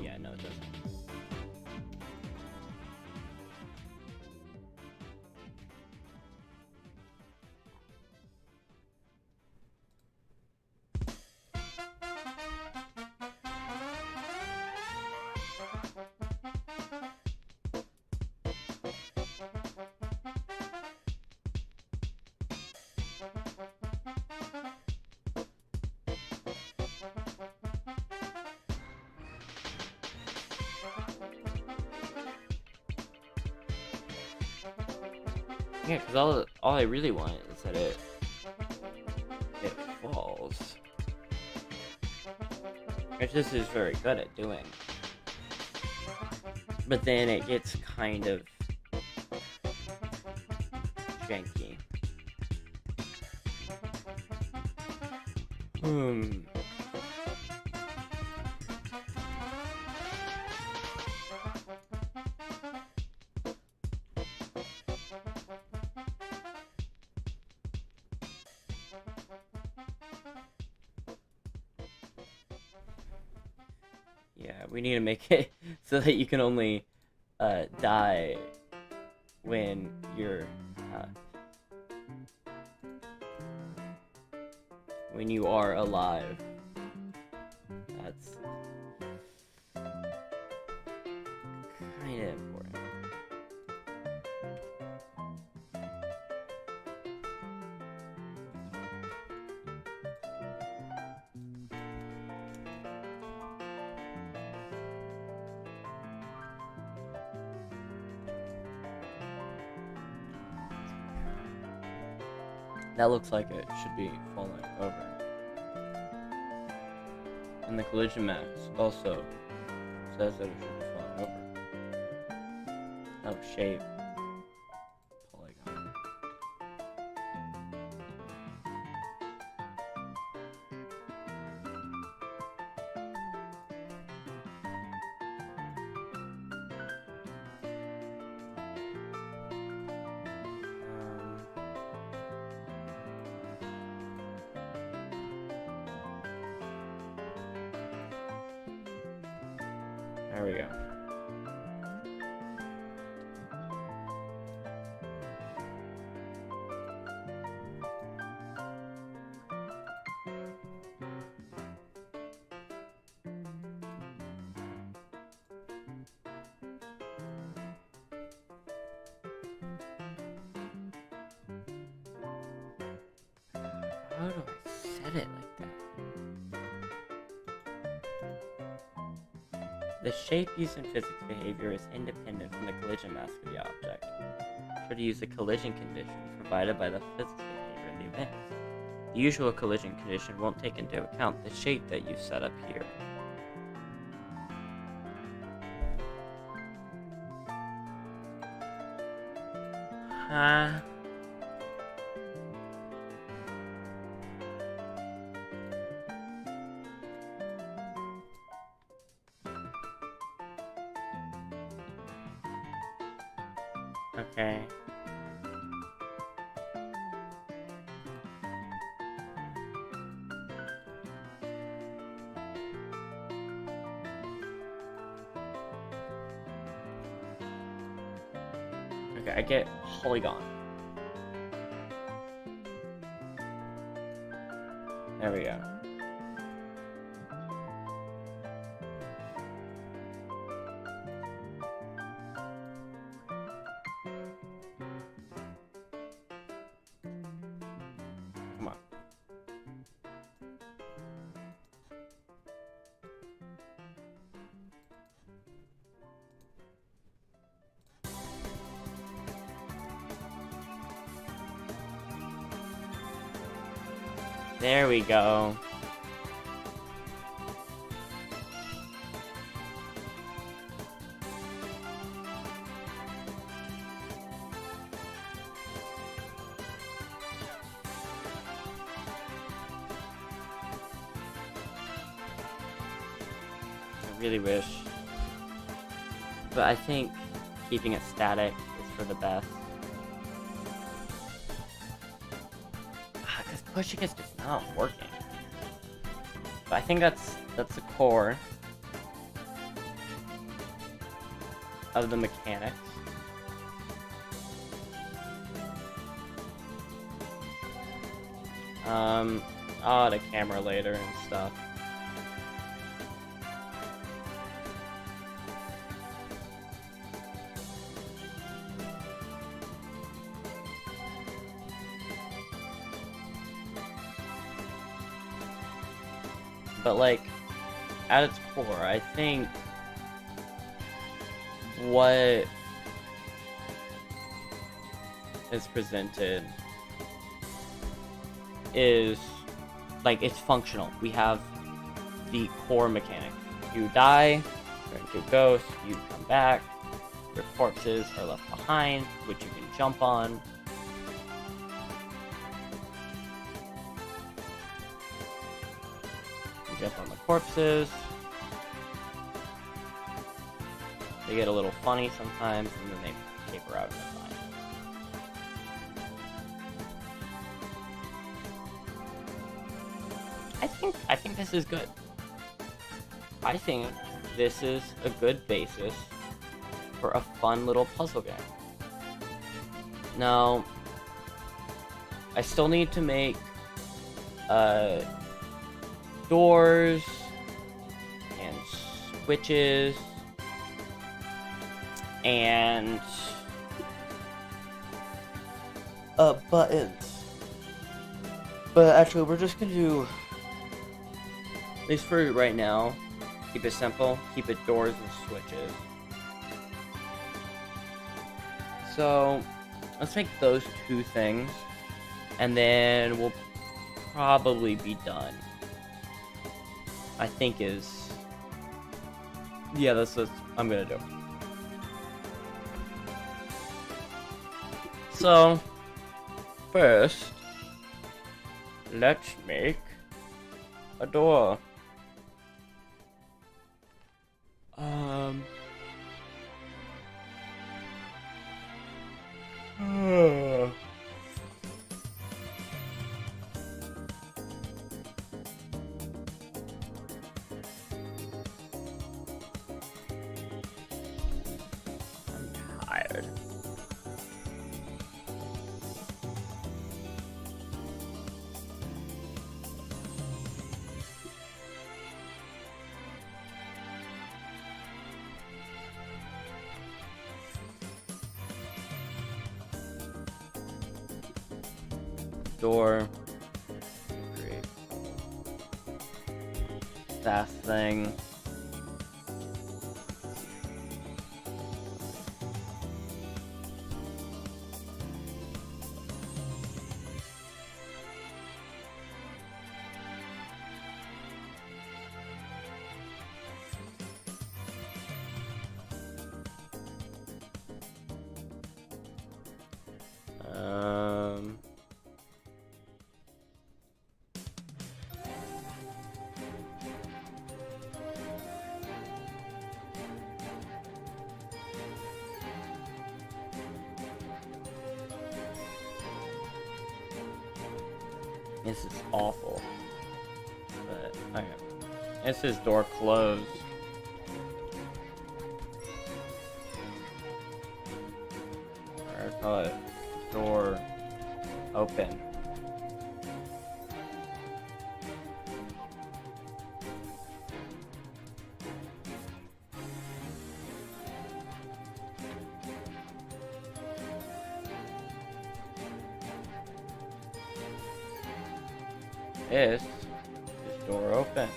Yeah, no, it doesn't. Yeah, because all I really want is that it falls. Which this is very good at doing. But then it gets kind of janky. Yeah, we need to make it so that you can only die when you're when you are alive. That's kind of important. That looks like it should be falling over. And the collision max also says that it should be falling over. Oh, shape. Polygon. There we go. How do I set it like that? The shape used in physics behavior is independent from the collision mass of the object. Should use the collision condition provided by the physics behavior in the event. The usual collision condition won't take into account the shape that you set up here. Huh? Okay. Okay, I get polygon. There we go. Come on. There we go. I really wish but I think keeping it static is for the best. Because pushing is just not working. But I think that's the core of the mechanics. I'll add a camera later and stuff. But like, at its core, I think what is presented is like, it's functional. We have the core mechanic. You die, turn into a ghost, you come back, your corpses are left behind, which you can jump on. You jump on the corpses. They get a little funny sometimes, and then they taper out and they're fine. I think this is good. I think this is a good basis for a fun little puzzle game. Now, I still need to make doors and switches and buttons. But actually, we're just gonna do, at least for right now, keep it simple, keep it doors and switches. So, let's make those two things, and then we'll probably be done. I think is... yeah, that's what I'm gonna do. So, first, let's make a door. I'm tired. Door. Great. Fast thing. This is awful. But, okay. This is door closed. Or I call it door open. This is door open.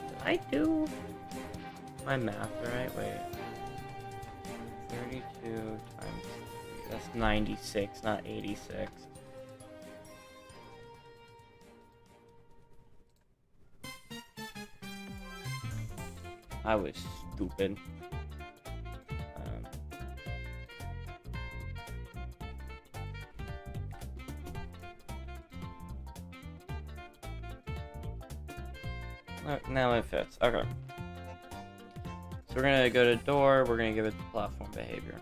Did I do my math right? Wait. 32 times 3. That's 96, not 86. I was stupid. Now it fits. Okay. So we're gonna go to door. We're gonna give it platform behavior.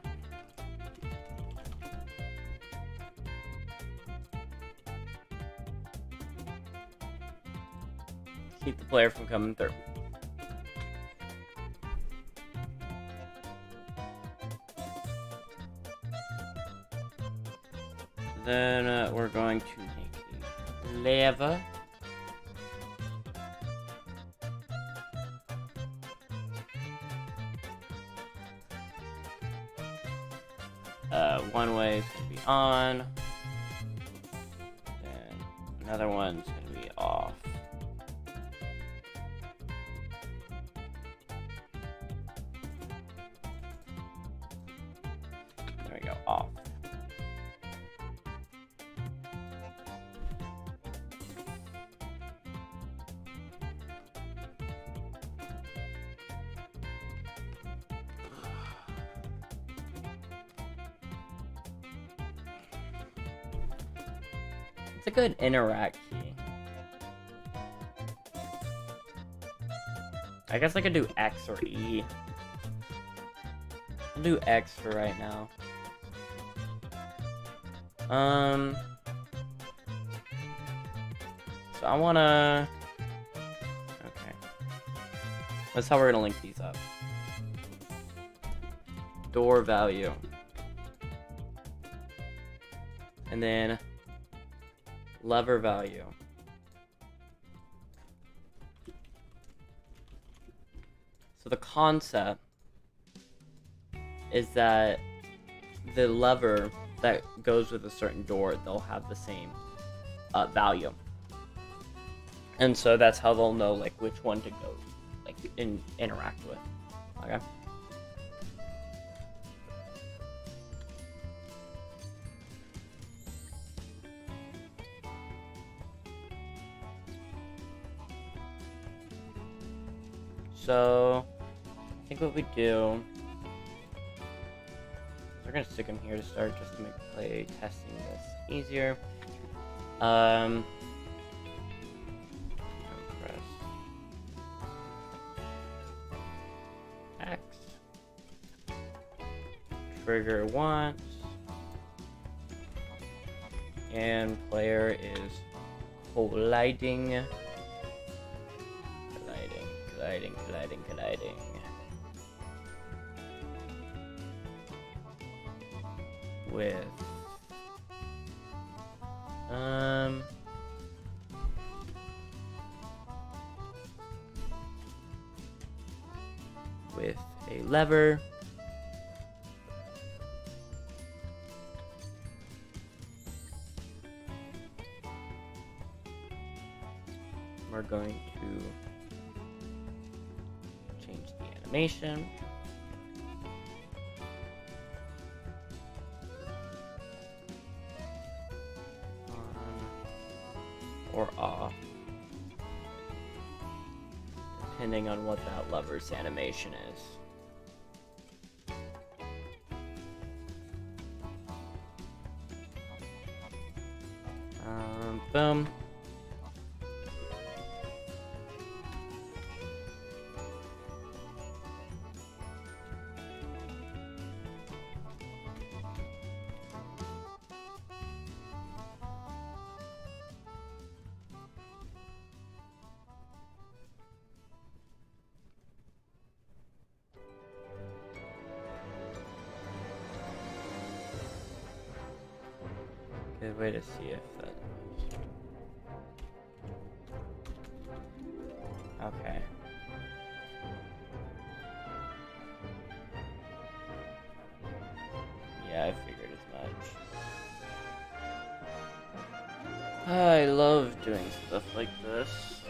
Keep the player from coming through. Then we're going to make a lever. One way is going to be on, and another one's going to be off. There we go, off. It's a good interact key. I guess I could do X or E. I'll do X for right now. So I wanna... Okay. That's how we're gonna link these up. Door value. And then lever value. So the concept is that the lever that goes with a certain door, they'll have the same value. And so that's how they'll know like which one to go like interact with. Okay. So, I think what we do, we're gonna stick them here to start, just to make play testing this easier. Press X. Trigger once, and player is colliding. Colliding. With a lever. We're going to change the animation. On or off, depending on what that lever's animation is. Boom. Good way to see if that. Okay. Yeah, I figured as much. I love doing stuff like this.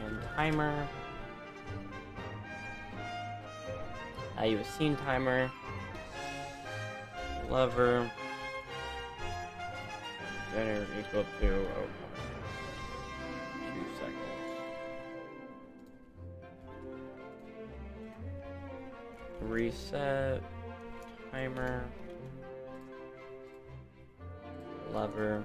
And timer. I use a scene timer. Lever. Center equal to 2 seconds. reset, timer, lever.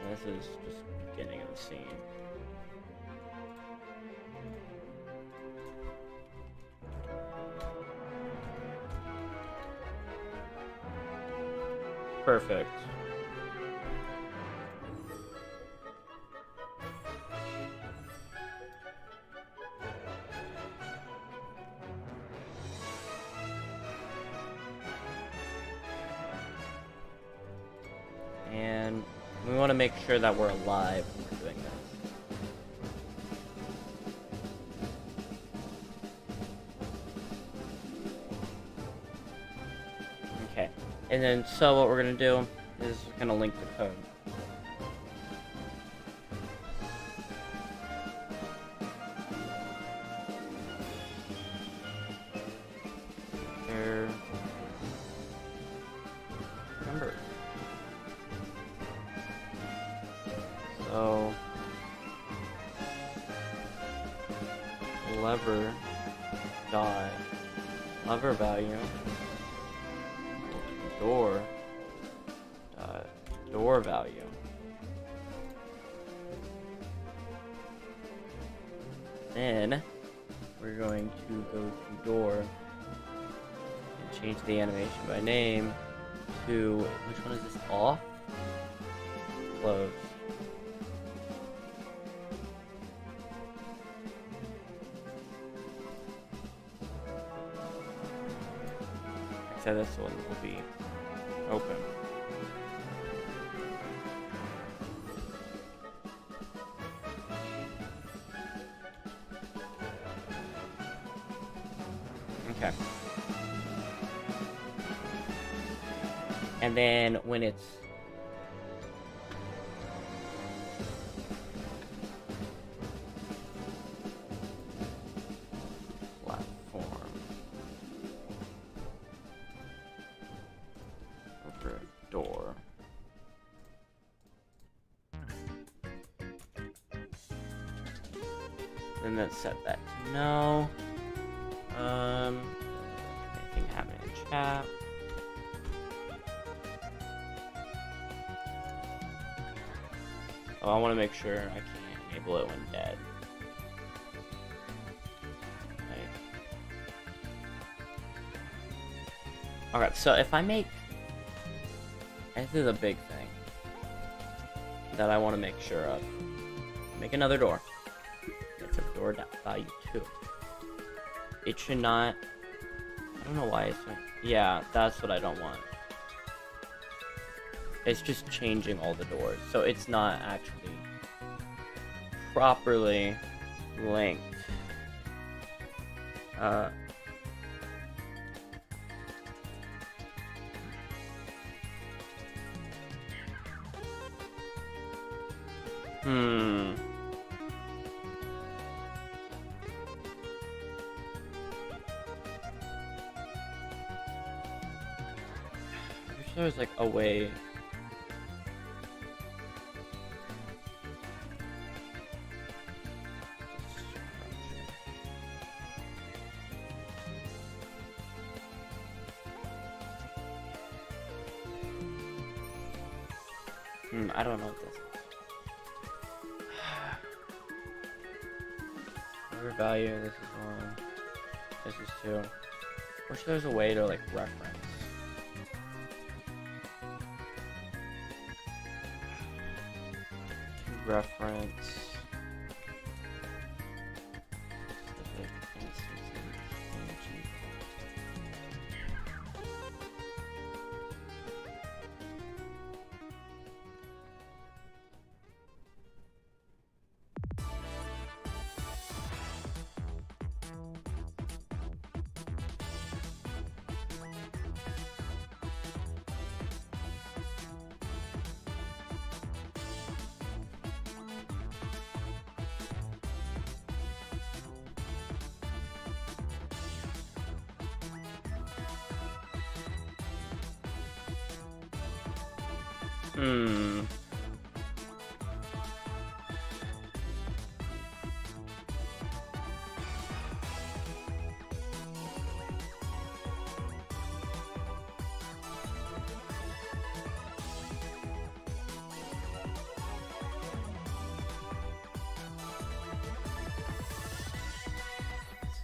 This is just the beginning of the scene. Perfect. And we want to make sure that we're alive when we're doing this. Okay, and then so what we're going to do is we're going to link the code. There. Remember. So lever dot lever value door dot door value. Then we're going to go to door and change the animation by name to, which one is this, off? Close. So this one will be open. Okay. And then when it's platform over door. Then let's set that to no. Anything happen in chat? Oh, I want to make sure I can enable it when dead. Right. Okay, so if I make... This is a big thing that I want to make sure of. Make another door. It's a door value 2. It should not... I don't know why it's... Yeah, that's what I don't want. It's just changing all the doors, so it's not actually properly linked. I wish there was like a way. I don't know what this is. Number value, this is 1. This is 2. Wish there was a way to like reference. Reference. Specific instances.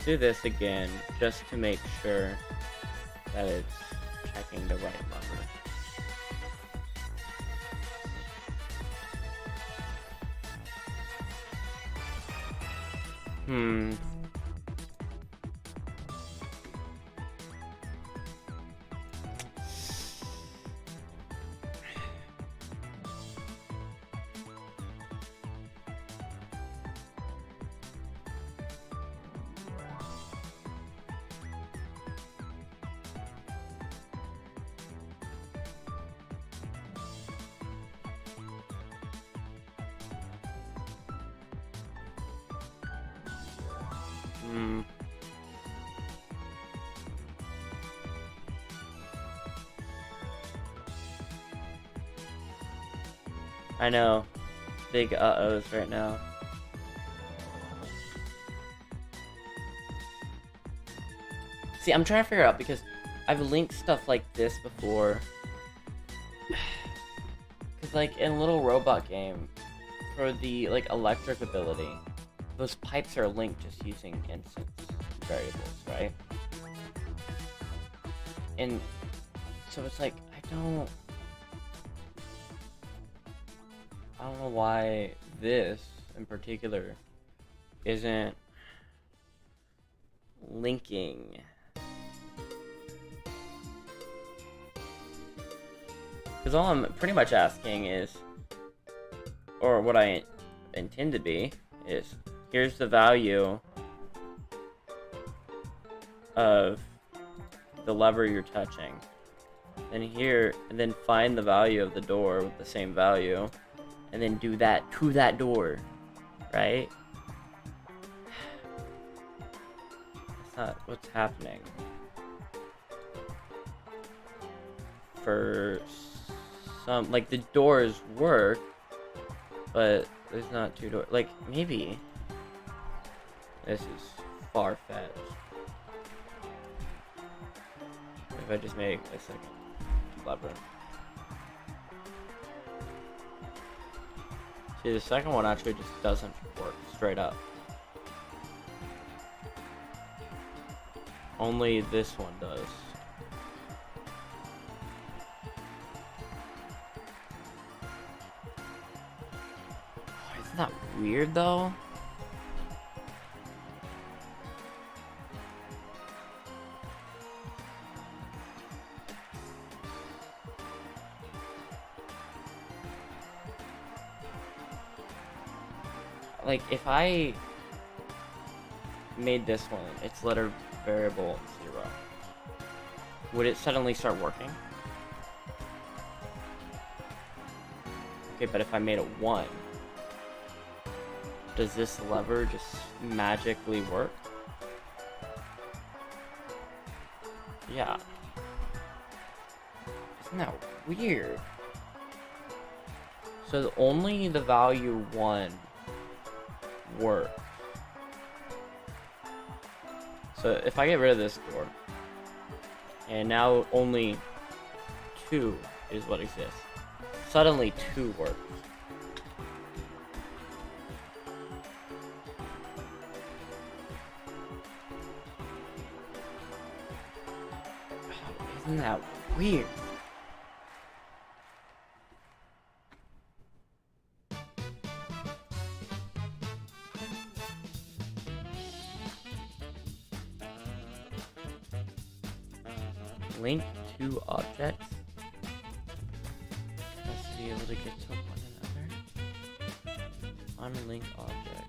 do this again just to make sure that it's checking the right lever. I know. Big uh-ohs right now. See, I'm trying to figure out because I've linked stuff like this before. Because, like, in Little Robot Game, for the, like, electric ability, those pipes are linked just using instance variables, right? And so it's like, I don't know why this in particular isn't linking. Because all I'm pretty much asking is, or what I intend to be, is here's the value of the lever you're touching. And here, and then find the value of the door with the same value. And then do that to that door, right? That's not what's happening. For some, like, the doors work, but there's not two doors. Like, maybe this is far-fetched. If I just make a second lever. See, the second one actually just doesn't work straight up. Only this one does. Oh, isn't that weird though? Like, if I made this one its letter variable 0, would it suddenly start working? Okay, but if I made it 1, does this lever just magically work? Yeah. Isn't that weird? So only the value 1 work. So if I get rid of this door, and now only 2 is what exists, suddenly 2 works. Oh, isn't that weird? Link 2 objects. Let's be able to get to one another. Unlink objects.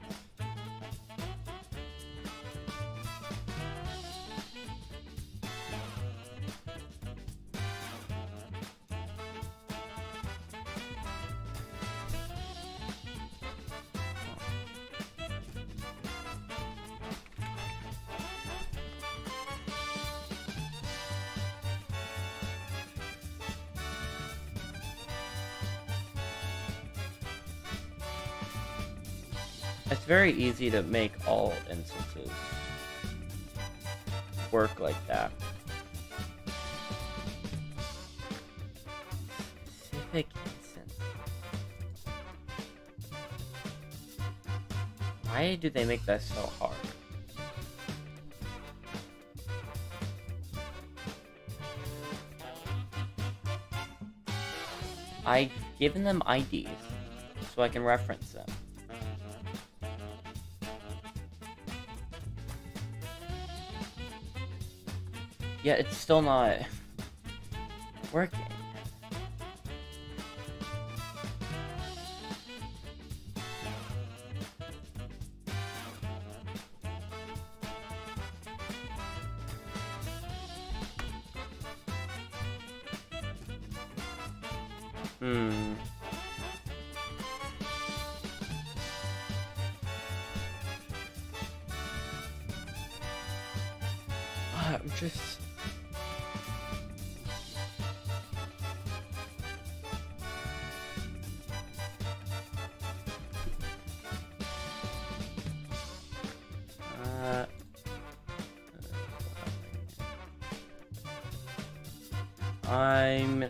It's very easy to make all instances work like that. Specific instance. Why do they make that so hard? I've given them IDs so I can reference them. Yeah, it's still not working. I'm just...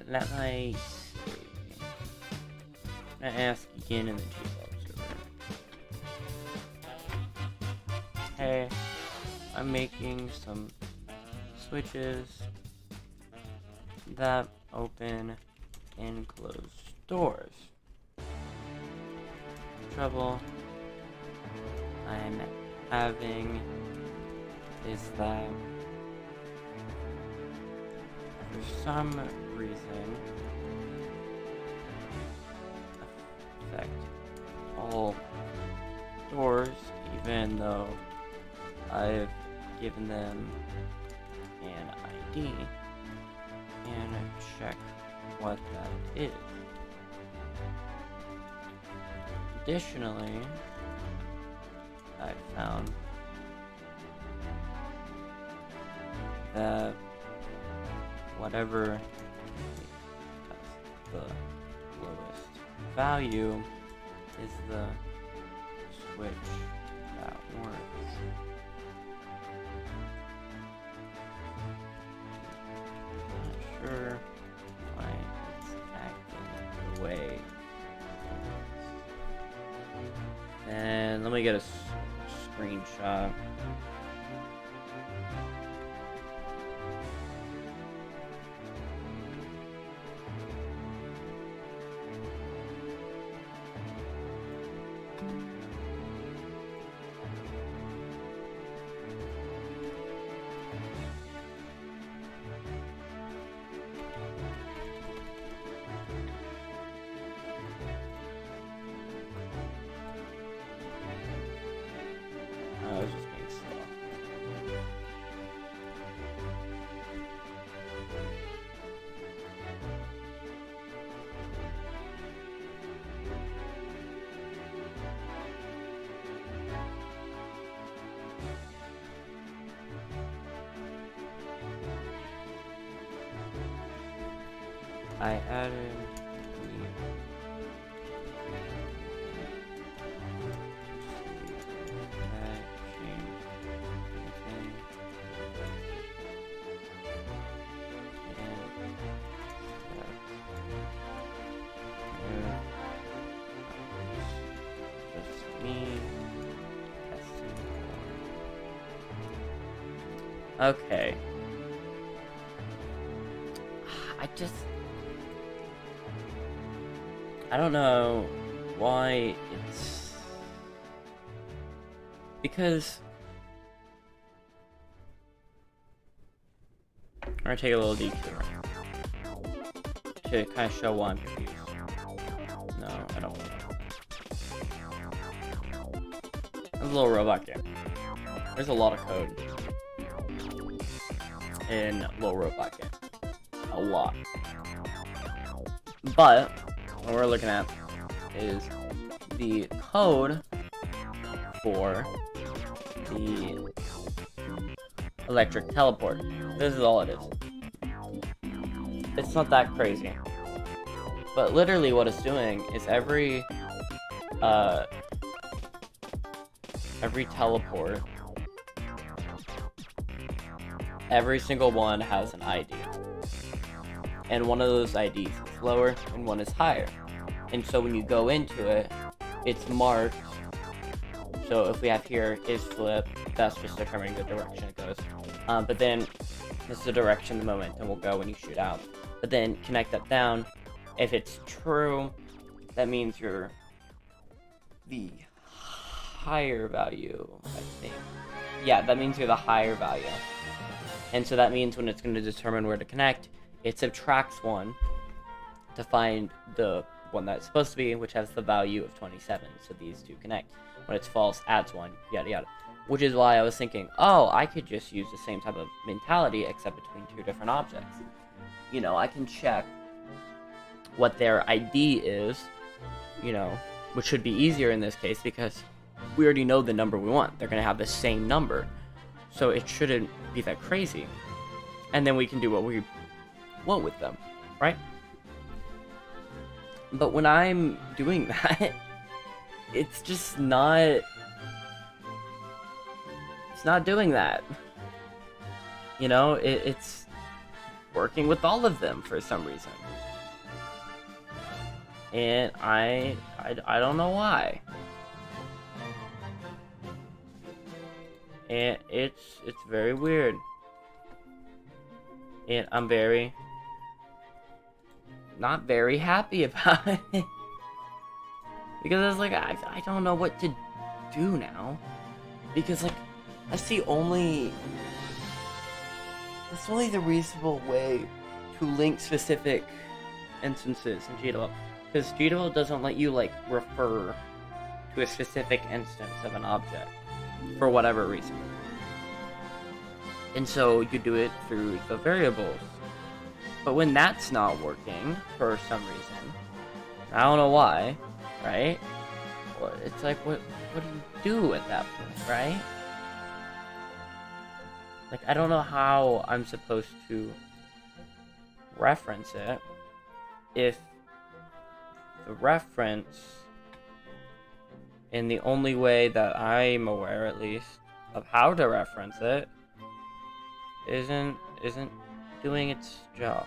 let me see. I'm gonna ask again in the G-Log server. Hey, I'm making some switches that open and close doors. Trouble I'm having is that for some reason affect all doors, even though I've given them an ID and check what that is. Additionally, I found that whatever has the lowest value is the switch that works. Not sure why it's acting the way it is. And let me get a screenshot. I was just being slow. I added okay. I don't know why it's... Because... I'm gonna take a little detour to kind of show why I'm confused. No, I don't. There's a little robot game. There's a lot of code in Little Robot game. A lot. But what we're looking at is the code for the electric teleport. This is all it is. It's not that crazy. But literally what it's doing is every teleport, every single one has an ID. And one of those IDs is lower and one is higher. And so when you go into it, it's marked. So if we have here is flip, that's just determining the direction it goes. But then this is the direction the momentum will go when you shoot out. But then connect that down, If it's true, that means you're the higher value, I think. Yeah, that means you're the higher value. And so that means when it's going to determine where to connect, it subtracts 1 to find the one that's supposed to be, which has the value of 27. So these two connect. When it's false, adds 1, yada yada. Which is why I was thinking, oh, I could just use the same type of mentality except between 2 different objects. You know, I can check what their ID is, you know, which should be easier in this case because we already know the number we want. They're going to have the same number. So it shouldn't be that crazy. And then we can do what we want with them, right? But when I'm doing that, it's just not... It's not doing that. You know, it's working with all of them for some reason. And I don't know why. And it's very weird. And I'm not very happy about it. Because it's like, I don't know what to do now. Because, like, that's only the reasonable way to link specific instances in GDevelop. Because GDevelop doesn't let you, like, refer to a specific instance of an object for whatever reason. And so you do it through the variables. But when that's not working for some reason, I don't know why, right? Well, it's like, what do you do at that point, right? Like, I don't know how I'm supposed to reference it if the reference, in the only way that I'm aware, at least, of how to reference it, isn't doing its job.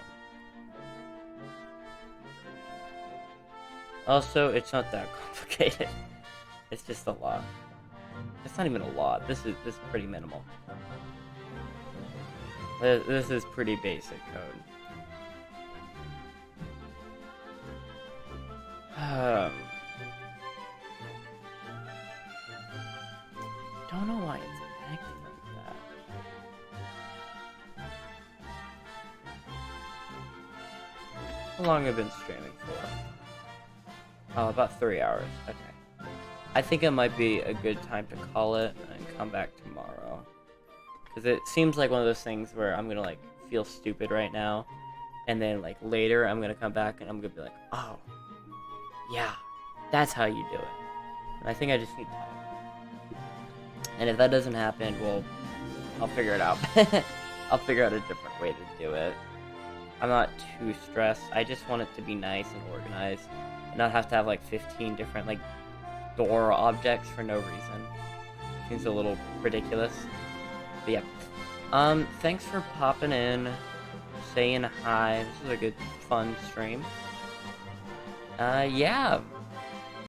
Also, it's not that complicated. It's just a lot. It's not even a lot. This is pretty minimal. This is pretty basic code. Don't know why it's acting like that. How long have I been streaming for? Oh, about 3 hours. Okay. I think it might be a good time to call it and come back tomorrow. Because it seems like one of those things where I'm gonna, like, feel stupid right now. And then, like, later I'm gonna come back and I'm gonna be like, oh, yeah, that's how you do it. And I think I just need time. And if that doesn't happen, well, I'll figure it out. I'll figure out a different way to do it. I'm not too stressed. I just want it to be nice and organized. And not have to have, like, 15 different, like, door objects for no reason. Seems a little ridiculous. But yeah. Thanks for popping in, saying hi. This was a good, fun stream. Yeah.